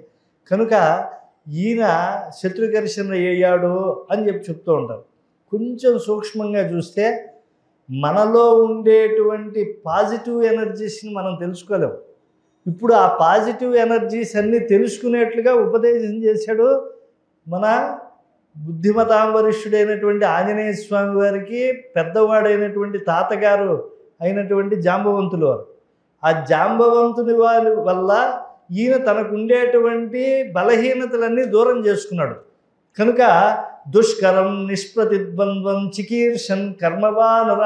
కనుక ఈయన శత్రుకర్షణ అయ్యాడు అని చెప్తూ ఉంటారు. కొంచెం సూక్ష్మంగా చూస్తే మనలో ఉండేటువంటి పాజిటివ్ ఎనర్జీస్ని మనం తెలుసుకోలేము. ఇప్పుడు ఆ పాజిటివ్ ఎనర్జీస్ అన్నీ తెలుసుకునేట్లుగా ఉపదేశం చేశాడు మన బుద్ధిమతాంబరిష్ఠుడైనటువంటి ఆంజనేయ స్వామి వారికి పెద్దవాడైనటువంటి తాతగారు అయినటువంటి జాంబవంతులు వారు. ఆ జాంబవంతుని వారి వల్ల ఈయన తనకు ఉండేటువంటి బలహీనతలన్నీ దూరం చేసుకున్నాడు. కనుక దుష్కరం నిష్ప్రతిద్వంద్వం చికీర్షన్ కర్మవానర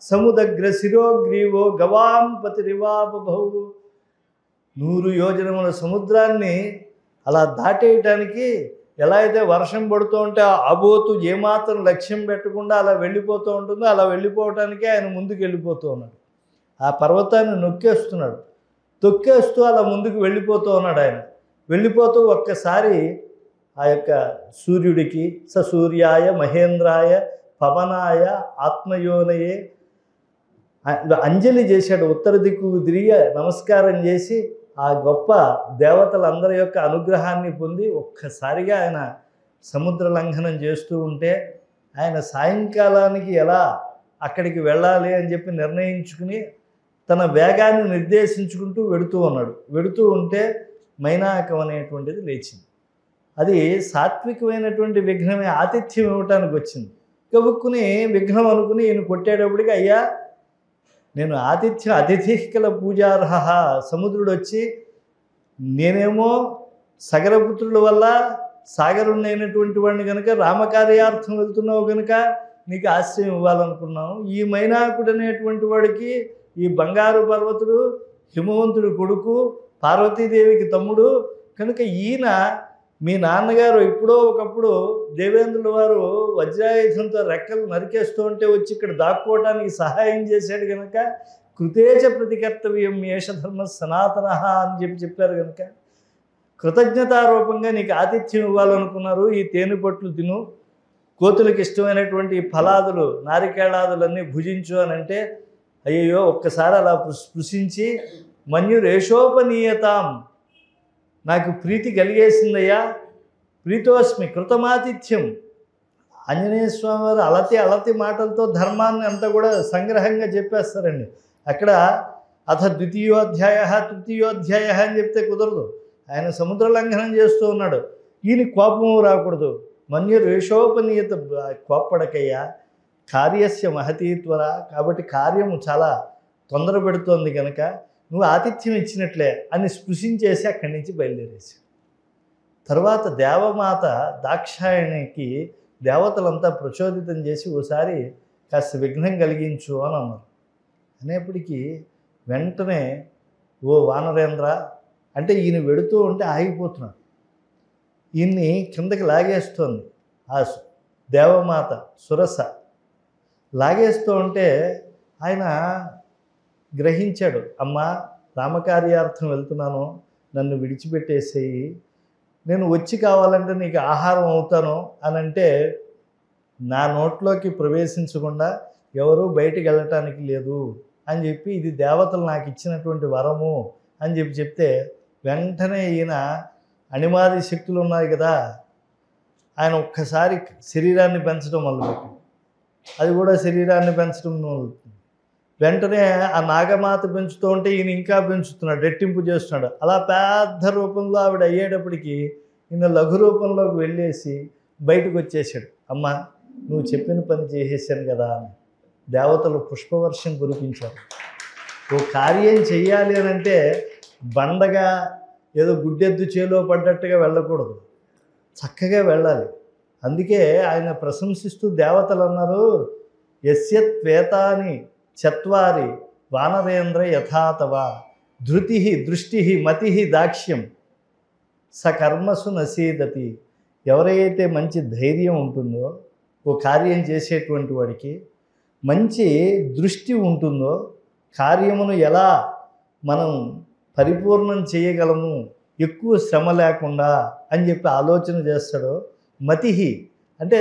సముదగ్ర శిరోగ్రీవో గవాంపతిరివాబభౌ. 100 యోజనముల సముద్రాన్ని అలా దాటేయటానికి ఎలా అయితే వర్షం పడుతూ ఉంటే ఆ బోతు ఏమాత్రం లక్ష్యం పెట్టకుండా అలా వెళ్ళిపోతూ ఉంటుందో అలా వెళ్ళిపోవటానికి ఆయన ముందుకు వెళ్ళిపోతూ ఉన్నాడు. ఆ పర్వతాన్ని నొక్కేస్తున్నాడు, తొక్కేస్తూ అలా ముందుకు వెళ్ళిపోతూ ఉన్నాడు. ఆయన వెళ్ళిపోతూ ఒక్కసారి ఆ యొక్క సూర్యుడికి సూర్యాయ మహేంద్రాయ పవనాయ ఆత్మయోనయే అంజలి చేశాడు. ఉత్తర దిక్కు తిరిగి నమస్కారం చేసి ఆ గొప్ప దేవతలందరి యొక్క అనుగ్రహాన్ని పొంది ఒక్కసారిగా ఆయన సముద్ర లంఘనం చేస్తూ ఉంటే ఆయన సాయంకాలానికి ఎలా అక్కడికి వెళ్ళాలి అని చెప్పి నిర్ణయించుకుని తన వేగాన్ని నిర్దేశించుకుంటూ వెడుతూ ఉంటే మైనాకం అనేటువంటిది లేచింది. అది సాత్వికమైనటువంటి విఘ్నమే, ఆతిథ్యం ఇవ్వటానికి వచ్చింది. కబుక్కుని విఘ్నం అనుకుని ఈయన కొట్టేటప్పటికి, అయ్యా నేను ఆతిథ్యం అతిథికల పూజార్హ, సముద్రుడు వచ్చి నేనేమో సగరపుత్రుల వల్ల సాగరుణ్ణైనటువంటి వాడిని కనుక రామకార్యార్థం వెళ్తున్నావు కనుక నీకు ఆశ్రయం ఇవ్వాలనుకున్నాను. ఈ మైనాకుడు అనేటువంటి వాడికి ఈ బంగారు పర్వతుడు హిమవంతుడి కొడుకు, పార్వతీదేవికి తమ్ముడు కనుక ఈయన మీ నాన్నగారు ఎప్పుడో ఒకప్పుడు దేవేంద్రుల వారు వజ్రాయుధంతో రెక్కలు నరికేస్తూ ఉంటే వచ్చి ఇక్కడ దాక్కోవడానికి సహాయం చేశాడు కనుక కృతేచ ప్రతికర్తవ్యం ఏషధర్మ సనాతన అని చెప్పారు కనుక కృతజ్ఞతారూపంగా నీకు ఆతిథ్యం ఇవ్వాలనుకున్నారు. ఈ తేనెపట్లు తిను, కోతులకు ఇష్టమైనటువంటి ఫలాదులు నారికేళాదులన్నీ భుజించు అని అంటే, అయ్యో ఒక్కసారి అలా స్పృశించి మన్యురేషోపనీయతాం, నాకు ప్రీతి కలిగేసిందయ్యా, ప్రీతోస్మి కృతమాతిథ్యం. ఆంజనేయ స్వామి వారు అలతి మాటలతో ధర్మాన్ని అంతా కూడా సంగ్రహంగా చెప్పేస్తారండి. అక్కడ అథ ద్వితీయోధ్యాయ తృతీయోధ్యాయ అని చెప్తే కుదరదు. ఆయన సముద్ర లంఘనం చేస్తూ ఉన్నాడు. ఈయన కోపము రాకూడదు. మన్యురేషోపనీయత, కోప్పడకయ్యా, కార్యస్య మహతీత్వర, కాబట్టి కార్యము చాలా తొందర పెడుతోంది కనుక నువ్వు ఆతిథ్యం ఇచ్చినట్లే అని స్పృశించేసి అక్కడి నుంచి బయలుదేరేసి తర్వాత దేవమాత దాక్షాయణికి దేవతలంతా ప్రచోదితం చేసి ఓసారి కాస్త విఘ్నం కలిగించు అని అన్నారు. అనేప్పటికీ వెంటనే ఓ వానరేంద్ర అంటే ఈయన వెడుతూ ఉంటే ఆగిపోతున్నాడు. ఈయన్ని కిందకి లాగేస్తోంది ఆ దేవమాత సురస. లాగేస్తూ ఉంటే ఆయన గ్రహించాడు, అమ్మా రామకార్యార్థం వెళ్తున్నాను, నన్ను విడిచిపెట్టేసేయి, నేను వచ్చి కావాలంటే నీకు ఆహారం అవుతాను అని అంటే నా నోట్లోకి ప్రవేశించకుండా ఎవరూ బయటికి వెళ్ళటానికి లేదు అని చెప్పి ఇది దేవతలు నాకు ఇచ్చినటువంటి వరము అని చెప్తే వెంటనే ఈయన అణిమాది శక్తులు ఉన్నాయి కదా, ఆయన ఒక్కసారి శరీరాన్ని పెంచడం మొదలుపెట్టి అది కూడా శరీరాన్ని పెంచడం మొదలుపెట్టింది. వెంటనే ఆ నాగమాత పెంచుతూ ఉంటే ఈయన ఇంకా పెంచుతున్నాడు, రెట్టింపు చేస్తున్నాడు. అలా పెద్ద రూపంలో ఆవిడ అయ్యేటప్పటికి ఈయన లఘు రూపంలోకి వెళ్ళేసి బయటకు వచ్చేసాడు. అమ్మ నువ్వు చెప్పిన పని చేసేసాను కదా అని దేవతలు పుష్పవర్షం కురిపించారు. ఓ కార్యం చెయ్యాలి అని అంటే బండగా ఏదో గుడ్డెద్దు చేలో పడ్డట్టుగా వెళ్ళకూడదు, చక్కగా వెళ్ళాలి. అందుకే ఆయన ప్రశంసిస్తూ దేవతలు అన్నారు, యస్యత్వేతాని చత్వారి వానరేంద్ర యథాతవ ధృతి దృష్టి మతి దాక్ష్యం సకర్మసు నసీదతి. ఎవరైతే మంచి ధైర్యం ఉంటుందో ఓ కార్యం చేసేటువంటి వాడికి, మంచి దృష్టి ఉంటుందో, కార్యమును ఎలా మనం పరిపూర్ణం చేయగలము ఎక్కువ శ్రమ లేకుండా అని చెప్పి ఆలోచన చేస్తాడో, మతిహి అంటే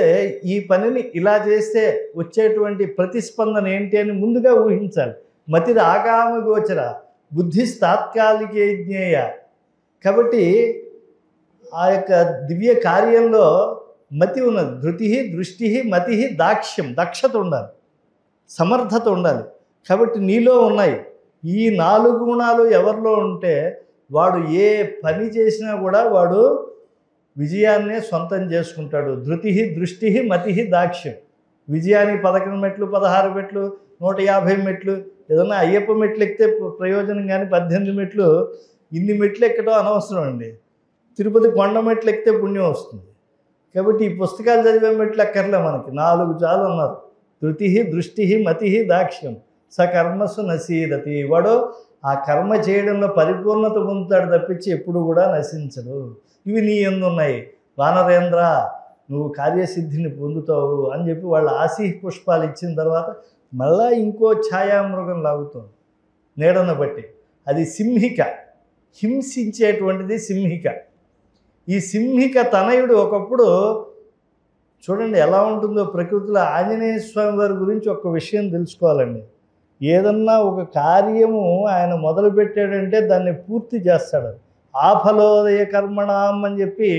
ఈ పనిని ఇలా చేస్తే వచ్చేటువంటి ప్రతిస్పందన ఏంటి అని ముందుగా ఊహించాలి. మతిది ఆగామ గోచర, బుద్ధి తాత్కాలికే జ్ఞేయ. కాబట్టి ఆ యొక్క దివ్య కార్యంలో మతి ఉన్నది. ధృతి దృష్టి మతి దాక్ష్యం, దక్షత ఉండాలి, సమర్థత ఉండాలి. కాబట్టి నీలో ఉన్నాయి ఈ 4 గుణాలు. ఎవరిలో ఉంటే వాడు ఏ పని చేసినా కూడా వాడు విజయాన్నే సొంతం చేసుకుంటాడు. ధృతి దృష్టి మతి దాక్ష్యం. విజయానికి 11 మెట్లు, 16 మెట్లు, 150 మెట్లు, ఏదన్నా అయ్యప్ప మెట్లు ఎక్కితే ప్రయోజనం, కానీ 18 మెట్లు, ఇన్ని మెట్లు ఎక్కడం అనవసరం అండి. తిరుపతి కొండ మెట్లు ఎక్కితే పుణ్యం వస్తుంది. కాబట్టి ఈ పుస్తకాలు చదివే మెట్లు ఎక్కర్లే, మనకి 4 చాలు ఉన్నారు. ధృతి దృష్టి మతి దాక్ష్యం సకర్మసు నసీదతి. వాడు ఆ కర్మ చేయడంలో పరిపూర్ణత పొందుతాడు తప్పించి ఎప్పుడు కూడా నశించడు. ఇవి నీ ఎందున్నాయి వానరేంద్ర, నువ్వు కార్యసిద్ధిని పొందుతావు అని చెప్పి వాళ్ళు ఆశీ పుష్పాలు ఇచ్చిన తర్వాత మళ్ళా ఇంకో ఛాయామృగం లాగుతుంది నీడను బట్టి. అది సింహిక, హింసించేటువంటిది సింహిక. ఈ సింహిక తనయుడు ఒకప్పుడు చూడండి ఎలా ఉంటుందో ప్రకృతిలో. ఆంజనేయ స్వామి వారి గురించి ఒక విషయం తెలుసుకోవాలండి. ఏదన్నా ఒక కార్యము ఆయన మొదలుపెట్టాడంటే దాన్ని పూర్తి చేస్తాడు. ఆఫలోదయ కర్మణం అని చెప్పి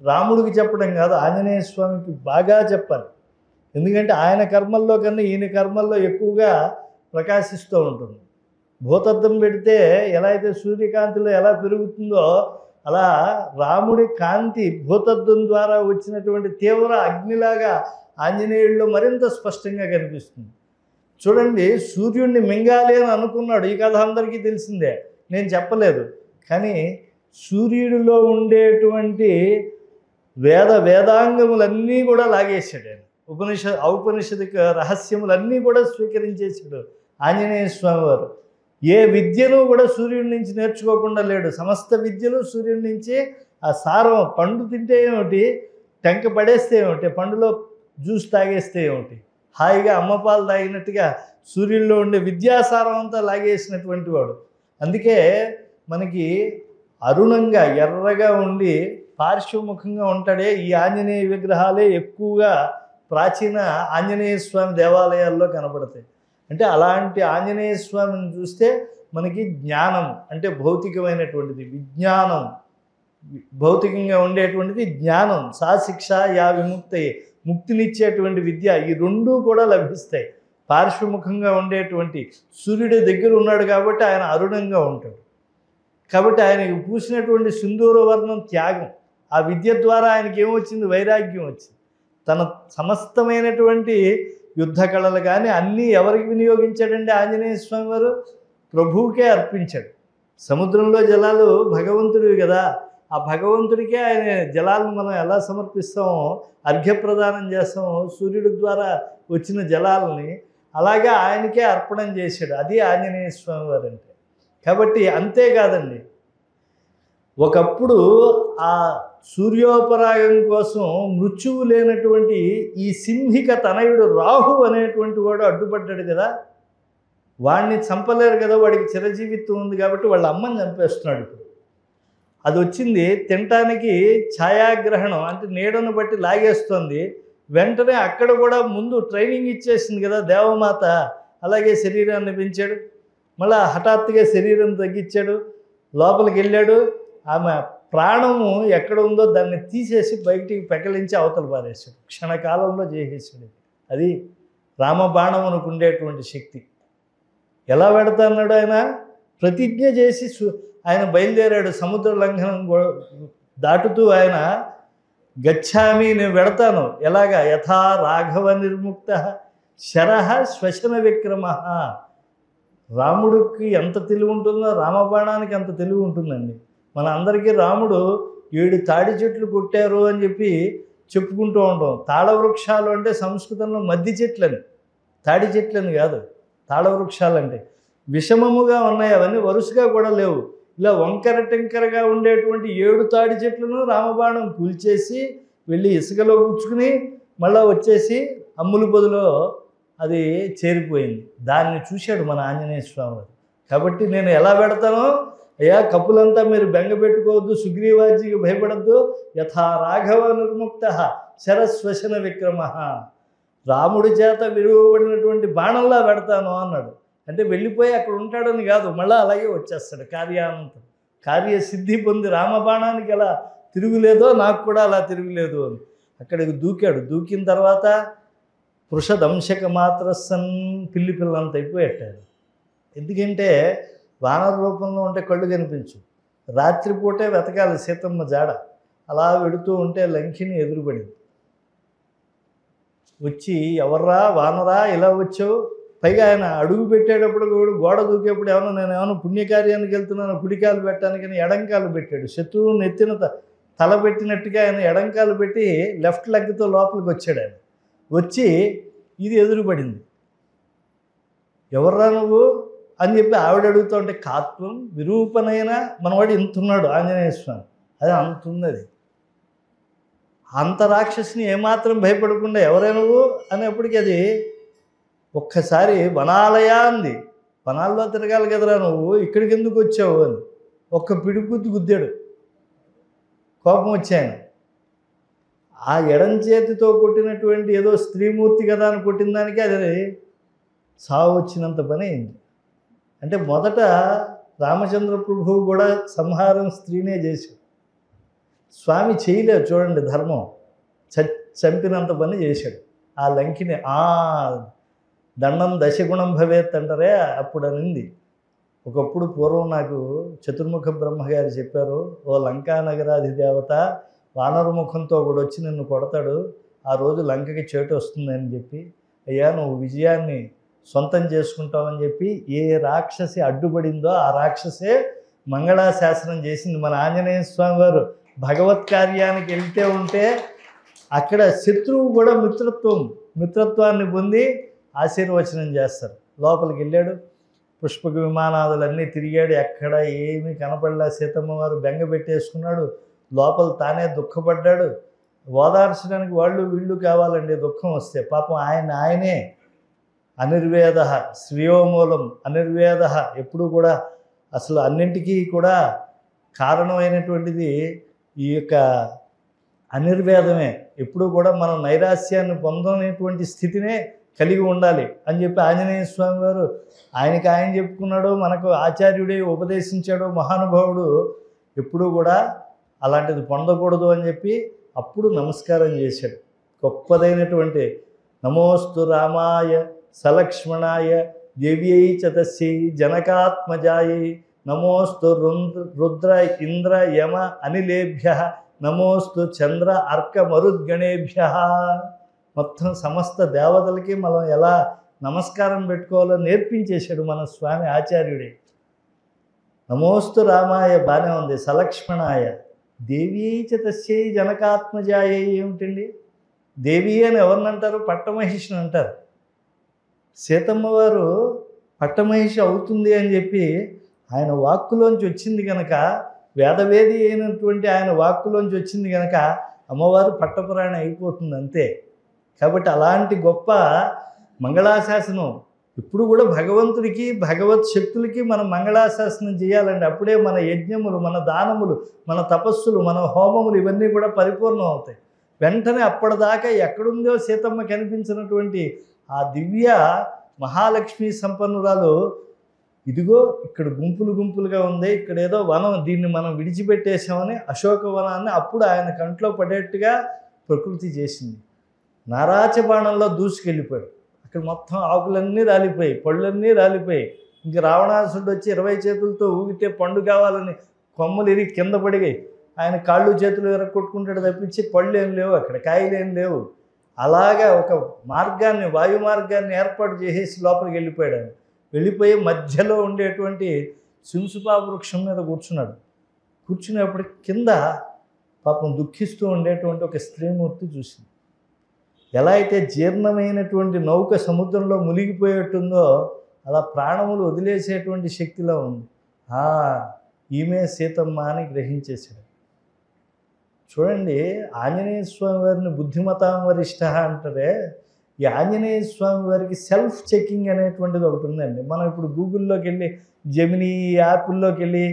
రాముడికి చెప్పడం కాదు, ఆంజనేయ స్వామికి బాగా చెప్పాలి. ఎందుకంటే ఆయన కర్మల్లో కన్నా ఈయన కర్మల్లో ఎక్కువగా ప్రకాశిస్తూ ఉంటుంది. భూతద్దం పెడితే ఎలా అయితే సూర్యకాంతిలో ఎలా పెరుగుతుందో అలా రాముడి కాంతి భూతద్దం ద్వారా వచ్చినటువంటి తీవ్ర అగ్నిలాగా ఆంజనేయుల్లో మరింత స్పష్టంగా కనిపిస్తుంది. చూడండి, సూర్యుడిని మింగాలి అని అనుకున్నాడు. ఈ కథ అందరికీ తెలిసిందే, నేను చెప్పలేదు. కానీ సూర్యుడిలో ఉండేటువంటి వేదాంగములన్నీ కూడా లాగేశాడు ఆయన. ఔపనిషదిక రహస్యములన్నీ కూడా స్వీకరించేశాడు ఆంజనేయ స్వామి వారు. ఏ విద్యను కూడా సూర్యుడి నుంచి నేర్చుకోకుండా లేడు. సమస్త విద్యలు సూర్యుడి నుంచి. ఆ సారం, పండు తింటే ఏమిటి, టెంక పడేస్తే ఏమిటి, పండులో జ్యూస్ తాగేస్తే ఏమిటి, హాయిగా అమ్మపాలు తాగినట్టుగా సూర్యుల్లో ఉండే విద్యాసారం అంతా లాగేసినటువంటి వాడు. అందుకే మనకి అరుణంగా ఎర్రగా ఉండి పార్శ్వముఖంగా ఉంటాడే ఈ ఆంజనేయ విగ్రహాలే ఎక్కువగా ప్రాచీన ఆంజనేయ స్వామి దేవాలయాల్లో కనపడతాయి. అంటే అలాంటి ఆంజనేయ స్వామిని చూస్తే మనకి జ్ఞానం అంటే భౌతికమైనటువంటిది, విజ్ఞానం భౌతికంగా ఉండేటువంటిది, జ్ఞానం సా శిక్ష యా విముక్తి, ముక్తినిచ్చేటువంటి విద్య, ఈ రెండూ కూడా లభిస్తాయి. పార్శ్వముఖంగా ఉండేటువంటి సూర్యుడి దగ్గర ఉన్నాడు కాబట్టి ఆయన అరుణంగా ఉంటాడు. కాబట్టి ఆయనకి పూసినటువంటి సింధూర వర్ణం త్యాగం. ఆ విద్య ద్వారా ఆయనకి ఏమొచ్చింది, వైరాగ్యం వచ్చింది. తన సమస్తమైనటువంటి యుద్ధ కళలు కానీ అన్నీ ఎవరికి వినియోగించాడంటే ఆంజనేయ స్వామి వారు ప్రభువుకే అర్పించాడు. సముద్రంలో జలాలు భగవంతుడివి కదా, ఆ భగవంతుడికే ఆయన జలాలను మనం ఎలా సమర్పిస్తామో, అర్ఘ్యప్రదానం చేస్తామో సూర్యుడి ద్వారా వచ్చిన జలాలని, అలాగే ఆయనకే అర్పణం చేశాడు. అది ఆంజనేయ స్వామి వారు అంటే. కాబట్టి అంతేకాదండి, ఒకప్పుడు ఆ సూర్యోపరాగం కోసం మృత్యువు లేనటువంటి ఈ సింహిక తనయుడు రాహు అనేటువంటి వాడు అడ్డుపడ్డాడు కదా, వాడిని చంపలేరు కదా, వాడికి చిరజీవిత్వం ఉంది కాబట్టి వాళ్ళ అమ్మని చంపేస్తున్నాడు. ఇప్పుడు అది వచ్చింది తినటానికి ఛాయాగ్రహణం అంటే నీడను బట్టి లాగేస్తుంది. వెంటనే అక్కడ కూడా ముందు ట్రైనింగ్ ఇచ్చేసింది కదా దేవమాత, అలాగే శరీరాన్ని పెంచాడు. మళ్ళీ హఠాత్తుగా శరీరం తగ్గించాడు, లోపలికి వెళ్ళాడు. ఆమె ప్రాణము ఎక్కడ ఉందో దాన్ని తీసేసి బయటికి పెకలించి అవతల పారేశాడు. క్షణకాలంలో చేసేసాడు. అది రామబాణం అనుకుండేటువంటి శక్తి. ఎలా పెడతాన్నాడు ఆయన, ప్రతిజ్ఞ చేసి ఆయన బయలుదేరాడు. సముద్ర లంఘనం దాటుతూ ఆయన గచ్చామి, నేను వెడతాను. ఎలాగా, యథా రాఘవ నిర్ముక్త శరః శ్వశన విక్రమ. రాముడికి ఎంత తెలివి ఉంటుందో రామబాణానికి అంత తెలివి ఉంటుందండి. మన అందరికీ రాముడు 7 తాడి చెట్లు కొట్టారు అని చెప్పి చెప్పుకుంటూ ఉంటాం. తాళవృక్షాలు అంటే సంస్కృతంలో మద్ది చెట్లని, తాడి చెట్లని కాదు. తాళవృక్షాలంటే విషమముగా ఉన్నాయి, అవన్నీ వరుసగా కూడా లేవు. ఇలా వంకర టెంకరగా ఉండేటువంటి 7 తాడి చెట్లను రామబాణం కూల్చేసి వెళ్ళి ఇసుకలో కూర్చుకుని మళ్ళీ వచ్చేసి అమ్ముల పొదిలో అది చేరిపోయింది. దాన్ని చూశాడు మన ఆంజనేయ స్వామి వారు. కాబట్టి నేను ఎలా పెడతానో, అయ్యా కప్పులంతా మీరు బెంగ పెట్టుకోవద్దు, సుగ్రీవాజీకి భయపడద్దు, యథా రాఘవ నిర్ముక్త శరస్వశన విక్రమ, రాముడి చేత విలువబడినటువంటి బాణంలా పెడతాను అన్నాడు. అంటే వెళ్ళిపోయి అక్కడ ఉంటాడని కాదు, మళ్ళీ అలాగే వచ్చేస్తాడు కార్యానంతం. కార్యసిద్ధి పొంది రామబాణానికి ఎలా తిరుగులేదో నాకు కూడా అలా తిరుగులేదు అని అక్కడికి దూకాడు. దూకిన తర్వాత పృషదంశక మాత్రసన్ పిల్లి పిల్లంత అయిపోయాడు. ఎందుకంటే వానర రూపంలో ఉంటే కళ్ళు కనిపించు, రాత్రిపూటే వెతకాలి సీతమ్మ జాడ. అలా వెడుతూ ఉంటే లంకిని ఎదురుపడింది. వచ్చి ఎవర్రా వానరా ఇలా వచ్చావు? పైగా ఆయన అడుగు పెట్టేటప్పుడు కూడా గోడ దూకేప్పుడు నేను పుణ్యకార్యానికి వెళ్తున్నాను కుడికాలు పెట్టడానికని ఎడంకాలు పెట్టాడు. శత్రువుని ఎత్తిన తల పెట్టినట్టుగా ఆయన ఎడంకాలు పెట్టి లెఫ్ట్ లెగ్తో లోపలికి వచ్చాడు. ఆయన వచ్చి ఇది ఎదురుపడింది. ఎవర్రా నువ్వు అని చెప్పి ఆవిడ అడుగుతూ ఉంటే కాత్వం విరూపనైనా మనవాడు ఇంతున్నాడు ఆంజనేయ స్వామి. అది అంతుంది. అది అంత రాక్షసిని ఏమాత్రం భయపడకుండా ఎవరే నువ్వు అనేప్పటికీ అది ఒక్కసారి వనాలయా అంది. వనాల్లో తిరగాలి కదరా నువ్వు, ఇక్కడికి ఎందుకు వచ్చావు అని ఒక్క పిడిగుద్దు గుద్దాడు. కోపం వచ్చాయన. ఆ ఎడం చేతితో కొట్టినటువంటి ఏదో స్త్రీమూర్తి కదా అని కొట్టిన దానికి అది సావు వచ్చినంత పని అయింది. అంటే మొదట రామచంద్ర ప్రభువు కూడా సంహారం స్త్రీనే చేశాడు. స్వామి చేయలేదు చూడండి, ధర్మం చంపినంత పని చేశాడు. ఆ లంకిని దండం దశగుణం భవేత్ అంటారే, అప్పుడు అనింది. ఒకప్పుడు పూర్వం నాకు చతుర్ముఖ బ్రహ్మగారు చెప్పారు, ఓ లంకా నగరాధిదేవత వానరముఖంతో ఒకడు వచ్చి నిన్ను కొడతాడు, ఆ రోజు లంకకి చేటు వస్తుంది అని చెప్పి, అయ్యా నువ్వు విజయాన్ని సొంతం చేసుకుంటావని చెప్పి ఏ రాక్షసి అడ్డుపడిందో ఆ రాక్షసే మంగళాశాసనం చేసింది. మన ఆంజనేయ స్వామి వారు భగవత్ కార్యానికి వెళ్తే ఉంటే అక్కడ శత్రువు కూడా మిత్రత్వాన్ని పొంది ఆశీర్వచనం చేస్తారు. లోపలికి వెళ్ళాడు, పుష్పక విమానాదులన్నీ తిరిగాడు, ఎక్కడ ఏమీ కనపడలే. సీతమ్మ వారు బెంగ పెట్టేసుకున్నాడు. లోపల తానే దుఃఖపడ్డాడు. ఓదార్చడానికి వాళ్ళు వీళ్ళు కావాలండి దుఃఖం వస్తే. పాపం ఆయనే అనిర్వేద శ్రేయోమూలం అనిర్వేద, ఎప్పుడు కూడా అసలు అన్నింటికీ కూడా కారణమైనటువంటిది ఈ యొక్క అనిర్వేదమే. ఎప్పుడు కూడా మనం నైరాస్యాన్ని పొందనేటువంటి స్థితినే కలిగి ఉండాలి అని చెప్పి ఆంజనేయ స్వామి వారు ఆయనకి ఆయన చెప్పుకున్నాడు, మనకు ఆచార్యుడే ఉపదేశించాడు మహానుభావుడు. ఎప్పుడూ కూడా అలాంటిది పొందకూడదు అని చెప్పి అప్పుడు నమస్కారం చేశాడు. గొప్పదైనటువంటి నమోస్తు రామాయ సలక్ష్మణాయ దేవ్యై చ తస్యై జనకాత్మజాయై నమోస్తు రుద్ర ఇంద్ర యమ అనిలేభ్య నమోస్తు చంద్ర అర్క మరుద్గణేభ్య. మొత్తం సమస్త దేవతలకి మనం ఎలా నమస్కారం పెట్టుకోవాలో నేర్పించేశాడు మన స్వామి ఆచార్యుడే. నమోస్తు రామాయ బాగానే ఉంది, సలక్ష్మణాయ దేవ్యై చ తస్యై జనకాత్మజాయ ఏమిటండి? దేవి అని ఎవరినంటారు? పట్టమహిషిని అంటారు. సీతమ్మ వారు పట్టమహిషి అవుతుంది అని చెప్పి ఆయన వాక్కులోంచి వచ్చింది కనుక, వేదవేది అయినటువంటి ఆయన వాక్కులోంచి వచ్చింది కనుక అమ్మవారు పట్టపురాణి అయిపోతుంది అంతే. కాబట్టి అలాంటి గొప్ప మంగళాశాసనం ఇప్పుడు కూడా భగవంతుడికి భగవత్ శక్తులకి మనం మంగళాశాసనం చేయాలండి. అప్పుడే మన యజ్ఞములు, మన దానములు, మన తపస్సులు, మన హోమములు ఇవన్నీ కూడా పరిపూర్ణం అవుతాయి. వెంటనే అప్పటిదాకా ఎక్కడుందో సీతమ్మ కనిపించినటువంటి ఆ దివ్య మహాలక్ష్మి సంపన్నురాలు ఇదిగో ఇక్కడ గుంపులు గుంపులుగా ఉంది, ఇక్కడ ఏదో వనం, దీన్ని మనం విడిచిపెట్టేసామని అశోకవనాన్ని అప్పుడు ఆయన కంట్లో పడేట్టుగా ప్రకృతి చేసింది. నారాచబాణంలో దూసుకెళ్ళిపోయాడు. అక్కడ మొత్తం ఆకులన్నీ రాలిపోయాయి, పళ్ళన్నీ రాలిపోయాయి. ఇంక రావణాసుడు వచ్చి 20 చేతులతో ఊగితే పండు కావాలని కొమ్మలు ఇరిగి కింద పడిగాయి. ఆయన కాళ్ళు చేతులు ఎరగొట్టుకుంటాడు తప్పించి పళ్ళు ఏం లేవు, అక్కడ కాయలు ఏం లేవు. అలాగా ఒక మార్గాన్ని, వాయు మార్గాన్ని ఏర్పాటు చేసేసి లోపలికి వెళ్ళిపోయాడు. ఆయన వెళ్ళిపోయి మధ్యలో ఉండేటువంటి సింసుపా వృక్షం మీద కూర్చున్నాడు. కూర్చునేప్పుడు కింద పాపం దుఃఖిస్తూ ఉండేటువంటి ఒక స్త్రీమూర్తి చూసింది. ఎలా అయితే జీర్ణమైనటువంటి నౌక సముద్రంలో మునిగిపోయేట్టుందో అలా ప్రాణములు వదిలేసేటువంటి శక్తిలో ఉంది. ఈమె సీతమ్మ అని గ్రహించేశాడు. చూడండి, ఆంజనేయ స్వామి వారిని బుద్ధిమతాం వరిష్ట అంటారే, ఈ ఆంజనేయ స్వామి వారికి సెల్ఫ్ చెకింగ్ అనేటువంటిది ఒకటి ఉందండి. మనం ఇప్పుడు గూగుల్లోకి వెళ్ళి, జెమినీ యాప్ల్లోకి వెళ్ళి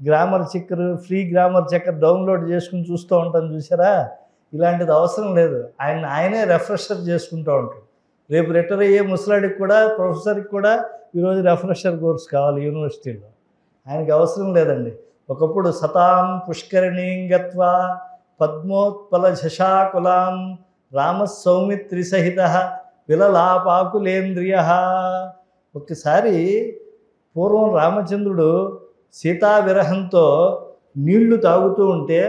గ్రామర్ చెక్కర్, ఫ్రీ గ్రామర్ చెక్కర్ డౌన్లోడ్ చేసుకుని చూస్తూ ఉంటాం చూసారా. ఇలాంటిది అవసరం లేదు. ఆయనే రెఫ్రెషర్ చేసుకుంటూ ఉంటాడు. రేపు రిటైర్ అయ్యే ముసలాడికి కూడా, ప్రొఫెసర్కి కూడా ఈరోజు రెఫ్రెషర్ కోర్స్ కావాలి యూనివర్సిటీలో. ఆయనకి అవసరం లేదండి. ఒకప్పుడు సతాం పుష్కరిణీం గత్వా పద్మోత్పల శశాకులాం రామ సౌమిత్రి సహిత విలలాపాకులేంద్రియ. ఒక్కసారి పూర్వం రామచంద్రుడు సీతా విరహంతో నీళ్లు తాగుతూ ఉంటే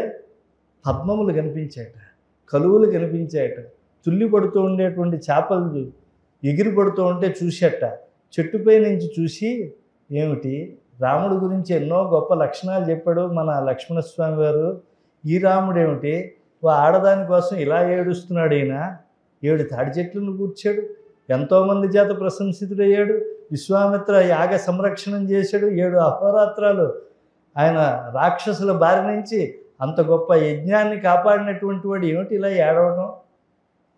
పద్మములు కనిపించాయట, కలువులు కనిపించాయట, తుల్లి పడుతూ ఉండేటువంటి చేపలు ఎగిరి పడుతూ ఉంటే చూసేట. చెట్టుపై నుంచి చూసి, ఏమిటి రాముడి గురించి ఎన్నో గొప్ప లక్షణాలు చెప్పాడు మన లక్ష్మణస్వామి వారు, ఈ రాముడు ఏమిటి ఆడదాని కోసం ఇలా ఏడుస్తున్నాడు, ఈయన 7 తాడి చెట్లను కూర్చాడు, ఎంతోమంది చేత ప్రశంసితుడయ్యాడు, విశ్వామిత్ర యాగ సంరక్షణం చేశాడు, 7 అహోరాత్రాలు ఆయన రాక్షసుల బారి నుంచి అంత గొప్ప యజ్ఞాన్ని కాపాడినటువంటి వాడు ఏమిటి ఇలా ఏడవడం.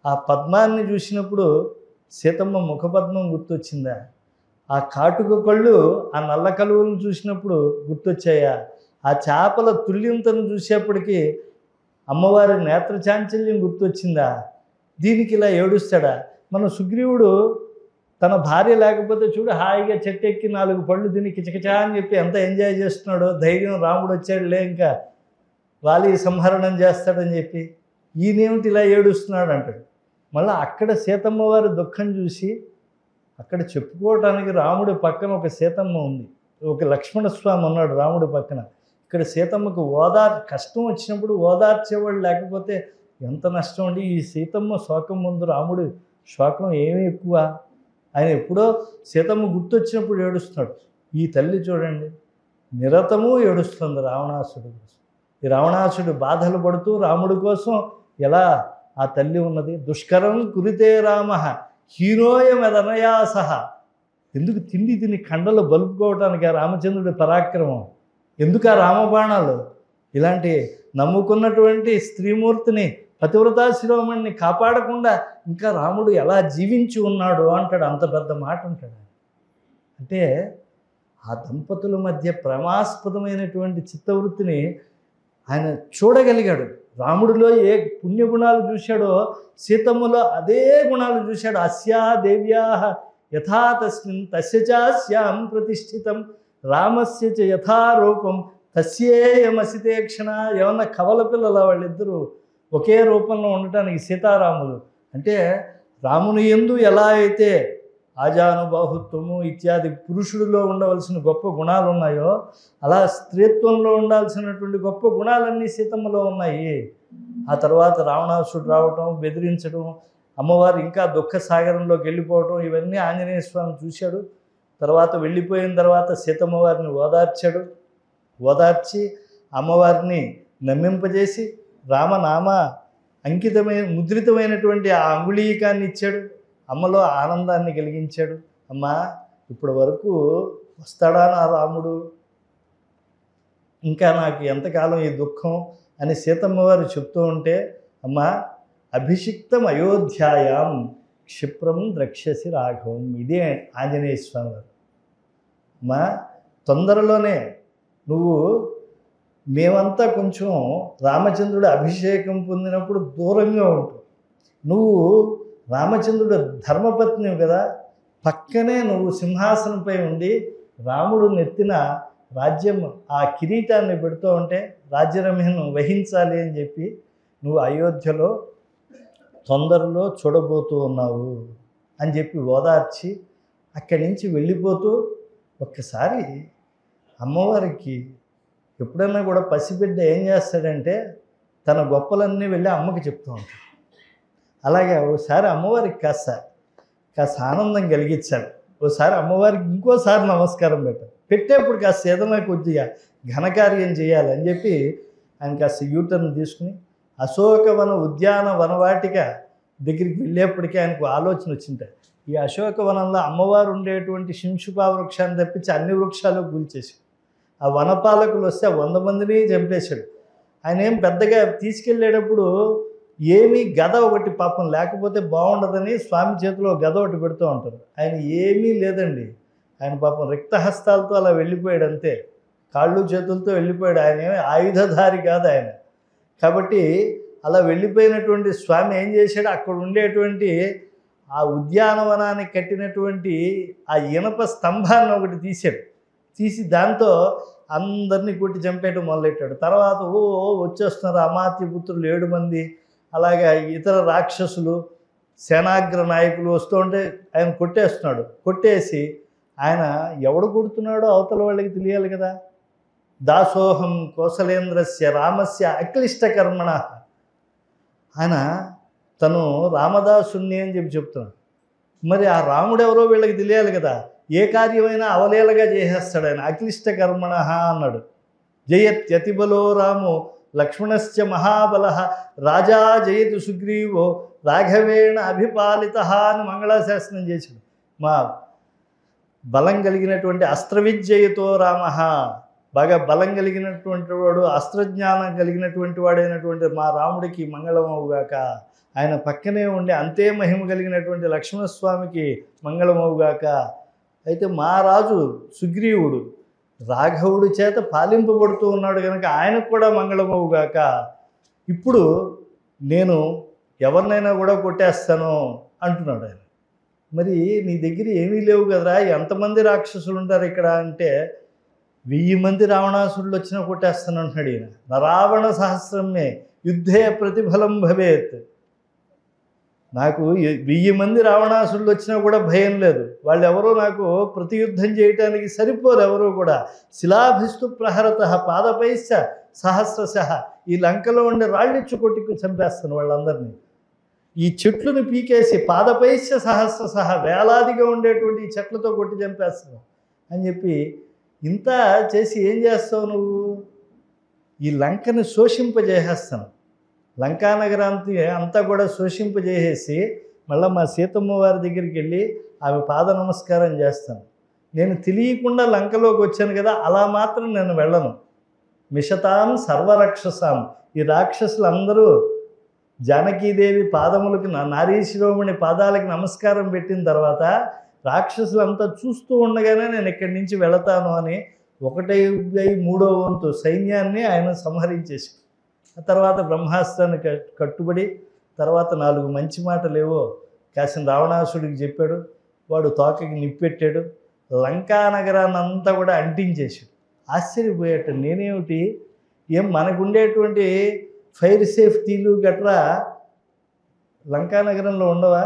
ఆ పద్మాన్ని చూసినప్పుడు సీతమ్మ ముఖపద్మం గుర్తొచ్చిందా? ఆ కాటుక కళ్ళు ఆ నల్ల కలువలను చూసినప్పుడు గుర్తొచ్చాయా? ఆ చేపల తుల్యంతను చూసేప్పటికీ అమ్మవారి నేత్ర చాంచల్యం గుర్తొచ్చిందా? దీనికి ఇలా ఏడుస్తాడా? మన సుగ్రీవుడు తన భార్య లేకపోతే చూడు, హాయిగా చెట్టెక్కి 4 పళ్ళు తిని కిచకిచా అని చెప్పి ఎంత ఎంజాయ్ చేస్తున్నాడో. ధైర్యం, రాముడు వచ్చాడులే ఇంకా వాలి సంహరణం చేస్తాడని చెప్పి. ఈయనేమిటి ఇలా ఏడుస్తున్నాడు అంటాడు. మళ్ళీ అక్కడ సీతమ్మ వారి దుఃఖం చూసి, అక్కడ చెప్పుకోవటానికి రాముడి పక్కన ఒక సీతమ్మ ఉంది, ఒక లక్ష్మణస్వామి ఉన్నాడు రాముడి పక్కన. ఇక్కడ సీతమ్మకు కష్టం వచ్చినప్పుడు ఓదార్చేవాడు లేకపోతే ఎంత నష్టం అండి. ఈ సీతమ్మ శోకం ముందు రాముడి శోకం ఏమీ ఎక్కువ. ఆయన ఎప్పుడో సీతమ్మ గుర్తొచ్చినప్పుడు ఏడుస్తున్నాడు. ఈ తల్లి చూడండి, నిరతము ఏడుస్తుంది రావణాసుడు కోసం. ఈ రావణాసుడు బాధలు పడుతూ రాముడి కోసం ఎలా ఆ తల్లి ఉన్నది. దుష్కరం కురితే రామ హీరోయమదనయాస. ఎందుకు తిండి తిని కండలు బలుపుకోవటానికి ఆ రామచంద్రుడి పరాక్రమం, ఎందుకు ఆ రామబాణాలు. ఇలాంటి నమ్ముకున్నటువంటి స్త్రీమూర్తిని, పతివ్రతా శిరోమణిని కాపాడకుండా ఇంకా రాముడు ఎలా జీవించి ఉన్నాడు అంటాడు. అంత పెద్ద మాట ఉంటాడు. అంటే ఆ దంపతుల మధ్య ప్రేమాస్పదమైనటువంటి చిత్తవృత్తిని ఆయన చూడగలిగాడు. రాముడిలో ఏ పుణ్యగుణాలు చూశాడో సీతమ్మలో అదే గుణాలు చూశాడు. అస్యా దేవ్యా యథా తస్మిన్ తస్య చాస్యాం ప్రతిష్ఠితం రామస్య చ యథారూపం తస్యేయమసితే క్షణ. ఏమన్నా కవల పిల్లల వాళ్ళిద్దరూ ఒకే రూపంలో ఉండటానికి సీతారాములు. అంటే రాముని యందు ఎలా అయితే ఆజానుబాహుత్వము ఇత్యాది పురుషుడిలో ఉండవలసిన గొప్ప గుణాలు ఉన్నాయో, అలా స్త్రీత్వంలో ఉండాల్సినటువంటి గొప్ప గుణాలన్నీ సీతమ్మలో ఉన్నాయి. ఆ తర్వాత రావణాసుడు రావటం, బెదిరించడం, అమ్మవారు ఇంకా దుఃఖ సాగరంలోకి వెళ్ళిపోవటం, ఇవన్నీ ఆంజనేయ స్వామి చూశాడు. తర్వాత వెళ్ళిపోయిన తర్వాత సీతమ్మ వారిని ఓదార్చి అమ్మవారిని నమ్మింపజేసి రామనామ ముద్రితమైనటువంటి ఆ అంగుళీకాన్ని ఇచ్చాడు. అమ్మలో ఆనందాన్ని కలిగించాడు. అమ్మా, ఇప్పటి వరకు వస్తాడా నా రాముడు, ఇంకా నాకు ఎంతకాలం ఈ దుఃఖం అని సీతమ్మ వారు చెప్తూ ఉంటే, అమ్మా అభిషిక్తం అయోధ్యాయాం క్షిప్రం ద్రక్ష్యసి రాఘవం. ఇదే ఆంజనేయ స్వామి వారు. అమ్మా, తొందరలోనే నువ్వు, మేమంతా కొంచెం రామచంద్రుడు అభిషేకం పొందినప్పుడు దూరంగా ఉంటావు. నువ్వు రామచంద్రుడు ధర్మపత్ని కదా, పక్కనే నువ్వు సింహాసనంపై ఉండి రాముడు నెత్తిన రాజ్యం ఆ కిరీటాన్ని పెడుతూ ఉంటే రాజ్యరమ్యను వహించాలి అని చెప్పి నువ్వు అయోధ్యలో తొందరలో చూడబోతూ ఉన్నావు అని చెప్పి ఓదార్చి అక్కడి నుంచి వెళ్ళిపోతూ, ఒక్కసారి అమ్మవారికి ఎప్పుడన్నా కూడా పసిబిడ్డ ఏం చేస్తాడంటే తన గొప్పలన్నీ వెళ్ళి అమ్మకి చెప్తూ ఉంటాడు. అలాగే ఒకసారి అమ్మవారికి కాస్త ఆనందం కలిగించాడు. ఒకసారి అమ్మవారికి ఇంకోసారి నమస్కారం పెట్టేప్పుడు కాస్త ఏదైనా కొద్దిగా ఘనకార్యం చేయాలని చెప్పి ఆయన కాస్త యూటర్న్ తీసుకుని అశోకవన ఉద్యాన వనవాటిక దగ్గరికి వెళ్ళేప్పటికీ ఆయనకు ఆలోచన వచ్చింది. ఈ అశోకవనంలో అమ్మవారు ఉండేటువంటి శింషుపా వృక్షాన్ని తప్పించి అన్ని వృక్షాలు కూల్చేసి ఆ వనపాలకులు వస్తే 100 మందిని చంపేశాడు. ఆయన ఏం పెద్దగా తీసుకెళ్ళేటప్పుడు ఏమీ గద ఒకటి పాపం లేకపోతే బాగుండదని స్వామి చేతిలో గద ఒకటి పెడుతూ ఉంటారు. ఆయన ఏమీ లేదండి. ఆయన పాపం రిక్తహస్తాలతో అలా వెళ్ళిపోయాడు అంతే. కాళ్ళు చేతులతో వెళ్ళిపోయాడు. ఆయన ఏమి ఆయుధధారి కాదు ఆయన. కాబట్టి అలా వెళ్ళిపోయినటువంటి స్వామి ఏం చేశాడు, అక్కడ ఉండేటువంటి ఆ ఉద్యానవనానికి కట్టినటువంటి ఆ ఇనప స్తంభాన్ని ఒకటి తీశాడు. తీసి దాంతో అందరినీ కొట్టి చంపేయడం మొదలెట్టాడు. తర్వాత వచ్చేస్తున్నారు అమాత్యపుత్రులు 7 మంది, అలాగే ఇతర రాక్షసులు సేనాగ్ర నాయకులు వస్తూ ఉంటే ఆయన కొట్టేస్తున్నాడు. కొట్టేసి ఆయన ఎవడు కొడుతున్నాడో అవతల వాళ్ళకి తెలియాలి కదా. దాసోహం కోసలేంద్రస్య రామస్య అక్లిష్టకర్మణ. ఆయన తను రామదాసుని అని చెప్తున్నాడు. మరి ఆ రాముడు ఎవరో వీళ్ళకి తెలియాలి కదా. ఏ కార్యమైనా అవలేలగా చేసేస్తాడు ఆయన. అక్లిష్టకర్మణ అన్నాడు. జయత్యతిబలో రామో లక్ష్మణశ్చ మహాబల రాజా జయతు సుగ్రీవో రాఘవేణ అభిపాలిత అని మంగళాశాసనం చేశాడు. మా బలం కలిగినటువంటి అస్త్రవిద్యయతో రామ, బాగా బలం కలిగినటువంటి వాడు, అస్త్రజ్ఞానం కలిగినటువంటి వాడైనటువంటి మా రాముడికి మంగళమవుగాక. ఆయన పక్కనే ఉండి అంతే మహిమ కలిగినటువంటి లక్ష్మణస్వామికి మంగళమవుగాక. అయితే మా రాజు సుగ్రీవుడు రాఘవుడి చేత పాలింపబడుతూ ఉన్నాడు కనుక ఆయనకు కూడా మంగళమవుగాక. ఇప్పుడు నేను ఎవరినైనా కూడా కొట్టేస్తాను అంటున్నాడు ఆయన. మరి నీ దగ్గర ఏమీ లేవు కదరా, ఎంతమంది రాక్షసులు ఉంటారు ఇక్కడ అంటే 1000 మంది రావణాసురులు వచ్చినా కొట్టేస్తాను అంటున్నాడు ఈయన. నరావణ సహస్రమే యుద్ధే ప్రతిఫలం భవేత్. నాకు 1000 మంది రావణాసురులు వచ్చినా కూడా భయం లేదు. వాళ్ళు ఎవరో నాకు ప్రతియుద్ధం చేయటానికి సరిపోరు ఎవరో కూడా. శిలాభిస్తు ప్రహరత పాదపైశ్చ సహస్రశ. ఈ లంకలో ఉండే రాళ్ళిచ్చు కొట్టి చంపేస్తాను వాళ్ళందరినీ. ఈ చెట్లను పీకేసి పాదపైశ్చ సహస్రశ వేలాదిగా ఉండేటువంటి ఈ చెట్లతో కొట్టి చంపేస్తాను అని చెప్పి ఇంత చేసి ఏం చేస్తావు నువ్వు? ఈ లంకని శోషింపజేసేస్తాను. లంకానగరాంతి అంతా కూడా శోషింపజేసేసి మళ్ళీ మా సీతమ్మ వారి దగ్గరికి వెళ్ళి ఆమె పాద నమస్కారం చేస్తాను. నేను తెలియకుండా లంకలోకి వచ్చాను కదా, అలా మాత్రం నేను వెళ్ళను. మిషతాం సర్వరక్షసాం. ఈ రాక్షసులందరూ జానకీదేవి పాదములకి నారీ శిరోమణి పాదాలకి నమస్కారం పెట్టిన తర్వాత రాక్షసులంతా చూస్తూ ఉండగానే నేను ఇక్కడి నుంచి వెళతాను అని 1/3 వంతు సైన్యాన్ని ఆయన సంహరించేసి ఆ తర్వాత బ్రహ్మాస్త్రాన్ని కట్టుబడి తర్వాత 4 మంచి మాటలేవో కాసిన రావణాసుడికి చెప్పాడు. వాడు తోకకి నిప్పెట్టాడు. లంకా నగరాన్ని అంతా కూడా అంటించేశాడు. ఆశ్చర్యపోయాట. నేనేమిటి, ఏం మనకుండేటువంటి ఫైర్ సేఫ్టీలు గట్రా లంకా నగరంలో ఉండవా?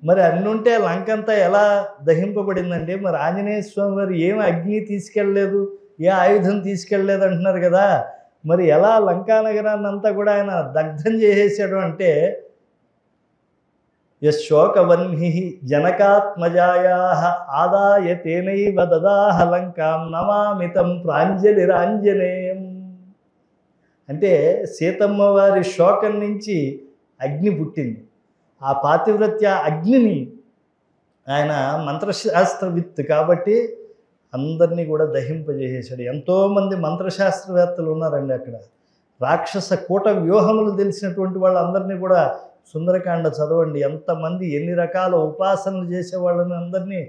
మరి అన్నీ ఉంటే లంక అంతా ఎలా దహింపబడిందండి? మరి ఆంజనేయ స్వామి వారు ఏం అగ్ని తీసుకెళ్ళలేదు, ఏ ఆయుధం తీసుకెళ్ళలేదు అంటున్నారు కదా. మరి ఎలా లంకా నగరాన్ని అంతా కూడా ఆయన దగ్ధం చేసేసాడు అంటే యశోకవన్హి జనకాత్మజాయా ఆదాయ తేనైవ దదాహ లంకాం నమామితం ప్రాంజలిరాంజనేయం. అంటే సీతమ్మ వారి శోకం నుంచి అగ్ని పుట్టింది. ఆ పాతివ్రత్య అగ్నిని ఆయన మంత్రశాస్త్రవిత్ కాబట్టి అందరినీ కూడా దహింపజేసేశాడు. ఎంతోమంది మంత్రశాస్త్రవేత్తలు ఉన్నారండి అక్కడ. రాక్షస కూట వ్యూహములు తెలిసినటువంటి వాళ్ళందరినీ కూడా సుందరకాండ చదవండి. ఎంతమంది ఎన్ని రకాల ఉపాసనలు చేసేవాళ్ళని అందరినీ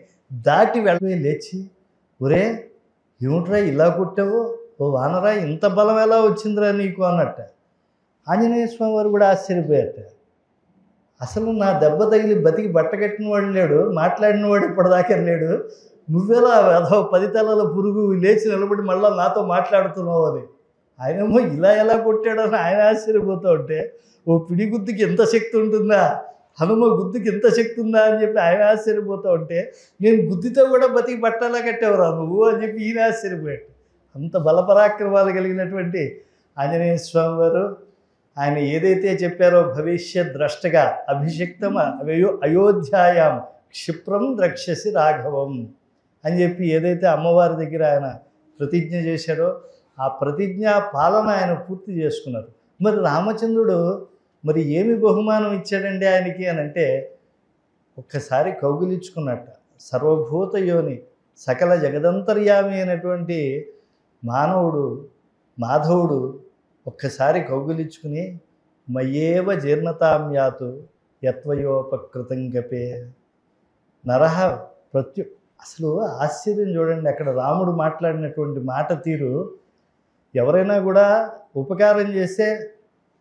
దాటి వెళ్ళి లేచి, ఒరే ఏమిట్రా ఇలా కొట్టావు, ఓ వానరా ఇంత బలం ఎలా వచ్చిందిరా నీకు అన్నట్ట. ఆంజనేయ స్వామి వారు కూడా ఆశ్చర్యపోయారట. అసలు నా దెబ్బ తగిలి బతికి బట్టకట్టిన వాడు లేడు, మాట్లాడిన వాడు ఇప్పటిదాకా లేడు, నువ్వెలా అదో 10 తలల పురుగు లేచి నిలబడి మళ్ళీ నాతో మాట్లాడుతున్నావు అని. ఆయనేమో ఇలా ఎలా కొట్టాడని ఆయన ఆశ్చర్యపోతూ ఉంటే, ఓ పిడి గుద్దుకి ఎంత శక్తి ఉంటుందా, హనుమ గుద్దుకి ఎంత శక్తి ఉందా అని చెప్పి ఆయన ఆశ్చర్యపోతూ ఉంటే, నేను గుద్దితో కూడా బతికి బట్టలా కట్టేవరా నువ్వు అని చెప్పి ఈయన ఆశ్చర్యపోయాడు. అంత బలపరాక్రమాలు కలిగినటువంటి ఆంజనేయ స్వామి వారు ఆయన ఏదైతే చెప్పారో భవిష్యత్ ద్రష్టగా అభిషిక్తం అయోధ్యాయాం క్షిప్రం ద్రక్ష్యసి రాఘవం అని చెప్పి ఏదైతే అమ్మవారి దగ్గర ఆయన ప్రతిజ్ఞ చేశారో ఆ ప్రతిజ్ఞా పాలన ఆయన పూర్తి చేసుకున్నారు. మరి రామచంద్రుడు మరి ఏమి బహుమానం ఇచ్చాడండి ఆయనకి అని అంటే, ఒక్కసారి కౌగిలించుకున్నట్ట. సర్వభూత యోని సకల జగదంతర్యామి అయినటువంటి మానవుడు మాధవుడు ఒక్కసారి కౌగిలించుకుని మయ్యేవ జీర్ణతాం యాతు యత్వయోపకృతం గపే నరహ అసలు ఆశ్చర్యం చూడండి. అక్కడ రాముడు మాట్లాడినటువంటి మాట తీరు. ఎవరైనా కూడా ఉపకారం చేస్తే,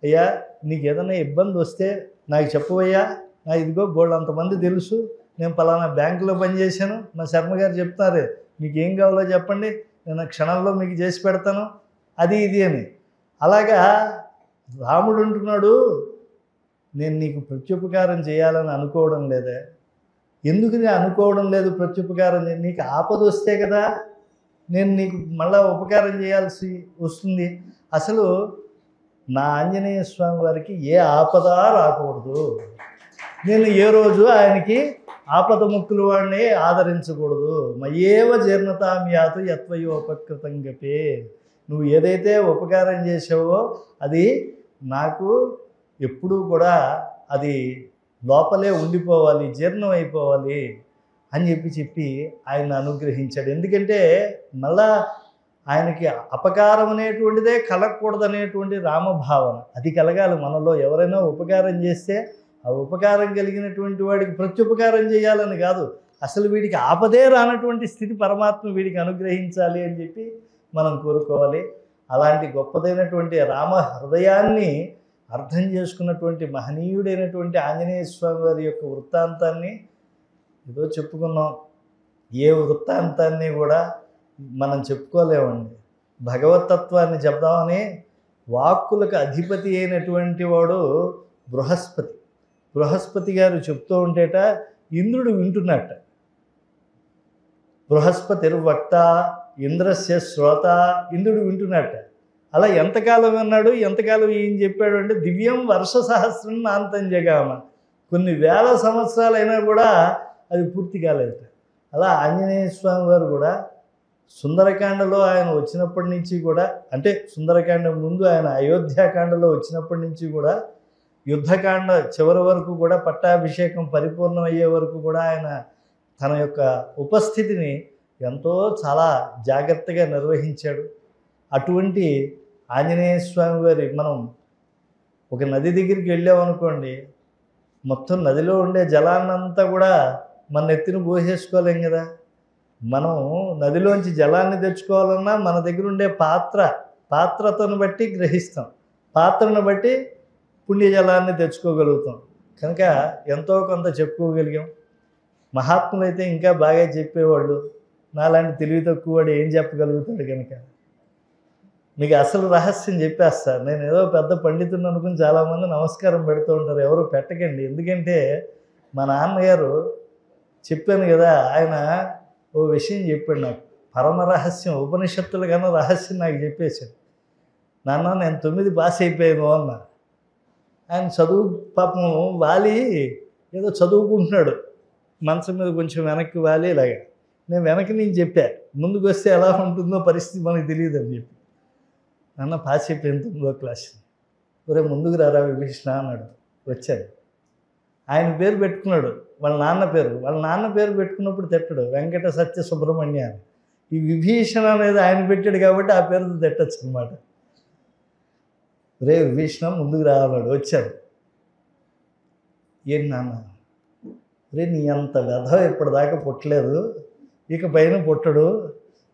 అయ్యా నీకు ఏదైనా ఇబ్బంది వస్తే నాకు చెప్పవయ్యా, నా ఇదిగో బోళ్ళు అంతమంది తెలుసు, నేను పలానా బ్యాంకులో పనిచేశాను, మా శర్మ గారు చెప్తారు మీకు ఏం కావాలో చెప్పండి, నేను క్షణంలో మీకు చేసి పెడతాను, అది ఇది అని. అలాగా రాముడు అంటున్నాడు, నేను నీకు ప్రత్యుపకారం చేయాలని అనుకోవడం లేదే. ఎందుకు నేను అనుకోవడం లేదు ప్రత్యుపకారం? నీకు ఆపద వస్తే కదా నేను నీకు మళ్ళా ఉపకారం చేయాల్సి వస్తుంది. అసలు నా ఆంజనేయ స్వామి వారికి ఏ ఆపద రాకూడదు. నేను ఏ రోజు ఆయనకి ఆపద ముక్కులు వాడిని ఆదరించకూడదు. మయేవ జీర్ణతాం యాతు యత్వయోపకృతం గపే. నువ్వు ఏదైతే ఉపకారం చేసావో అది నాకు ఎప్పుడూ కూడా అది లోపలే ఉండిపోవాలి, జీర్ణం అయిపోవాలి అని చెప్పి ఆయన అనుగ్రహించాడు. ఎందుకంటే మళ్ళా ఆయనకి అపకారం అనేటువంటిదే కలగకూడదనేటువంటి రామభావన అది కలగాలి మనలో. ఎవరైనా ఉపకారం చేస్తే ఆ ఉపకారం కలిగినటువంటి వాడికి ప్రత్యుపకారం చేయాలని కాదు, అసలు వీడికి ఆపదే రానటువంటి స్థితి పరమాత్మ వీడికి అనుగ్రహించాలి అని చెప్పి మనం కోరుకోవాలి. అలాంటి గొప్పదైనటువంటి రామ హృదయాన్ని అర్థం చేసుకున్నటువంటి మహనీయుడైనటువంటి ఆంజనేయ స్వామి వారి యొక్క వృత్తాంతాన్ని ఏదో చెప్పుకున్నాం. ఏ వృత్తాంతాన్ని కూడా మనం చెప్పుకోలేమండి. భగవతత్వాన్ని చెప్దామని వాక్కులకు అధిపతి అయినటువంటి వాడు బృహస్పతి గారు చెప్తూ ఉంటేట ఇంద్రుడు వింటున్నట్ట. బృహస్పతిర్వక్త ఇంద్రస్య శ్రోత. ఇంద్రుడు వింటున్నట్ట. అలా ఎంతకాలం విన్నాడు, ఎంతకాలం ఏం చెప్పాడు అంటే దివ్యం వర్ష సహస్రం నాంతం జగామ. కొన్ని వేల సంవత్సరాలైనా కూడా అది పూర్తి కాలేదు. అలా ఆంజనేయ స్వామి వారు కూడా సుందరకాండలో ఆయన వచ్చినప్పటి నుంచి కూడా, అంటే సుందరకాండ ముందు ఆయన అయోధ్యాకాండలో వచ్చినప్పటి నుంచి కూడా యుద్ధకాండ చివరి వరకు కూడా పట్టాభిషేకం పరిపూర్ణం అయ్యే వరకు కూడా ఆయన తన యొక్క ఉపస్థితిని ఎంతో చాలా జాగ్రత్తగా నిర్వహించాడు. అటువంటి ఆంజనేయ స్వామి వారి మనం ఒక నది దగ్గరికి వెళ్ళామనుకోండి, మొత్తం నదిలో ఉండే జలాన్నంతా కూడా మన ఎత్తిన పోసేసుకోలేం కదా. మనం నదిలోంచి జలాన్ని తెచ్చుకోవాలన్నా మన దగ్గర ఉండే పాత్రతను బట్టి గ్రహిస్తాం, పాత్రను బట్టి పుణ్యజలాన్ని తెచ్చుకోగలుగుతాం. కనుక ఎంతో కొంత చెప్పుకోగలిగాం. మహాత్ములైతే ఇంకా బాగా చెప్పేవాళ్ళు. నాలాంటి తెలివి తక్కువ వాడు ఏం చెప్పగలుగుతాడు? కనుక మీకు అసలు రహస్యం చెప్పేస్తారు. నేను ఏదో పెద్ద పండితుని అనుకుని చాలామంది నమస్కారం పెడుతూ ఉంటారు. ఎవరు పెట్టకండి. ఎందుకంటే మా నాన్నగారు చెప్పాను కదా, ఆయన ఓ విషయం చెప్పాడు నాకు, పరమ రహస్యం, ఉపనిషత్తుల కన్నా రహస్యం నాకు చెప్పేశాడు. నాన్న నేను 9 పాస్ అయిపోయాను అన్న. ఆయన చదువు పాపం వాలి ఏదో చదువుకుంటున్నాడు, మంచం మీద కొంచెం వెనక్కి వాలి ఇలాగా. నేను వెనక్కి నుంచి చెప్పా, ముందుకు వస్తే ఎలా ఉంటుందో పరిస్థితి మనకు తెలియదు అని చెప్పి. నాన్న పాస్ అయిపోయింది 9వ క్లాస్. ఒరే ముందుకు రారా విభీషణ అన్నాడు. వచ్చాను. ఆయన పేరు పెట్టుకున్నాడు, వాళ్ళ నాన్న పేరు పెట్టుకున్నప్పుడు తిట్టడు, వెంకట సత్య సుబ్రహ్మణ్య అని. ఈ విభీషణ అనేది ఆయన పెట్టాడు కాబట్టి ఆ పేరుతో తిట్టచ్చు అనమాట. రే విభీషణ ముందుకు రావాడు. వచ్చాడు. ఏంటి నాన్న? రే నీ అంత వ్యధ ఇప్పటిదాకా పుట్టలేదు, ఇక పైన పుట్టడు,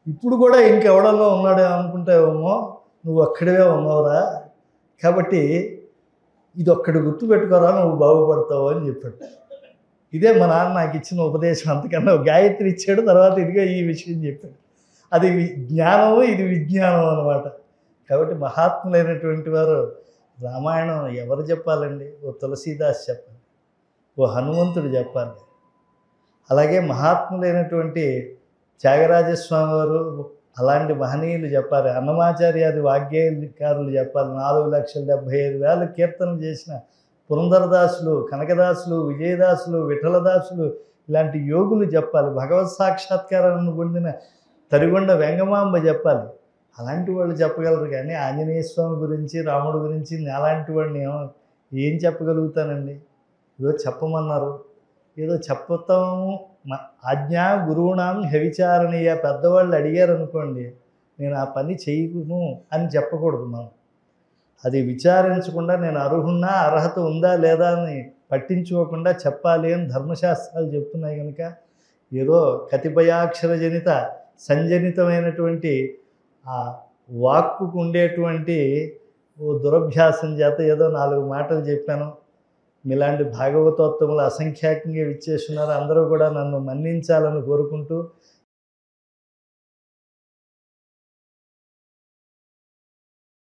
ఇప్పుడు కూడా ఇంకెవడల్లో ఉన్నాడు అనుకుంటావేమో, నువ్వు అక్కడే ఉన్నావురా, కాబట్టి ఇది ఒక్కడి గుర్తు పెట్టుకోరా, నువ్వు బాగుపడతావు అని చెప్పాడు. ఇదే మా నాన్న నాకు ఇచ్చిన ఉపదేశం. అంతకన్నా గాయత్రి ఇచ్చాడు, తర్వాత ఇదిగా ఈ విషయం చెప్పాడు. అది జ్ఞానము, ఇది విజ్ఞానం అన్నమాట. కాబట్టి మహాత్ములైనటువంటి వారు రామాయణం ఎవరు చెప్పాలండి? ఓ తులసీదాస్ చెప్పాలి, ఓ హనుమంతుడు చెప్పాలి, అలాగే మహాత్ములైనటువంటి త్యాగరాజస్వామి వారు, అలాంటి మహనీయులు చెప్పాలి, అన్నమాచార్యాది వాగ్గేయకారులు చెప్పాలి, 4,75,000 కీర్తనలు చేసిన పురంధరదాసులు, కనకదాసులు, విజయదాసులు, విఠలదాసులు, ఇలాంటి యోగులు చెప్పాలి, భగవత్ సాక్షాత్కారాన్ని పొందిన తరిగొండ వెంగమాంబ చెప్పాలి. అలాంటి వాళ్ళు చెప్పగలరు. కానీ ఆంజనేయ స్వామి గురించి, రాముడి గురించి అలాంటి వాడిని ఏం చెప్పగలుగుతానండి? ఏదో చెప్పమన్నారు, ఏదో చెప్పతాం. ఆజ్ఞా గురువునాం వ్యభిచారణీయ, పెద్దవాళ్ళు అడిగారు అనుకోండి, నేను ఆ పని చేయను అని చెప్పకూడదు మనం. అది విచారించకుండా నేను అర్హున్నా, అర్హత ఉందా లేదా అని పట్టించుకోకుండా చెప్పాలి అని ధర్మశాస్త్రాలు చెప్తున్నాయి కనుక, ఏదో కతిపయాక్షర జనిత సంజనితమైనటువంటి ఆ వాక్కుకు ఉండేటువంటి ఓ దురభ్యాసం చేత ఏదో 4 మాటలు చెప్పాను. మీలాంటి భాగవతోత్తములు అసంఖ్యాకంగా విచ్చేస్తున్నారు. అందరూ కూడా నన్ను మన్నించాలని కోరుకుంటూ